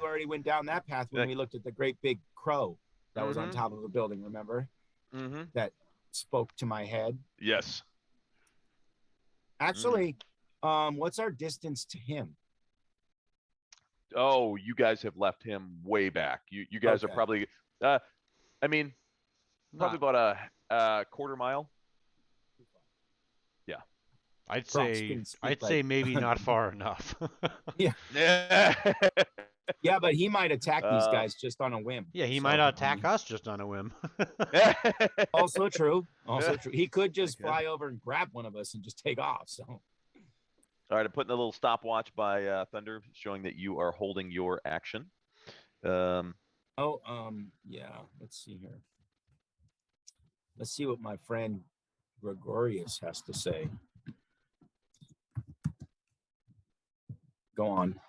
already went down that path when we looked at the great big crow that was on Mhm. top of a building. Remember? Mm-hmm. That spoke to my head. Yes. Actually, what's our distance to him? Oh, you guys have left him way back. You guys are Okay. probably, I mean, probably about a quarter mile. Yeah. I'd Crocs say can speak say like- maybe not far enough. Yeah. Yeah. Yeah, but he might attack these guys just on a whim. Yeah, he So, might attack us just on a whim. Also true. Also true. He could just Okay. fly over and grab one of us and just take off. So All right, I'm putting a little stopwatch by Thunder, showing that you are holding your action. yeah. Let's see here. Let's see what my friend Gregorius has to say. Go on.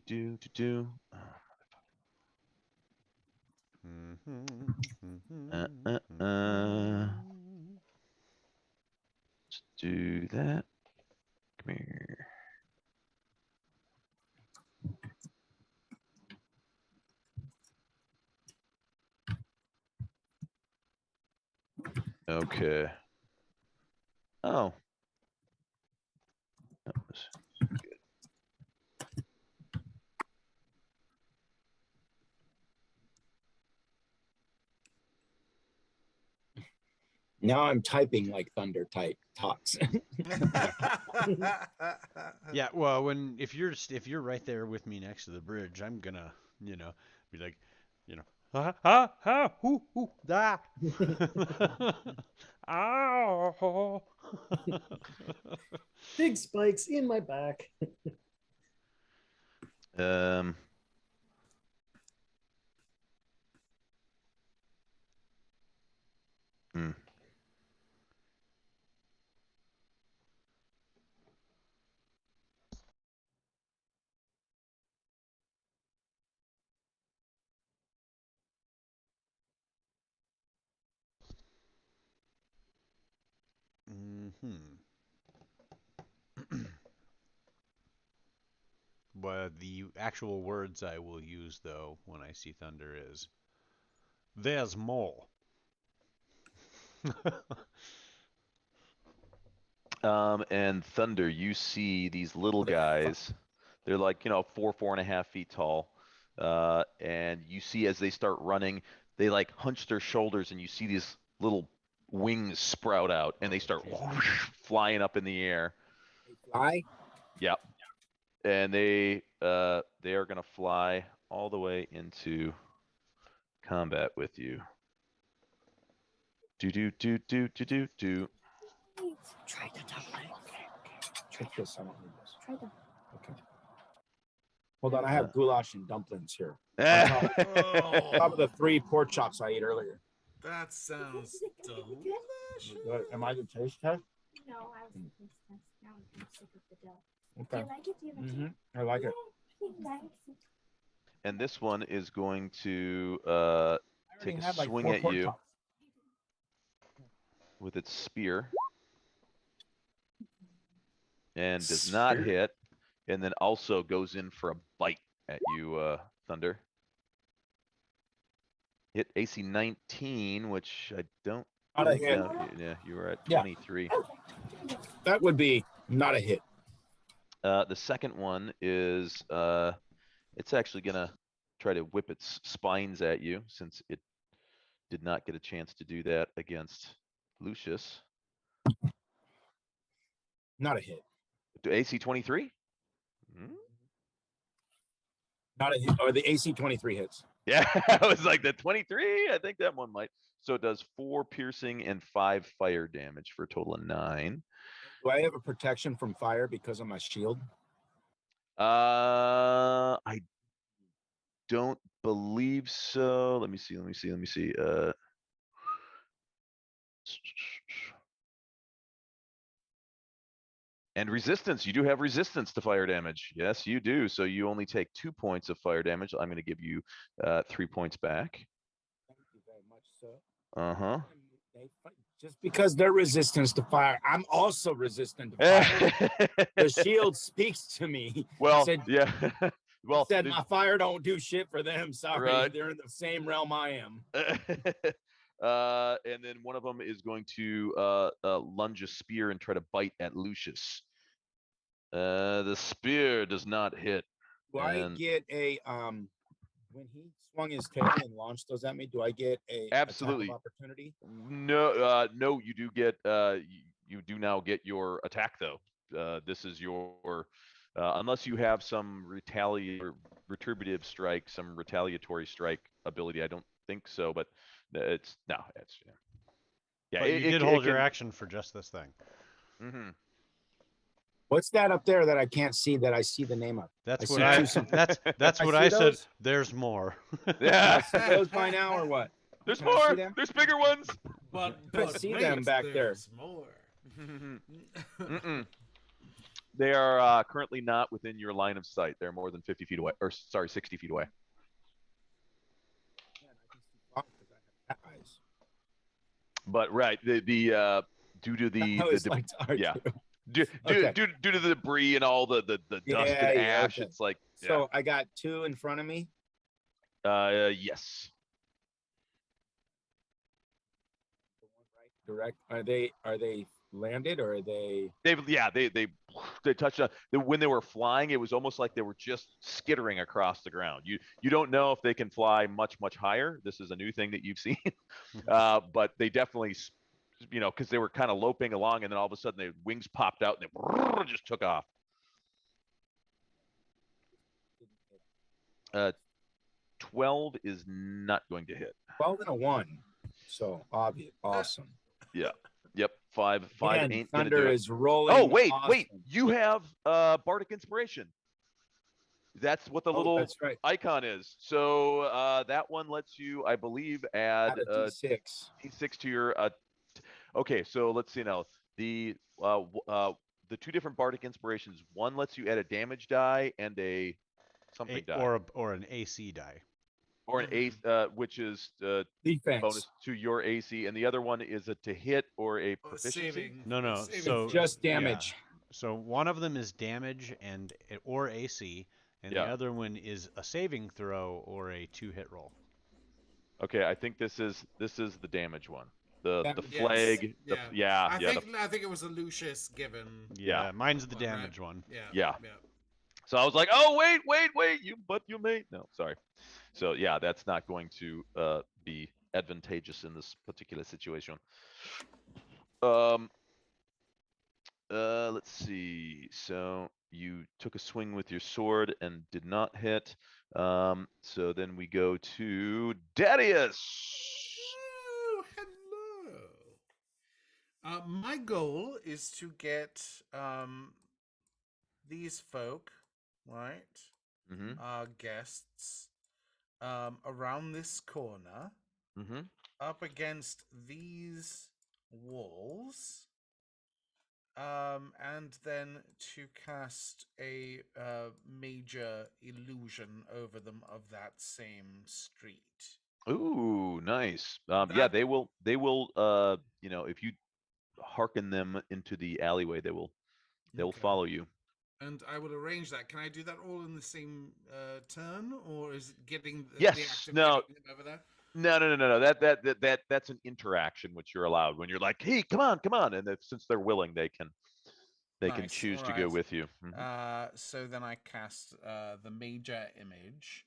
Do. Let's do that. Come here. Okay. Oh. That was good. Now I'm typing like Thunder type talks. Yeah, well, if you're right there with me next to the bridge, I'm gonna, be like, da. Ow. Big spikes in my back. But the actual words I will use, though, when I see thunder is, "There's more." And Thunder, you see these little guys They're like, 4.5 feet tall. And you see as they start running, they like hunch their shoulders and you see these little wings sprout out and they start whoosh, flying up in the air. Fly? Yep. And they are gonna fly all the way into combat with you. Do. Try the dumpling. Try this. I don't need this. Try them. Okay. Hold on, I have goulash and dumplings here. On top of the 3 pork chops I ate earlier. That sounds delicious. Am I the taste test? No, I was the taste test. Now I'm gonna sip with the dough. Okay. Do you like it? Do you like it? I like it. He likes it. And this one is going to take a had, like, swing 4 at pork you chops. with its spear. And does not hit. And then also goes in for a bite at you, Thunder. Hit AC 19, which I don't. Not a hit. Yeah, you were at Yeah. 23. That would be not a hit. The second one is it's actually gonna try to whip its spines at you since it did not get a chance to do that against Lucius. Not a hit. To AC 23? Not a hit. Or the AC 23 hits. Yeah, I was like the 23. I think that one might. So it does 4 piercing and 5 fire damage for a total of 9. Do I have a protection from fire because of my shield? I don't believe so. Let me see. And resistance. You do have resistance to fire damage. Yes, you do. So you only take 2 points of fire damage. I'm going to give you 3 points back. Thank you very much, sir. Uh-huh. Just because they're resistant to fire, I'm also resistant to fire. The shield speaks to me. Well, said, yeah. Well, said my fire don't do shit for them. Sorry, Right. they're in the same realm I am. And then one of them is going to lunge a spear and try to bite at Lucius. The spear does not hit. Do I get a when he swung his tail and launched those at me? Do I get a attack of Absolutely. opportunity? No, no, you do get you do now get your attack though. This is your unless you have some retributive strike, some retaliatory strike ability. I don't think so, but it's yeah. But you did hold your action for just this thing. Mm-hmm. What's that up there that I can't see that I see the name of? That's see what I. two- That's what see I said. those? There's more. Yeah. I see those by now or what? There's Can I see more. them? There's bigger ones. But I see them back there. there's more. Mm-mm. They are currently not within your line of sight. They're more than 50 feet away, or sorry, 60 feet away. But right, the due to the like yeah, R2. due Okay. to the debris and all the dust Yeah, and yeah, ash, okay. it's like So I got 2 in front of me. yes. Direct. Are they landed or are they? They touched on when they were flying. It was almost like they were just skittering across the ground. You don't know if they can fly much higher. This is a new thing that you've seen, but they definitely, because they were kind of loping along, and then all of a sudden their wings popped out and they just took off. 12 is not going to hit. 12 and a 1. So obvious. Awesome. Yeah. Yep. 5 Man, ain't gonna Thunder do it. is rolling. Oh wait. awesome. You have Bardic Inspiration. That's what the little that's right. icon is. So that one lets you, I believe, add Add a D6. D6 to your. Okay, so let's see now. The 2 different Bardic Inspirations. One lets you add a damage die and a something die, or an AC die. or an ace, which is Defense. bonus to your AC, and the other one is a to hit or a proficiency. No. Saving So just damage. yeah. So one of them is damage or AC, and Yeah. the other one is a saving throw or a 2-hit roll. Okay, I think this is the damage one. The Yes. flag. I think it was a Lucius given. Yeah, mine's the damage one. Yeah. Yeah. So I was like, oh wait, you may. No, sorry. So yeah, that's not going to be advantageous in this particular situation. Let's see. So you took a swing with your sword and did not hit. So then we go to Darius. Oh, hello. My goal is to get these folk, right? Guests, around this corner, up against these walls, and then to cast a major illusion over them of that same street. Ooh, nice. Yeah, they will, you know, if you hearken them into the alleyway, they'll Okay. follow you. And I would arrange that. Can I do that all in the same turn, or is it getting the Yes. act of No. getting them over there? No. That's an interaction which you're allowed when you're like, hey, come on, and since they're willing, they can Nice, choose to go alright. with you. So then I cast the major image,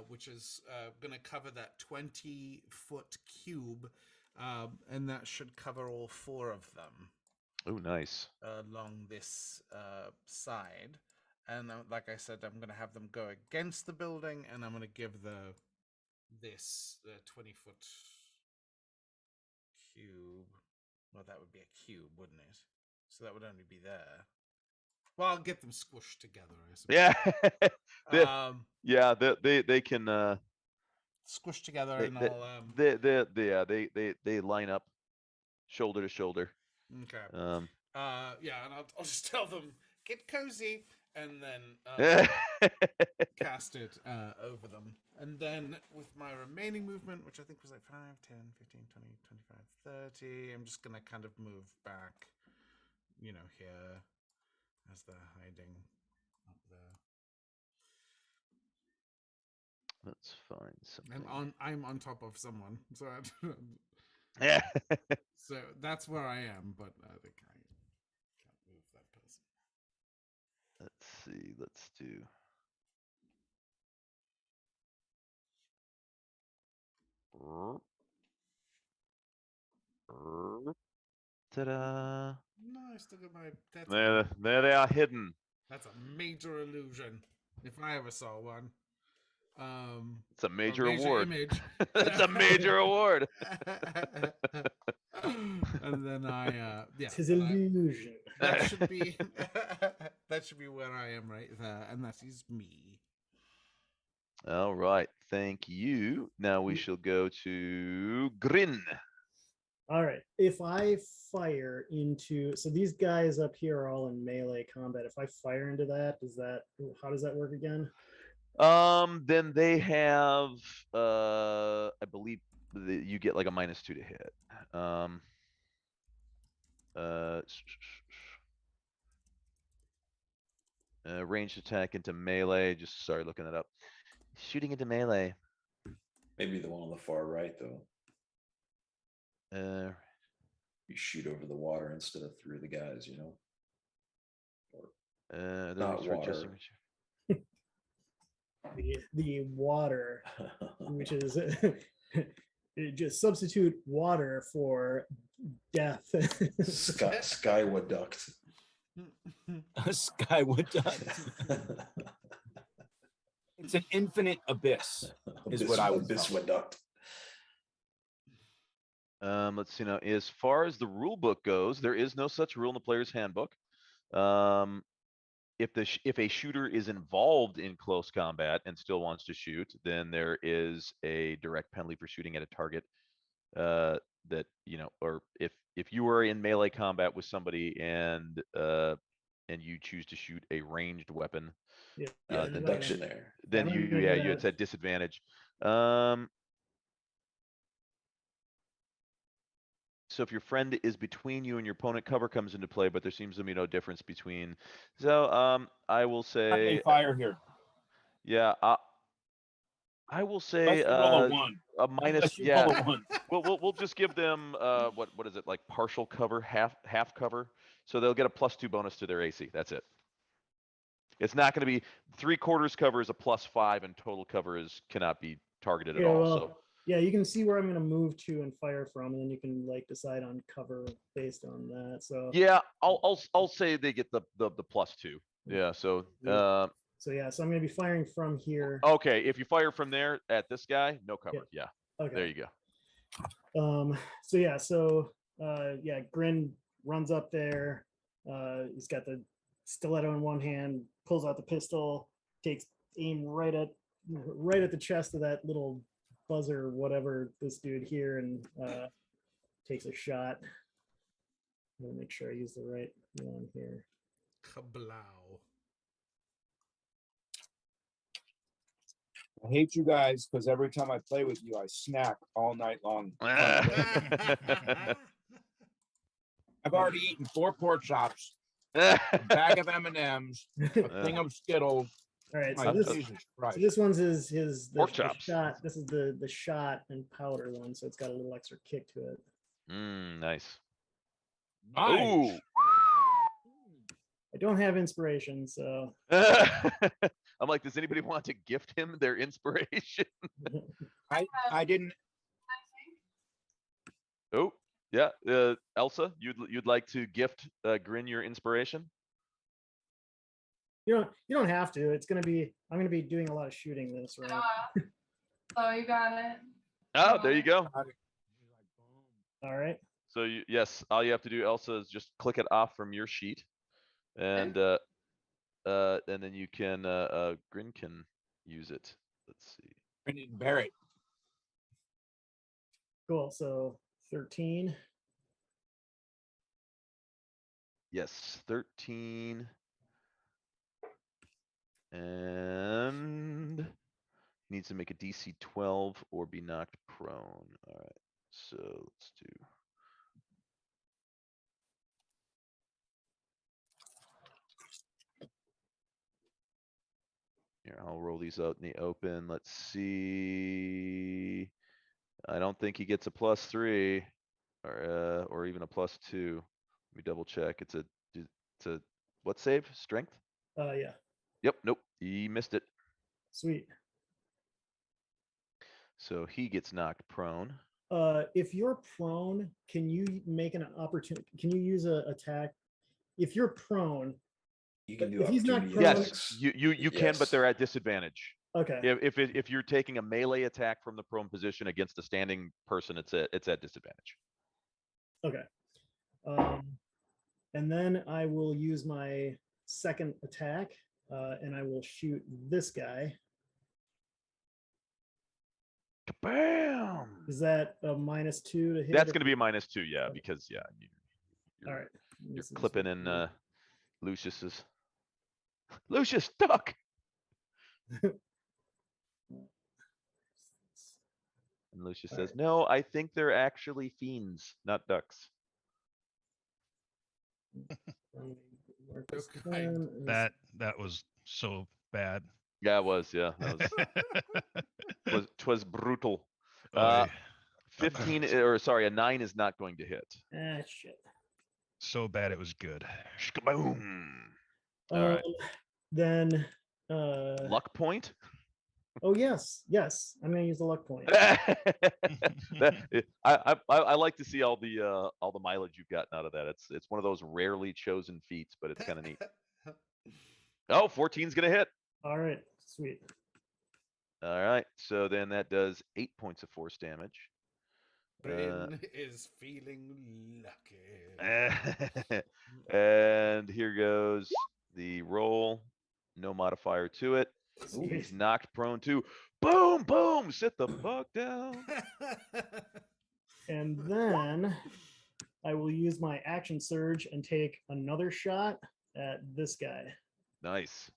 which is going to cover that 20-foot cube, and that should cover all 4 of them. Oh, nice. Along this side, and like I said, I'm going to have them go against the building, and I'm going to give this 20-foot cube. Well, that would be a cube, wouldn't it? So that would only be there. Well, I'll get them squished together, I suppose. Yeah. They can squish together, and I'll they line up shoulder to shoulder. Okay. Yeah, and I'll just tell them, get cozy, and then cast it over them. And then with my remaining movement, which I think was like 5, 10, 15, 20, 25, 30, I'm just going to kind of move back, you know, here as they're hiding up there. Let's find something. And I'm on top of someone, so yeah. So that's where I am, but I think I can't move that person. Let's see. Let's do. Ta-da! No, I still got my. There they are hidden. That's a major illusion, if I ever saw one. It's a major award. Image. It's a major award. And then yeah. It's his illusion. That should be that should be where I am right there, and that is me. All right, thank you. Now we shall go to Grin. All right. If I fire into, so these guys up here are all in melee combat. If I fire into that, how does that work again? Then they have, I believe you get like a -2 to hit. Ranged attack into melee. Just sorry, looking it up. Shooting into melee. Maybe the one on the far right, though. You shoot over the water instead of through the guys, you know. Or not water. The water, which is just substitute water for death. Skyward duct. Skyward duct. It's an infinite abyss, is what I would call it. Let's see now. As far as the rule book goes, there is no such rule in the player's handbook. If a shooter is involved in close combat and still wants to shoot, then there is a direct penalty for shooting at a target. That, you know, or if you were in melee combat with somebody and you choose to shoot a ranged weapon, deduction there. Then it's at disadvantage. So if your friend is between you and your opponent, cover comes into play, but there seems to be no difference between. So I will say fire here. Yeah, I will say roll a 1. A minus. Roll Yeah, a 1. we'll just give them what is it, like partial cover, half cover, so they'll get a +2 bonus to their AC. That's it. It's not going to be 3/4 cover is a +5, and total cover cannot be targeted at Yeah, all. well, So yeah, you can see where I'm going to move to and fire from, and then you can like decide on cover based on that. So yeah, I'll say they get the +2. Yeah. So so yeah, so I'm going to be firing from here. okay, if you fire from there at this guy, no cover. Yeah. Okay. There you go. So yeah, so yeah, Grin runs up there. He's got the stiletto in one hand, pulls out the pistol, takes aim right at the chest of that little buzzer, whatever this dude here, and takes a shot. I'm gonna make sure I use the right one here. Kablow. I hate you guys because every time I play with you, I snack all night long. I've already eaten 4 pork chops, a bag of M&Ms, a thing of Skittles. All right, My so this, Jesus Christ. so this one's the Pork chops. shot. This is the shot and powder one, so it's got a little extra kick to it. Nice. Nice. Ooh. I don't have inspiration, so I'm like, does anybody want to gift him their inspiration? I didn't. Oh, yeah. Elsa, you'd like to gift Grin your inspiration? you don't have to. I'm gonna be doing a lot of shooting this round. So you got it. Oh, there you go. All right. So yes, all you have to do, Elsa, is just click it off from your sheet, and then you can Grin can use it. Let's see. I didn't bear it. Cool. So 13. Yes, 13. And needs to make a DC 12 or be knocked prone. All right, so let's do. Here, I'll roll these out in the open. Let's see. I don't think he gets a +3 or even a +2. Let me double check. It's a what save? Strength? Yeah. Yep, nope. He missed it. Sweet. So he gets knocked prone. If you're prone, can you make an opportunity? Can you use a attack? If you're prone, You can do if he's not opportunity prone, Yes, you can, but they're at disadvantage. Okay. If you're taking a melee attack from the prone position against a standing person, it's at disadvantage. Okay. And then I will use my second attack, and I will shoot this guy. Bam! Is that a -2 to hit? That's going to be a -2, yeah, because yeah, All right. you're clipping in Lucius's. Lucius, duck. And Lucius says, "No, I think they're actually fiends, not ducks." That was so bad. Yeah, it was. Yeah, twas brutal. Oh, 15 or sorry, a 9 is not going to hit. Ah, shit. So bad it was good. Boom. All right. Then Luck point. Oh yes, I'm gonna use the luck point. I like to see all the mileage you've gotten out of that. It's one of those rarely chosen feats, but it's kind of neat. Oh, 14's gonna hit. All right, sweet. All right, so then that does 8 points of force damage. Bryn is feeling lucky. And here goes the roll. No modifier to it. Ooh, he's knocked prone too. Boom, boom, sit the fuck down. And then I will use my action surge and take another shot at this guy. Nice.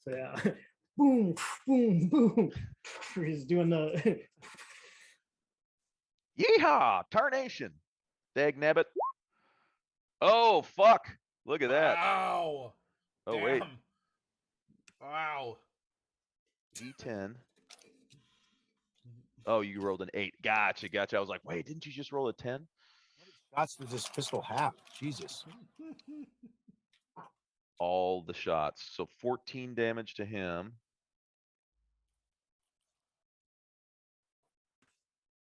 So yeah, boom, boom, boom. He's doing the Yeehaw! Tarnation. Dag nabbit. Oh fuck! Look at that. Wow. Oh Damn. wait. Wow. D10. Oh, you rolled an 8. Gotcha. I was like, wait, didn't you just roll a 10? Shots does this pistol have? Jesus. All the shots. So 14 damage to him.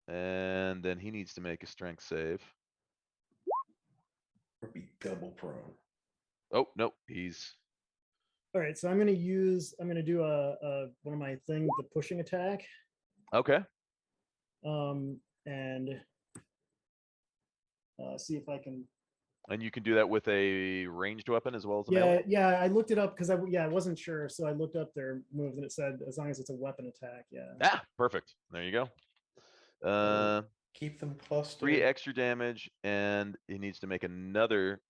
And then he needs to make a strength save. Or be double prone. Oh, no, he's All right, so I'm gonna do a one of my things, the pushing attack. okay. And see if I can. And you can do that with a ranged weapon as well as a Yeah, melee? yeah, I looked it up because I wasn't sure, so I looked up their moves and it said as long as it's a weapon attack, yeah. Ah, perfect. There you go. Keep them clustered. 3 extra damage, and he needs to make another.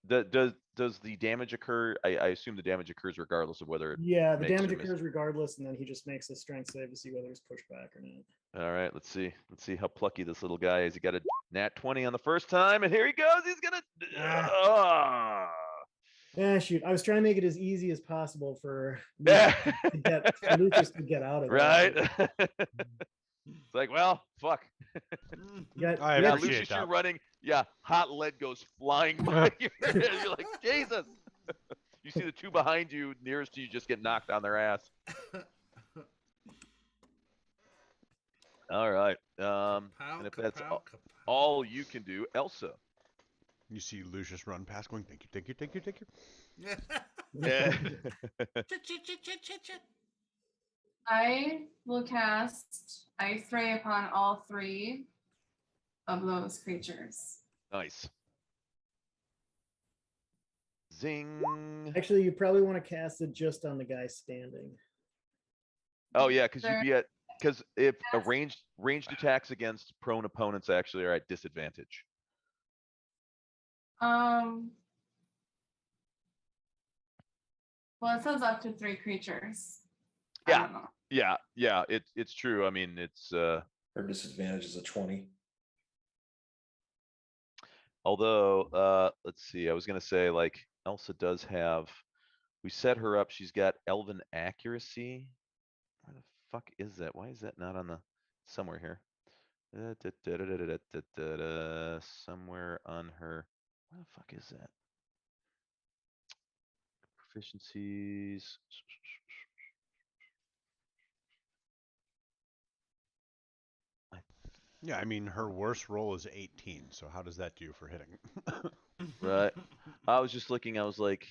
Does the damage occur? I assume the damage occurs regardless of whether it Yeah, the makes or damage misses. occurs regardless, and then he just makes a strength save to see whether it's pushed back or not. All right, let's see. Let's see how plucky this little guy is. He got a nat 20 on the first time, and here he goes. He's gonna. Yeah, shoot. I was trying to make it as easy as possible for Lucas to get out of it. Right? It's like, well, fuck. I Yeah, appreciate Lucius, you're that. running. Yeah, hot lead goes flying by your head. You're like, Jesus. You see the two behind you, nearest to you, just get knocked on their ass. All right. And if that's all you can do, Elsa. You see Lucius run past going, thank you, thank you, thank you, thank you. Yeah. I will cast Ice Ray upon all 3 of those creatures. Nice. Zing. Actually, you probably want to cast it just on the guy standing. Oh yeah, because if a ranged attacks against prone opponents actually are at disadvantage. Well, it says up to 3 creatures. I don't know. Yeah. It's true. I mean, it's Her disadvantage is a 20. although let's see. I was gonna say like Elsa does have. We set her up. She's got Elven Accuracy. Where the fuck is that? Why is that not on the somewhere here? Somewhere on her. Where the fuck is that? Proficiencies. Yeah, I mean, her worst roll is 18, so how does that do for hitting? Right. I was just looking. I was like,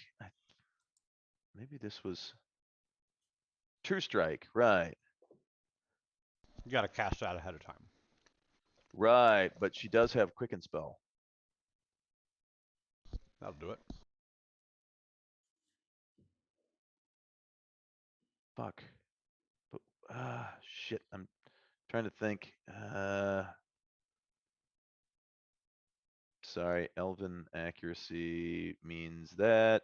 maybe this was True Strike. Right. You gotta cast that ahead of time. Right. But she does have Quicken Spell. That'll do it. Fuck. But, shit. I'm trying to think. Sorry. Elven Accuracy means that.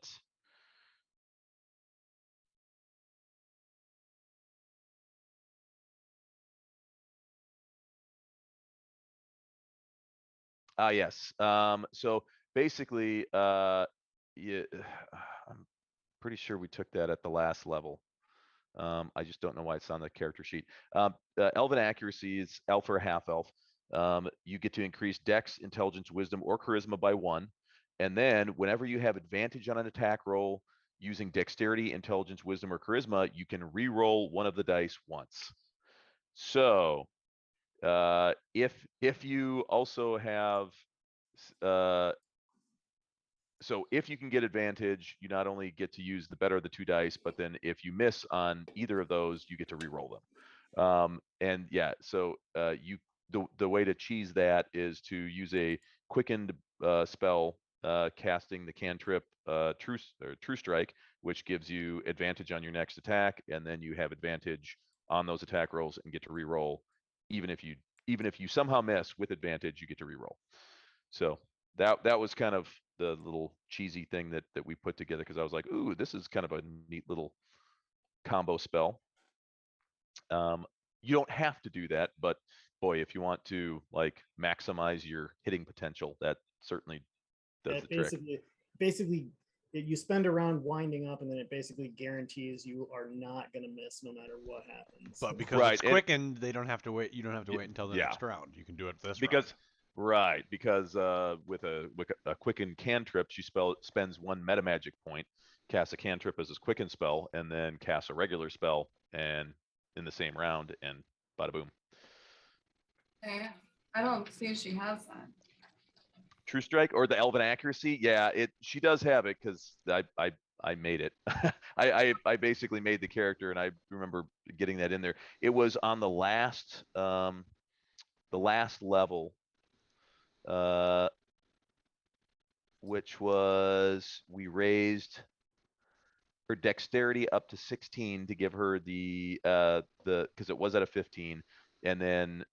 Yes. So basically, yeah, I'm pretty sure we took that at the last level. I just don't know why it's on the character sheet. Elven Accuracy is elf or half elf. You get to increase Dex, Intelligence, Wisdom, or Charisma by 1. And then whenever you have advantage on an attack roll using Dexterity, Intelligence, Wisdom, or Charisma, you can re-roll one of the dice once. So if you also have so if you can get advantage, you not only get to use the better of the 2 dice, but then if you miss on either of those, you get to re-roll them. And yeah, so the way to cheese that is to use a quickened spell, casting the cantrip True Strike, which gives you advantage on your next attack, and then you have advantage on those attack rolls and get to re-roll. Even if you somehow miss with advantage, you get to re-roll. So that was kind of the little cheesy thing that we put together, because I was like, ooh, this is kind of a neat little combo spell. You don't have to do that, but boy, if you want to like maximize your hitting potential, that certainly does the trick. Basically, you spend a round winding up, and then it basically guarantees you are not going to miss no matter what happens. But because it's quickened, they don't have to wait. You don't have to wait until the next round. You can do it this round. Right, because with a quicken cantrip, she spends one meta magic point, casts a cantrip as a quicken spell, and then casts a regular spell and in the same round, and bada boom. Okay. I don't see she has that. True Strike or the Elven Accuracy, yeah, she does have it because I made it. I basically made the character, and I remember getting that in there. It was on the last level, which was we raised her dexterity up to 16 to give her the because it was at a 15, and then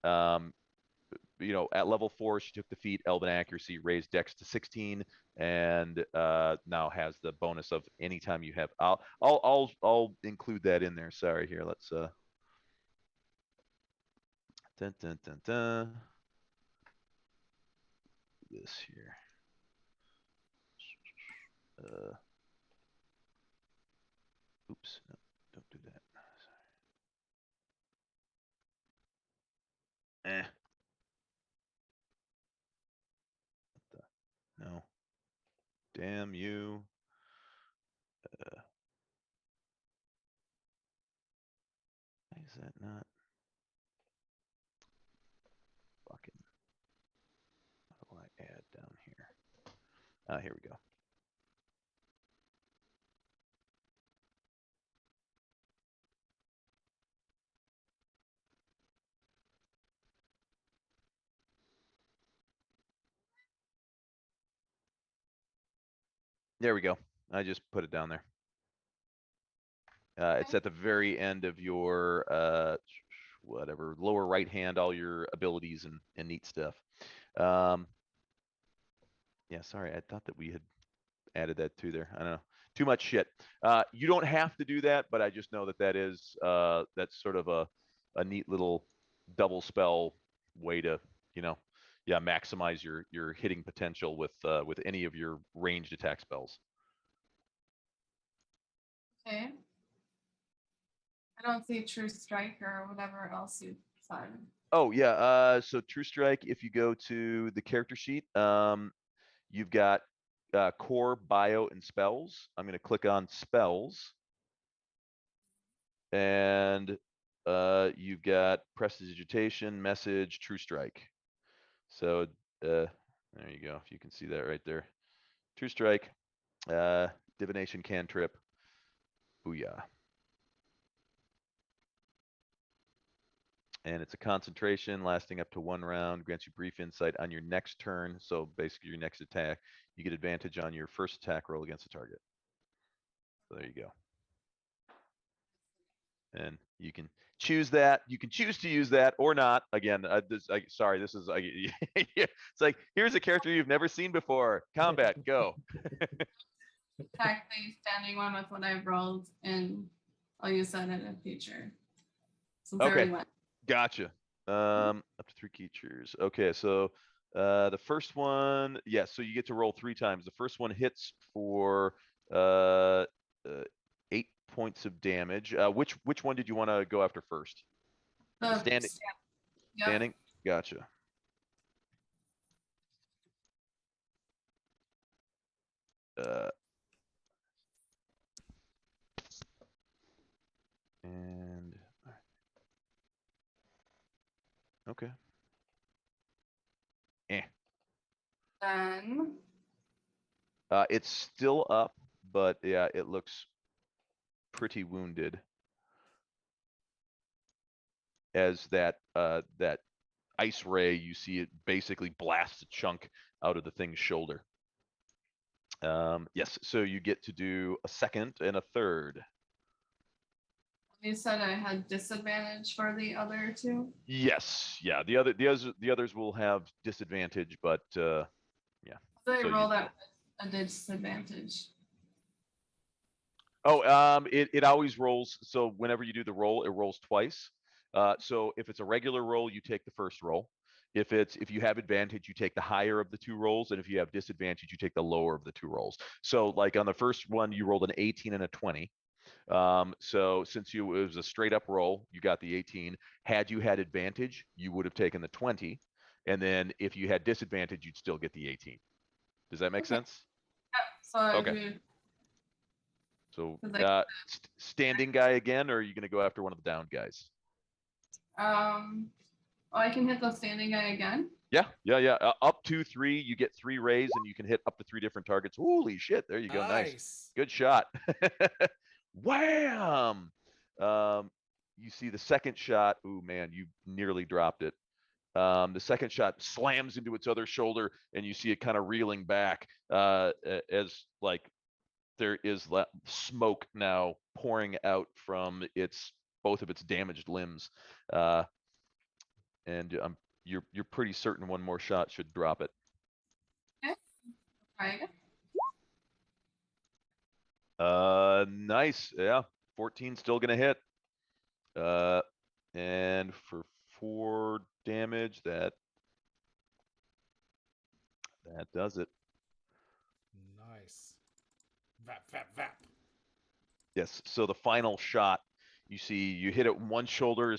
at level 4 she took the feat Elven Accuracy, raised dex to 16, and now has the bonus of anytime you have. I'll include that in there. Sorry, here let's dun, dun, dun, dun. This here. Oops, no, don't do that. Sorry. No. Damn you. Why is that not? Fucking. How do I add down here? Here we go. There we go. I just put it down there. It's at the very end of your whatever lower right hand, all your abilities and neat stuff. Yeah, sorry, I thought that we had added that to there. I don't know. Too much shit. You don't have to do that, but I just know that that's sort of a neat little double spell way to maximize your hitting potential with any of your ranged attack spells. Okay. I don't see True Strike or whatever else you said. Oh yeah. So True Strike, if you go to the character sheet, you've got core, bio, and spells. I'm going to click on spells, and you've got prestidigitation, message, True Strike. So there you go. If you can see that right there, True Strike, divination cantrip, booyah. And it's a concentration lasting up to 1 round, grants you brief insight on your next turn. So basically your next attack, you get advantage on your first attack roll against the target. So there you go. And you can choose that. You can choose to use that or not. Again, sorry, this is it's like, here's a character you've never seen before. Combat, go. Attack the standing one with what I've rolled, and I'll use that in the future. Since I already went. Gotcha. Up to 3 creatures. Okay, so the first one, yes, so you get to roll 3 times. The first one hits for 8 points of damage. Which one did you want to go after first? Standing. Yep. Standing. Gotcha. And okay. Then it's still up, but yeah, it looks pretty wounded. As that ice ray, you see it basically blast a chunk out of the thing's shoulder. Yes, so you get to do a second and a third. you said I had disadvantage for the other 2. Yes, yeah. The others will have disadvantage, but yeah. So I roll that with a disadvantage. Oh, it always rolls. So whenever you do the roll, it rolls twice. So if it's a regular roll, you take the first roll. If you have advantage, you take the higher of the 2 rolls, and if you have disadvantage, you take the lower of the 2 rolls. So like on the first one, you rolled an 18 and a 20. So since it was a straight up roll, you got the 18. Had you had advantage, you would have taken the 20. and then if you had disadvantage, you'd still get the 18. Does that make sense? Yep. So I Okay. do. So, 'Cause I- standing guy again, or are you going to go after one of the down guys? Oh, I can hit the standing guy again. Yeah. Up to 3, you get 3 rays, and you can hit up to 3 different targets. Holy shit! There you go. Nice. Good shot. Wham! You see the second shot. Ooh, man, you nearly dropped it. The second shot slams into its other shoulder, and you see it kind of reeling back as like there is smoke now pouring out from both of its damaged limbs. And you're pretty certain one more shot should drop it. Okay. Try again. Nice. Yeah. 14 still gonna hit. And for 4 damage, that does it. Nice. Vap, vap, vap. Yes. So the final shot, you see, you hit it in one shoulder,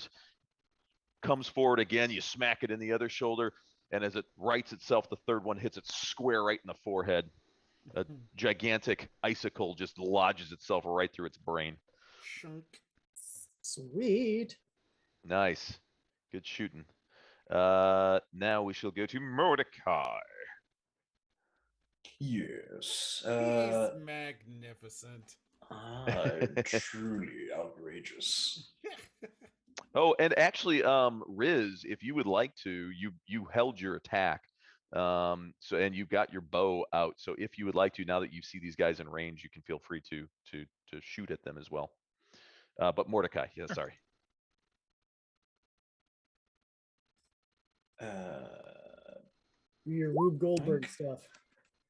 comes forward again, you smack it in the other shoulder, and as it rights itself, the third one hits it square right in the forehead. A gigantic icicle just lodges itself right through its brain. Shunk. Sweet. Nice. Good shooting. Now we shall go to Mordecai. Yes. He's magnificent. Truly outrageous. Oh, and actually, Riz, if you would like to, you held your attack. So and you've got your bow out. So if you would like to, now that you see these guys in range, you can feel free to shoot at them as well. But Mordecai, yeah, sorry. Your Rube Goldberg stuff.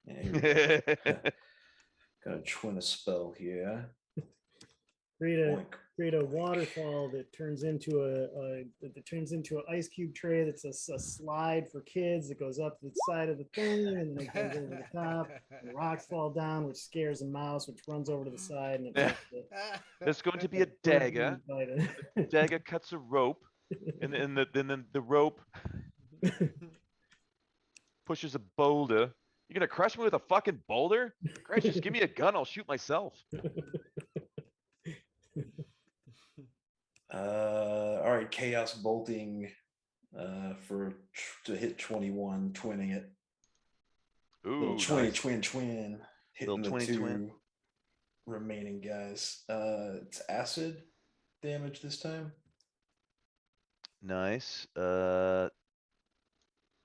Yeah, gotta twin a spell here. Create a waterfall that turns into an ice cube tray. That's a slide for kids that goes up the side of the thing, and then it goes over the top. The rocks fall down, which scares a mouse, which runs over to the side. And There's going to be a dagger. The dagger cuts a rope, and then the rope pushes a boulder. You're gonna crush me with a fucking boulder? Great, just give me a gun. I'll shoot myself. All right, chaos bolting to hit 21, twinning it. Ooh, little twin, nice. twin, hitting Little the 20, 2 twin. remaining guys. It's acid damage this time. Nice.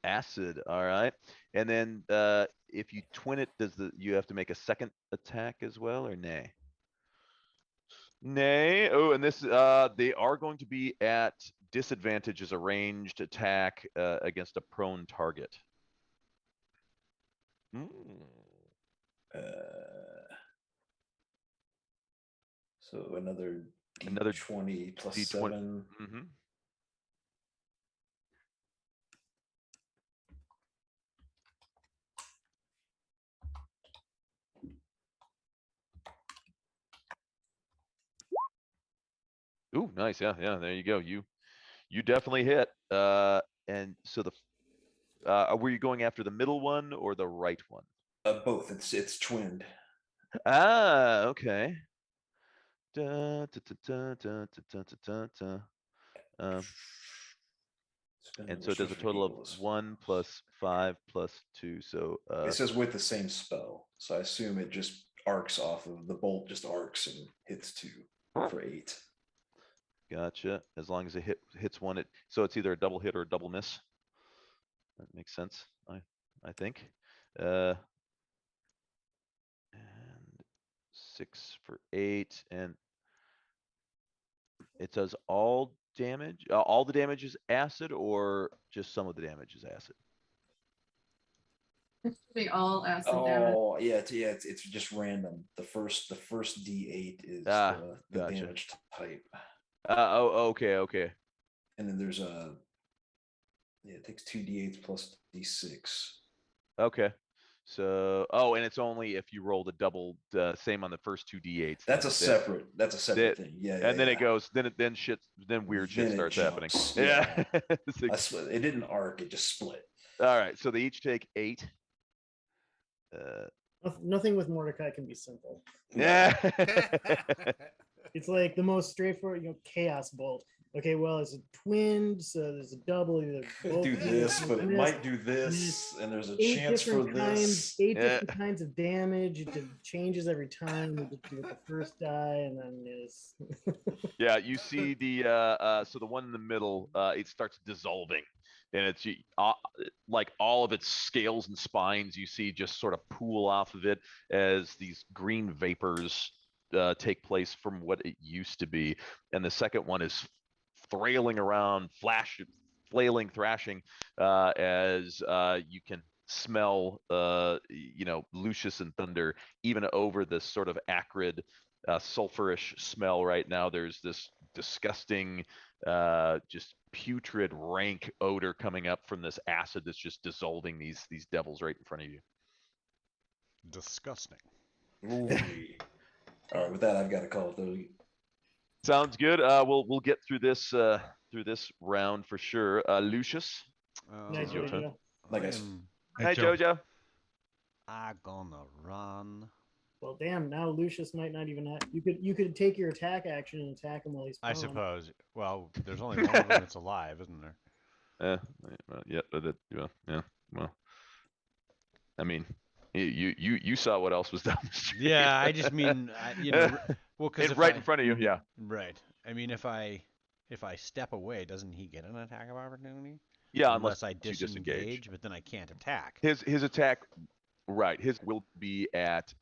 Acid. All right. And then if you twin it, you have to make a second attack as well, or nay? Nay. Oh, and this they are going to be at disadvantage as a ranged attack against a prone target. So another D20 plus D20. 7. Mm-hmm. Ooh, nice. Yeah, there you go. You definitely hit. And so were you going after the middle one or the right one? Both. It's twinned. Ah, okay. Da, da, da, da, da, da, da, da. And so it does a total of 1 plus 5 plus 2. So it says with the same spell. So I assume it just arcs off of the bolt, just arcs and hits 2 for 8. Gotcha. As long as it hits one, so it's either a double hit or a double miss. That makes sense. I think. And 6 for 8, and it does all damage. All the damage is acid, or just some of the damage is acid. It should be all acid damage. Oh yeah, it's just random. The first D8 is the gotcha. damage type. Okay. And then there's it takes 2 D8s plus D6. Okay. So, oh, and it's only if you roll the double, same on the first 2d8s. That's a then. separate. That's a separate That- thing. Yeah. And then yeah. it goes. Then weird shit Then it starts happening. jumps, Yeah. I swear, it didn't arc. It just split. All right. So they each take 8. Nothing with Mordecai can be simple. Yeah. It's like the most straightforward, chaos bolt. Okay, well, it's a twin, so there's a double. Either Could both do of this, them but it miss, might do and this, and there's a eight chance for different kinds, this. eight Yeah. different kinds of damage. It changes every time with the first die, and then is Yeah, you see the so the one in the middle, it starts dissolving, and it's like all of its scales and spines you see just sort of pool off of it as these green vapors take place from what it used to be, and the second one is thrailing around, flailing, thrashing, as you can smell, Lucius and Thunder even over this sort of acrid, sulfurish smell right now. There's this disgusting, just putrid, rank odor coming up from this acid that's just dissolving these devils right in front of you. Disgusting. Ooh. All right, with that, I've got to call it though. Sounds good. We'll get through this round for sure. Lucius, Nice, your turn. Jojo. Like I said. Hi, Jojo. I gonna run. Well, damn. Now Lucius might not even have. You could take your attack action and attack him while he's. I prone. suppose. Well, there's only one of them that's alive, isn't there? Yeah, yeah. Well, I mean, you saw what else was down the street. Yeah, I just mean, well, because it's right in front of you. Yeah. Right. I mean, if I step away, doesn't he get an attack of opportunity? Yeah, unless I you disengage, but then I can't attack. His attack, right? His will be at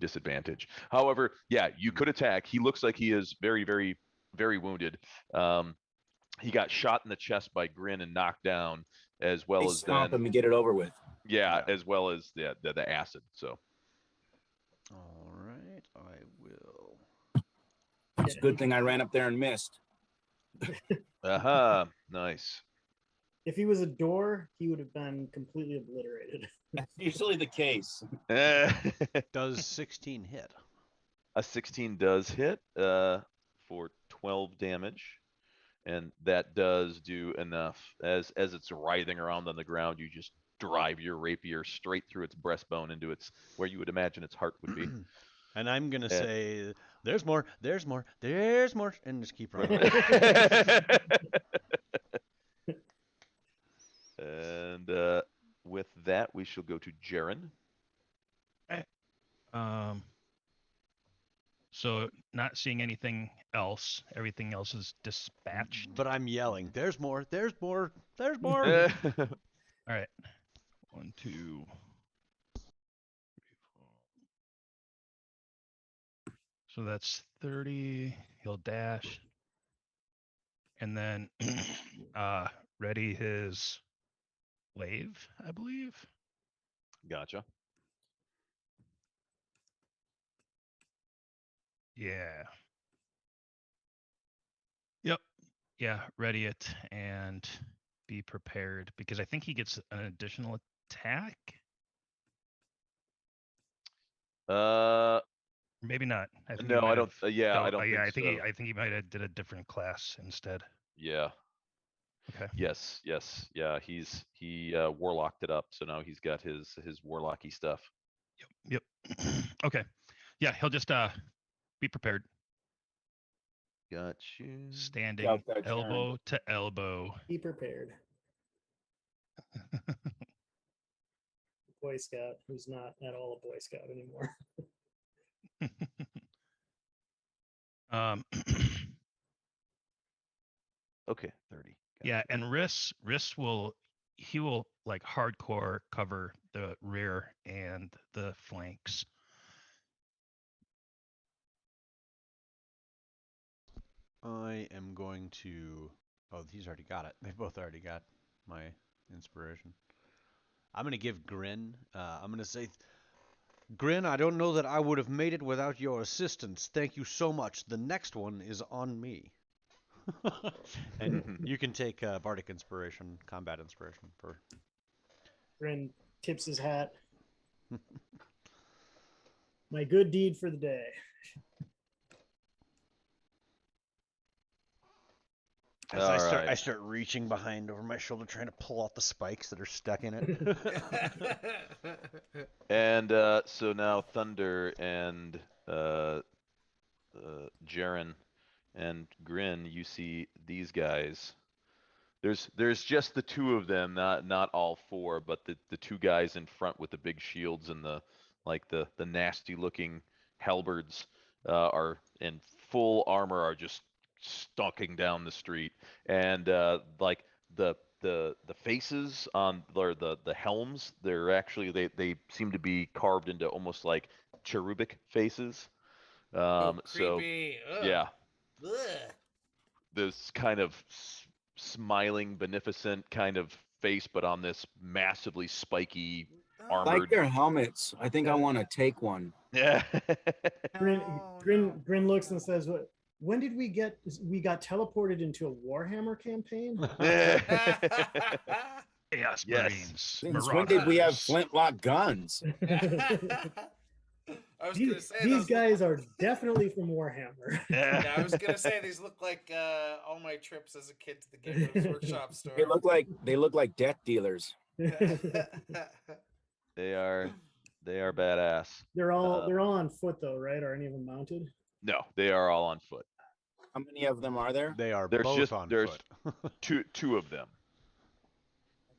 disadvantage. However, yeah, you could attack. He looks like he is very, very, very wounded. He got shot in the chest by Grin and knocked down, as well as Stomp then him and get it over with. yeah, as well as the acid. So All right, I will. It's a good thing I ran up there and missed. nice. If he was a door, he would have been completely obliterated. That's usually the case. Does 16 hit? A 16 does hit for 12 damage, and that does do enough. As it's writhing around on the ground, you just drive your rapier straight through its breastbone into its where you would imagine its heart would be. And I'm gonna say, "There's more, there's more, there's more," and just keep running. And with that, we shall go to Jaren. So not seeing anything else. Everything else is dispatched. But I'm yelling, "There's more, there's more, there's more." All right. 1, 2, 3, 4. So that's 30. He'll dash. And then ready his wave, I believe. Gotcha. Yeah. Yep. Yeah, ready it and be prepared because I think he gets an additional attack. Maybe not. I think no, he I might don't. have- Yeah, I oh, don't. yeah, think I think he might have did a different class instead. Yeah. Okay. Yes. Yeah. He warlocked it up, so now he's got his warlocky stuff. Yep. Okay. Yeah, he'll just be prepared. Got you. Standing Got that, elbow to elbow. Be prepared. Boy Scout, who's not at all a Boy Scout anymore. Okay, 30. Yeah, and Riss will like hardcore cover the rear and the flanks. I am going to. Oh, he's already got it. They both already got my inspiration. I'm gonna give Grin. I'm gonna say, Grin, I don't know that I would have made it without your assistance. Thank you so much. The next one is on me. And you can take Bardic Inspiration, Combat Inspiration for. Grin tips his hat. My good deed for the day. As All I right. start reaching behind over my shoulder, trying to pull out the spikes that are stuck in it. And so now Thunder and Jaren and Grin, you see these guys. There's just the two of them, not all four, but the two guys in front with the big shields and the nasty looking halberds are in full armor, are just stalking down the street, and like the faces on or the helms, they're actually they seem to be carved into almost like cherubic faces. So Creepy. Ugh. yeah, Ugh. this kind of smiling, beneficent kind of face, but on this massively spiky I armored. like their helmets. I think I want to take one. Yeah. Grin looks and says, "What? When did we got teleported into a Warhammer campaign?" Chaos Yes. Marines. Since when did we have Marauders. flintlock guns? I was gonna These, say these those guys are definitely from Warhammer. Yeah, I was gonna say these look like all my trips as a kid to the Games Workshop store. They look like death dealers. They are badass. They're all on foot though, right? Are any of them mounted? No, they are all on foot. How many of them are there? They are There's both just on there's foot. two of them.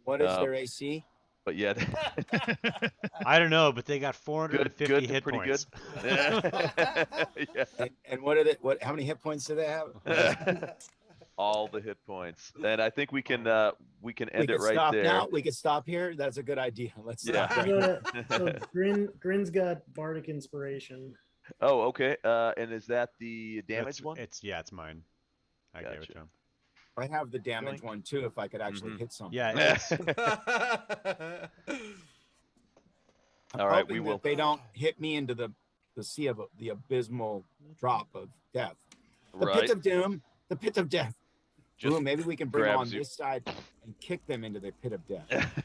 What is their AC? But yeah, I don't know, but they got good, 450 good, hit pretty points. good. Yeah. And what are they? How many hit points do they have? All the hit points, and I think we can end we it could right stop there. now. We could stop here. That's a good idea. Let's stop. Yeah. Right now. So Grin's got bardic inspiration. Oh, okay. And is that the damage one? It's mine. I gave it to him. I have the damage one too. If I could actually hit something. Yeah. I'm All right, hoping we that will. They don't hit me into the sea of the abysmal drop of death. The Right. pit of doom. The pit of death. Just Ooh, maybe we can bring them grabs on you. this side and kick them into the pit of death.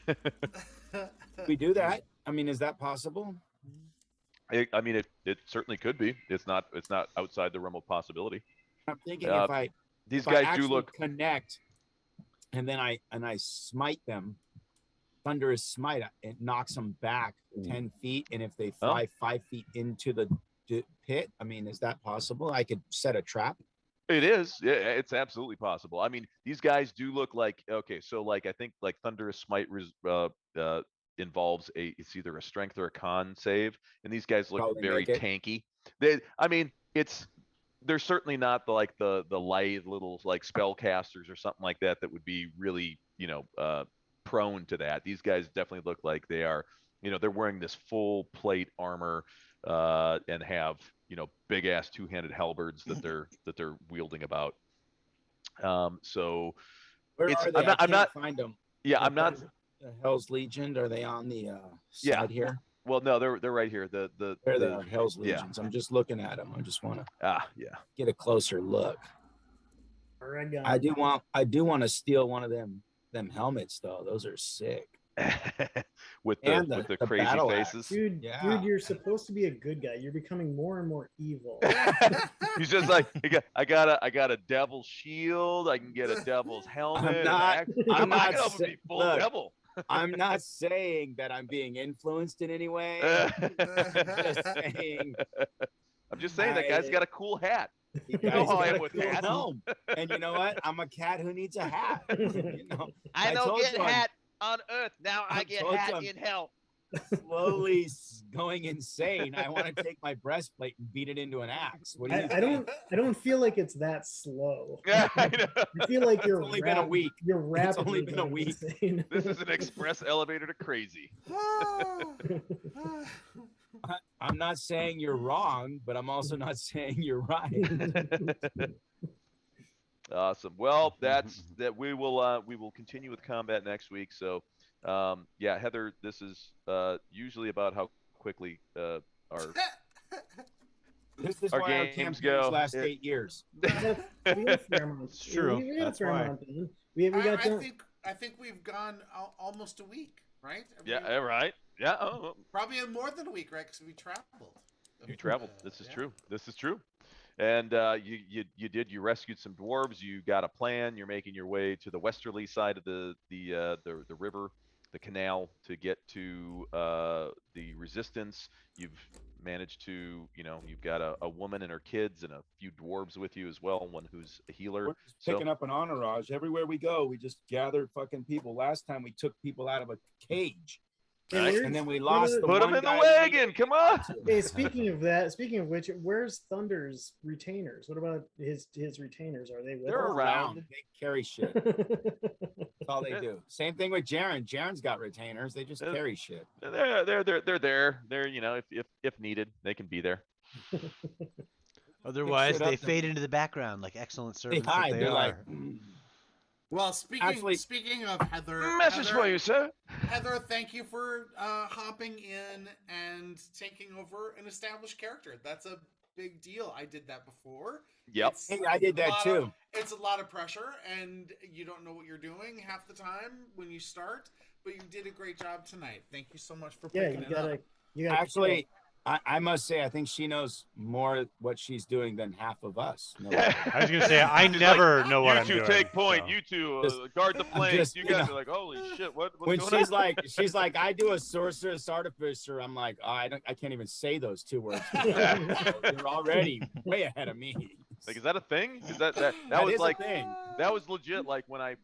We do that? I mean, is that possible? I mean, it certainly could be. It's not outside the realm of possibility. I'm thinking These if I guys do actually look. connect, and then I smite them, thunderous smite, it knocks them back 10 feet, and if they fly 5 feet into the pit, I mean, is that possible? I could set a trap. It is. Yeah, it's absolutely possible. I mean, these guys do look like okay. So like I think like Thunderous Smite involves it's either a strength or a con save, and these guys look Probably very make it. tanky. I mean, they're certainly not the lithe little like spellcasters or something like that would be really prone to that. These guys definitely look like they are. They're wearing this full plate armor and have big ass two-handed halberds that they're wielding about. So Where it's are they? I'm not find them. yeah I'm not The Hell's Legion. Are they on the Yeah. side here? well no they're right here They're the Hell's yeah. Legions. I'm just looking at them. I just want to yeah get a closer look. Oregon. I do want to steal one of them helmets though. Those are sick. with And the the crazy battle axe. faces. Dude, Yeah. dude, you're supposed to be a good guy. You're becoming more and more evil. He's just like I got a devil's shield. I can get a devil's helmet. I'm not I can sa- almost be full look, devil. I'm not saying that I'm being influenced in any way. I'm just saying that guy's got a cool hat. You You know guys how I got am a with cool hats. helm. And you know what? I'm a cat who needs a hat. I don't don't get get hat hat on Earth. Now I get told hat you I'm- in hell. Slowly going insane. I want to take my breastplate and beat it into an axe. What do you I don't feel like it's that slow. Yeah, I know. I feel like you're only been a week. You're It's rapidly only been a going week. insane. This is an express elevator to crazy. I'm not saying you're wrong, but I'm also not saying you're right. Awesome. Well, that's that. We will continue with combat next week. So, yeah, Heather, this is usually about how quickly our This is Our why our games campaigns go. last Yeah. 8 years. We got a fair amount. It's true. We got a That's fair why. amount done. We got done. I think we've gone almost a week. right? Yeah, right. Yeah. Oh, Probably in more than a week, right? Because we traveled. you traveled. This is Yeah. true. This is true. And you rescued some dwarves. You got a plan. You're making your way to the westerly side of the river, the canal, to get to the resistance. You've managed to, you've got a woman and her kids and a few dwarves with you as well. One who's a healer. We're just picking up an entourage everywhere we go. We just gathered fucking people. Last time we took people out of a cage. And then we lost the Put them one in the guy wagon. Come on. Hey, speaking of which, where's Thunder's retainers? What about his retainers? Are they with They're us? around. They carry shit. That's all they do. Same thing with Jaren. Jaren's got retainers. They just carry shit. They're there. They're if needed, they can be there. Otherwise, they fade into the background like excellent servants that hide. they They're are. like, Well, speaking of Heather, Message for you, sir. Heather, thank you for hopping in and taking over an established character. That's a big deal. I did that before. Yep. Hey, I did that too. It's a lot of pressure, and you don't know what you're doing half the time when you start. But you did a great job tonight. Thank you so much for picking it up. You gotta Actually, I must say, I think she knows more what she's doing than half of us. No, I was gonna say I never know what I'm You doing. two take point. so. You two Just- guard the I'm flames. just, You you guys know, are like, holy shit! What's when going she's on? like, I do a sorceress artificer. I'm like, oh, I can't even say those two words. You're already way ahead of me. Like, is that a thing? Is that That was is a like thing. that was legit? Like when I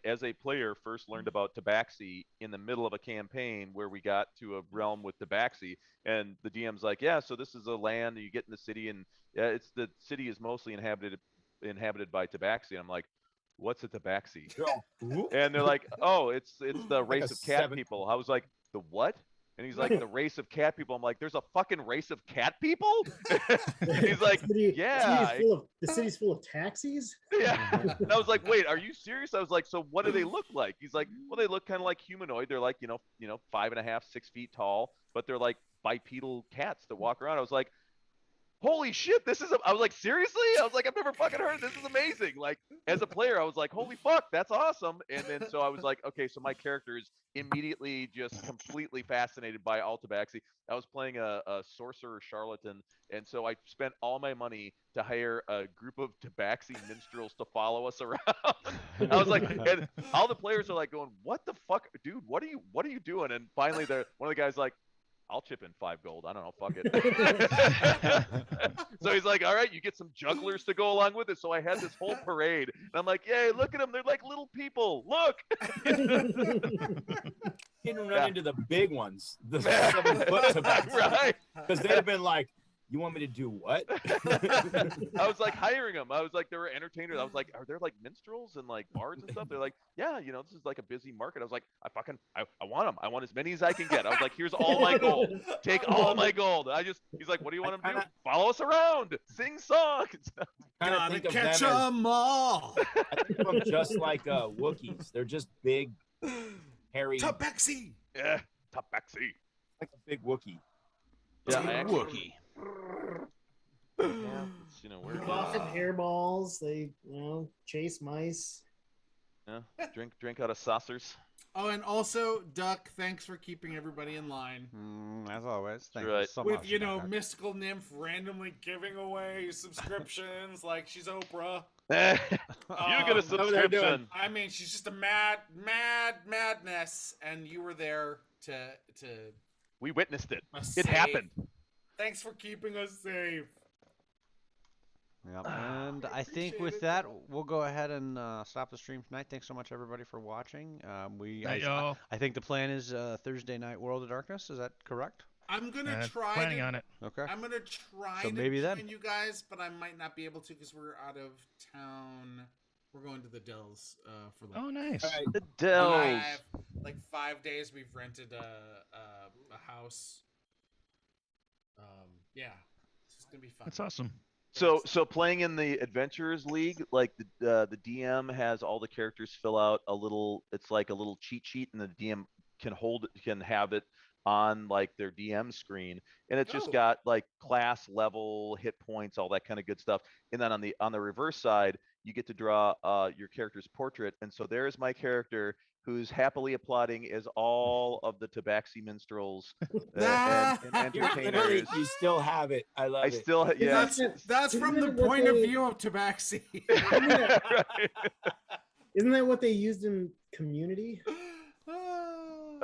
as a player first learned about Tabaxi in the middle of a campaign where we got to a realm with Tabaxi, and the DM's like, yeah, so this is a land, and you get in the city, and yeah, the city is mostly inhabited by Tabaxi. I'm like, what's a Tabaxi? And they're like, oh, it's the race of cat people. I was like, the what? And he's like, the race of cat people. I'm like, there's a fucking race of cat people? He's like, yeah. The city's full of taxis. Yeah. And I was like, wait, are you serious? I was like, so what do they look like? He's like, well, they look kind of like humanoid. They're like, 5.5, 6 feet tall, but they're like bipedal cats that walk around. I was like, holy shit, I was like, seriously? I was like, I've never fucking heard of this. Is amazing. Like, as a player, I was like, holy fuck, that's awesome. And then so I was like, okay, so my character is immediately just completely fascinated by all Tabaxi. I was playing a sorcerer charlatan, and so I spent all my money to hire a group of Tabaxi minstrels to follow us around. I was like, and all the players are like going, what the fuck, dude, what are you doing? And finally one of the guys like, I'll chip in 5 gold. I don't know. Fuck it. So he's like, all right, you get some jugglers to go along with it. So I had this whole parade. And I'm like, yay, look at them. They're like little people. Look. Didn't run into the big ones, the 7-foot tobacco. Right. Because they'd have been like, you want me to do what? I was like hiring them. I was like, they were entertainers. I was like, are there like minstrels and like bards and stuff? They're like, yeah, this is like a busy market. I was like, I want them. I want as many as I can get. I was like, here's all my gold. Take all my gold. He's like, what do you want them to do? Follow us around. Sing songs. Gotta catch them all. I think of them just like Wookiees. They're just big, hairy. Tabaxi. Yeah, Tabaxi. Like a big Wookiee. Yeah, I actually, Wookie. yeah, we're Often hairballs. They chase mice. yeah, drink out of saucers. Oh, and also, Duck, thanks for keeping everybody in line. As always, thank you Right. so With, much. Duck. Mystical Nymph randomly giving away subscriptions like she's Oprah. You get a subscription. I mean, she's just a madness, and you were there to. We witnessed it. Save. It happened. Thanks for keeping us safe. Yep. And I think with that, we'll go ahead and stop the stream tonight. Thanks so much, everybody, for watching. Night, y'all. I think the plan is Thursday night World of Darkness. Is that correct? I'm gonna try. Planning on it. Okay. I'm gonna try So to maybe join then. you guys, but I might not be able to because we're out of town. We're going to the Dells for like. Oh, nice. The Dells. Like 5 days. We've rented a house. Yeah, it's gonna be fun. That's awesome. So playing in the Adventurers League, like the DM has all the characters fill out a little. It's like a little cheat sheet, and the DM can have it on like their DM screen, and it's just got like class level, hit points, all that kind of good stuff. And then on the reverse side, you get to draw your character's portrait, and so there's my character. who's happily applauding as all of the Tabaxi minstrels and entertainers. You still have it. I love it. Yeah. That's from the point of view of Tabaxi. Isn't that what they used in Community?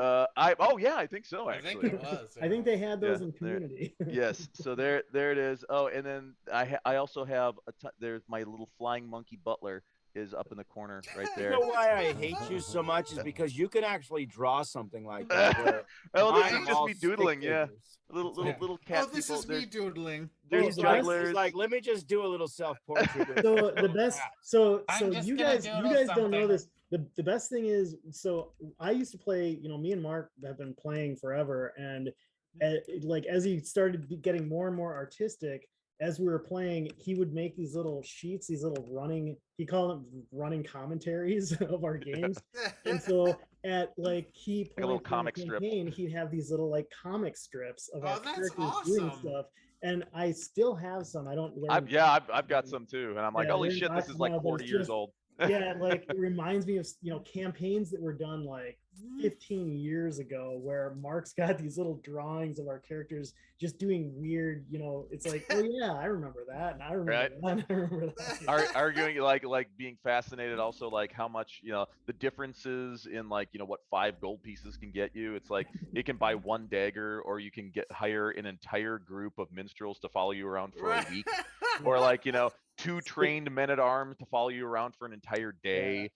I think so. Actually, I think it was. I think they had those in there- Community. yes. So there it is. Oh, and then I also have there's my little flying monkey butler is up in the corner right there. You know why I hate you so much is because you can actually draw something like that. where Oh, this mine is are just all me doodling. stick Yeah, figures. little cat Oh, this people. is me doodling. There's He's jugglers. like, let me just do a little self-portrait. So the best, so I'm just you gonna guys doodle don't know something. this. The best thing is, so I used to play. Me and Mark have been playing forever, and like as he started getting more and more artistic, as we were playing, he would make these little sheets, these little running. He called them running commentaries of our games. And so at like key Like a little points in the comic strip. campaign, he'd have these little like comic strips of our Oh, that's characters doing awesome. stuff. And I still have some. I don't. I've got some too, and I'm like, Yeah, holy they're shit, this not is like small, but 40 it's years just- old. Yeah, like it reminds me of campaigns that were done like 15 years ago, where Mark's got these little drawings of our characters just doing weird. It's like, oh yeah, I remember that, and I remember Right. that, and I remember that. Arguing like being fascinated also like how much the differences in like what 5 gold pieces can get you. It's like you can buy 1 dagger, or you can hire an entire group of minstrels to follow you around for a week, or like 2 trained men at arms to follow you around for an entire day.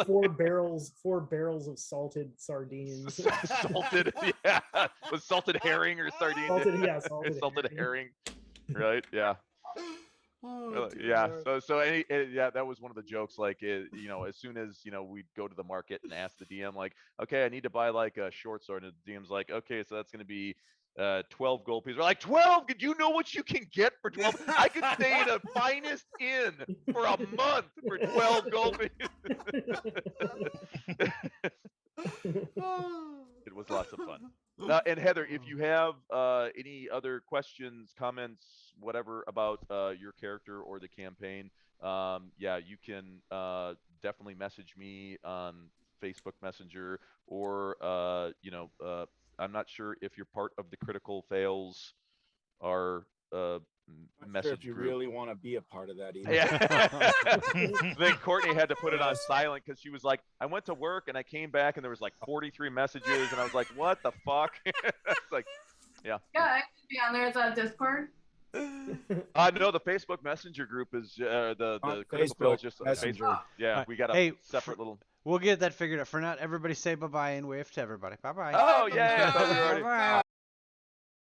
Four barrels of salted sardines. Salted, yeah, with salted herring or sardine. Salted herring. Right, yeah. Oh, Yeah. dear. So that was one of the jokes. Like, as soon as we'd go to the market and ask the DM, like, okay, I need to buy like a short sword, and the DM's like, okay, so that's gonna be 12 gold pieces. We're like, 12? Did you know what you can get for 12? I could stay in a finest inn for a month for 12 gold pieces. It was lots of fun. And Heather, if you have any other questions, comments, whatever about your character or the campaign, you can definitely message me on Facebook Messenger, or I'm not sure if you're part of the Critical Fails our message if you group. really want to be a part of that either. Yeah. Then Courtney had to put it on silent because she was like, I went to work and I came back and there was like 43 messages, and I was like, what the fuck? It's like, yeah. Yeah, I could be on there. Is that Discord? No, the Facebook Messenger group is the Critical Fail is just Messenger. Facebook. Yeah, Alright. we got a Hey, separate little. We'll get that figured out. For now, everybody say bye-bye and wave to everybody. Bye-bye. Oh yeah. I thought we were already- Bye-bye.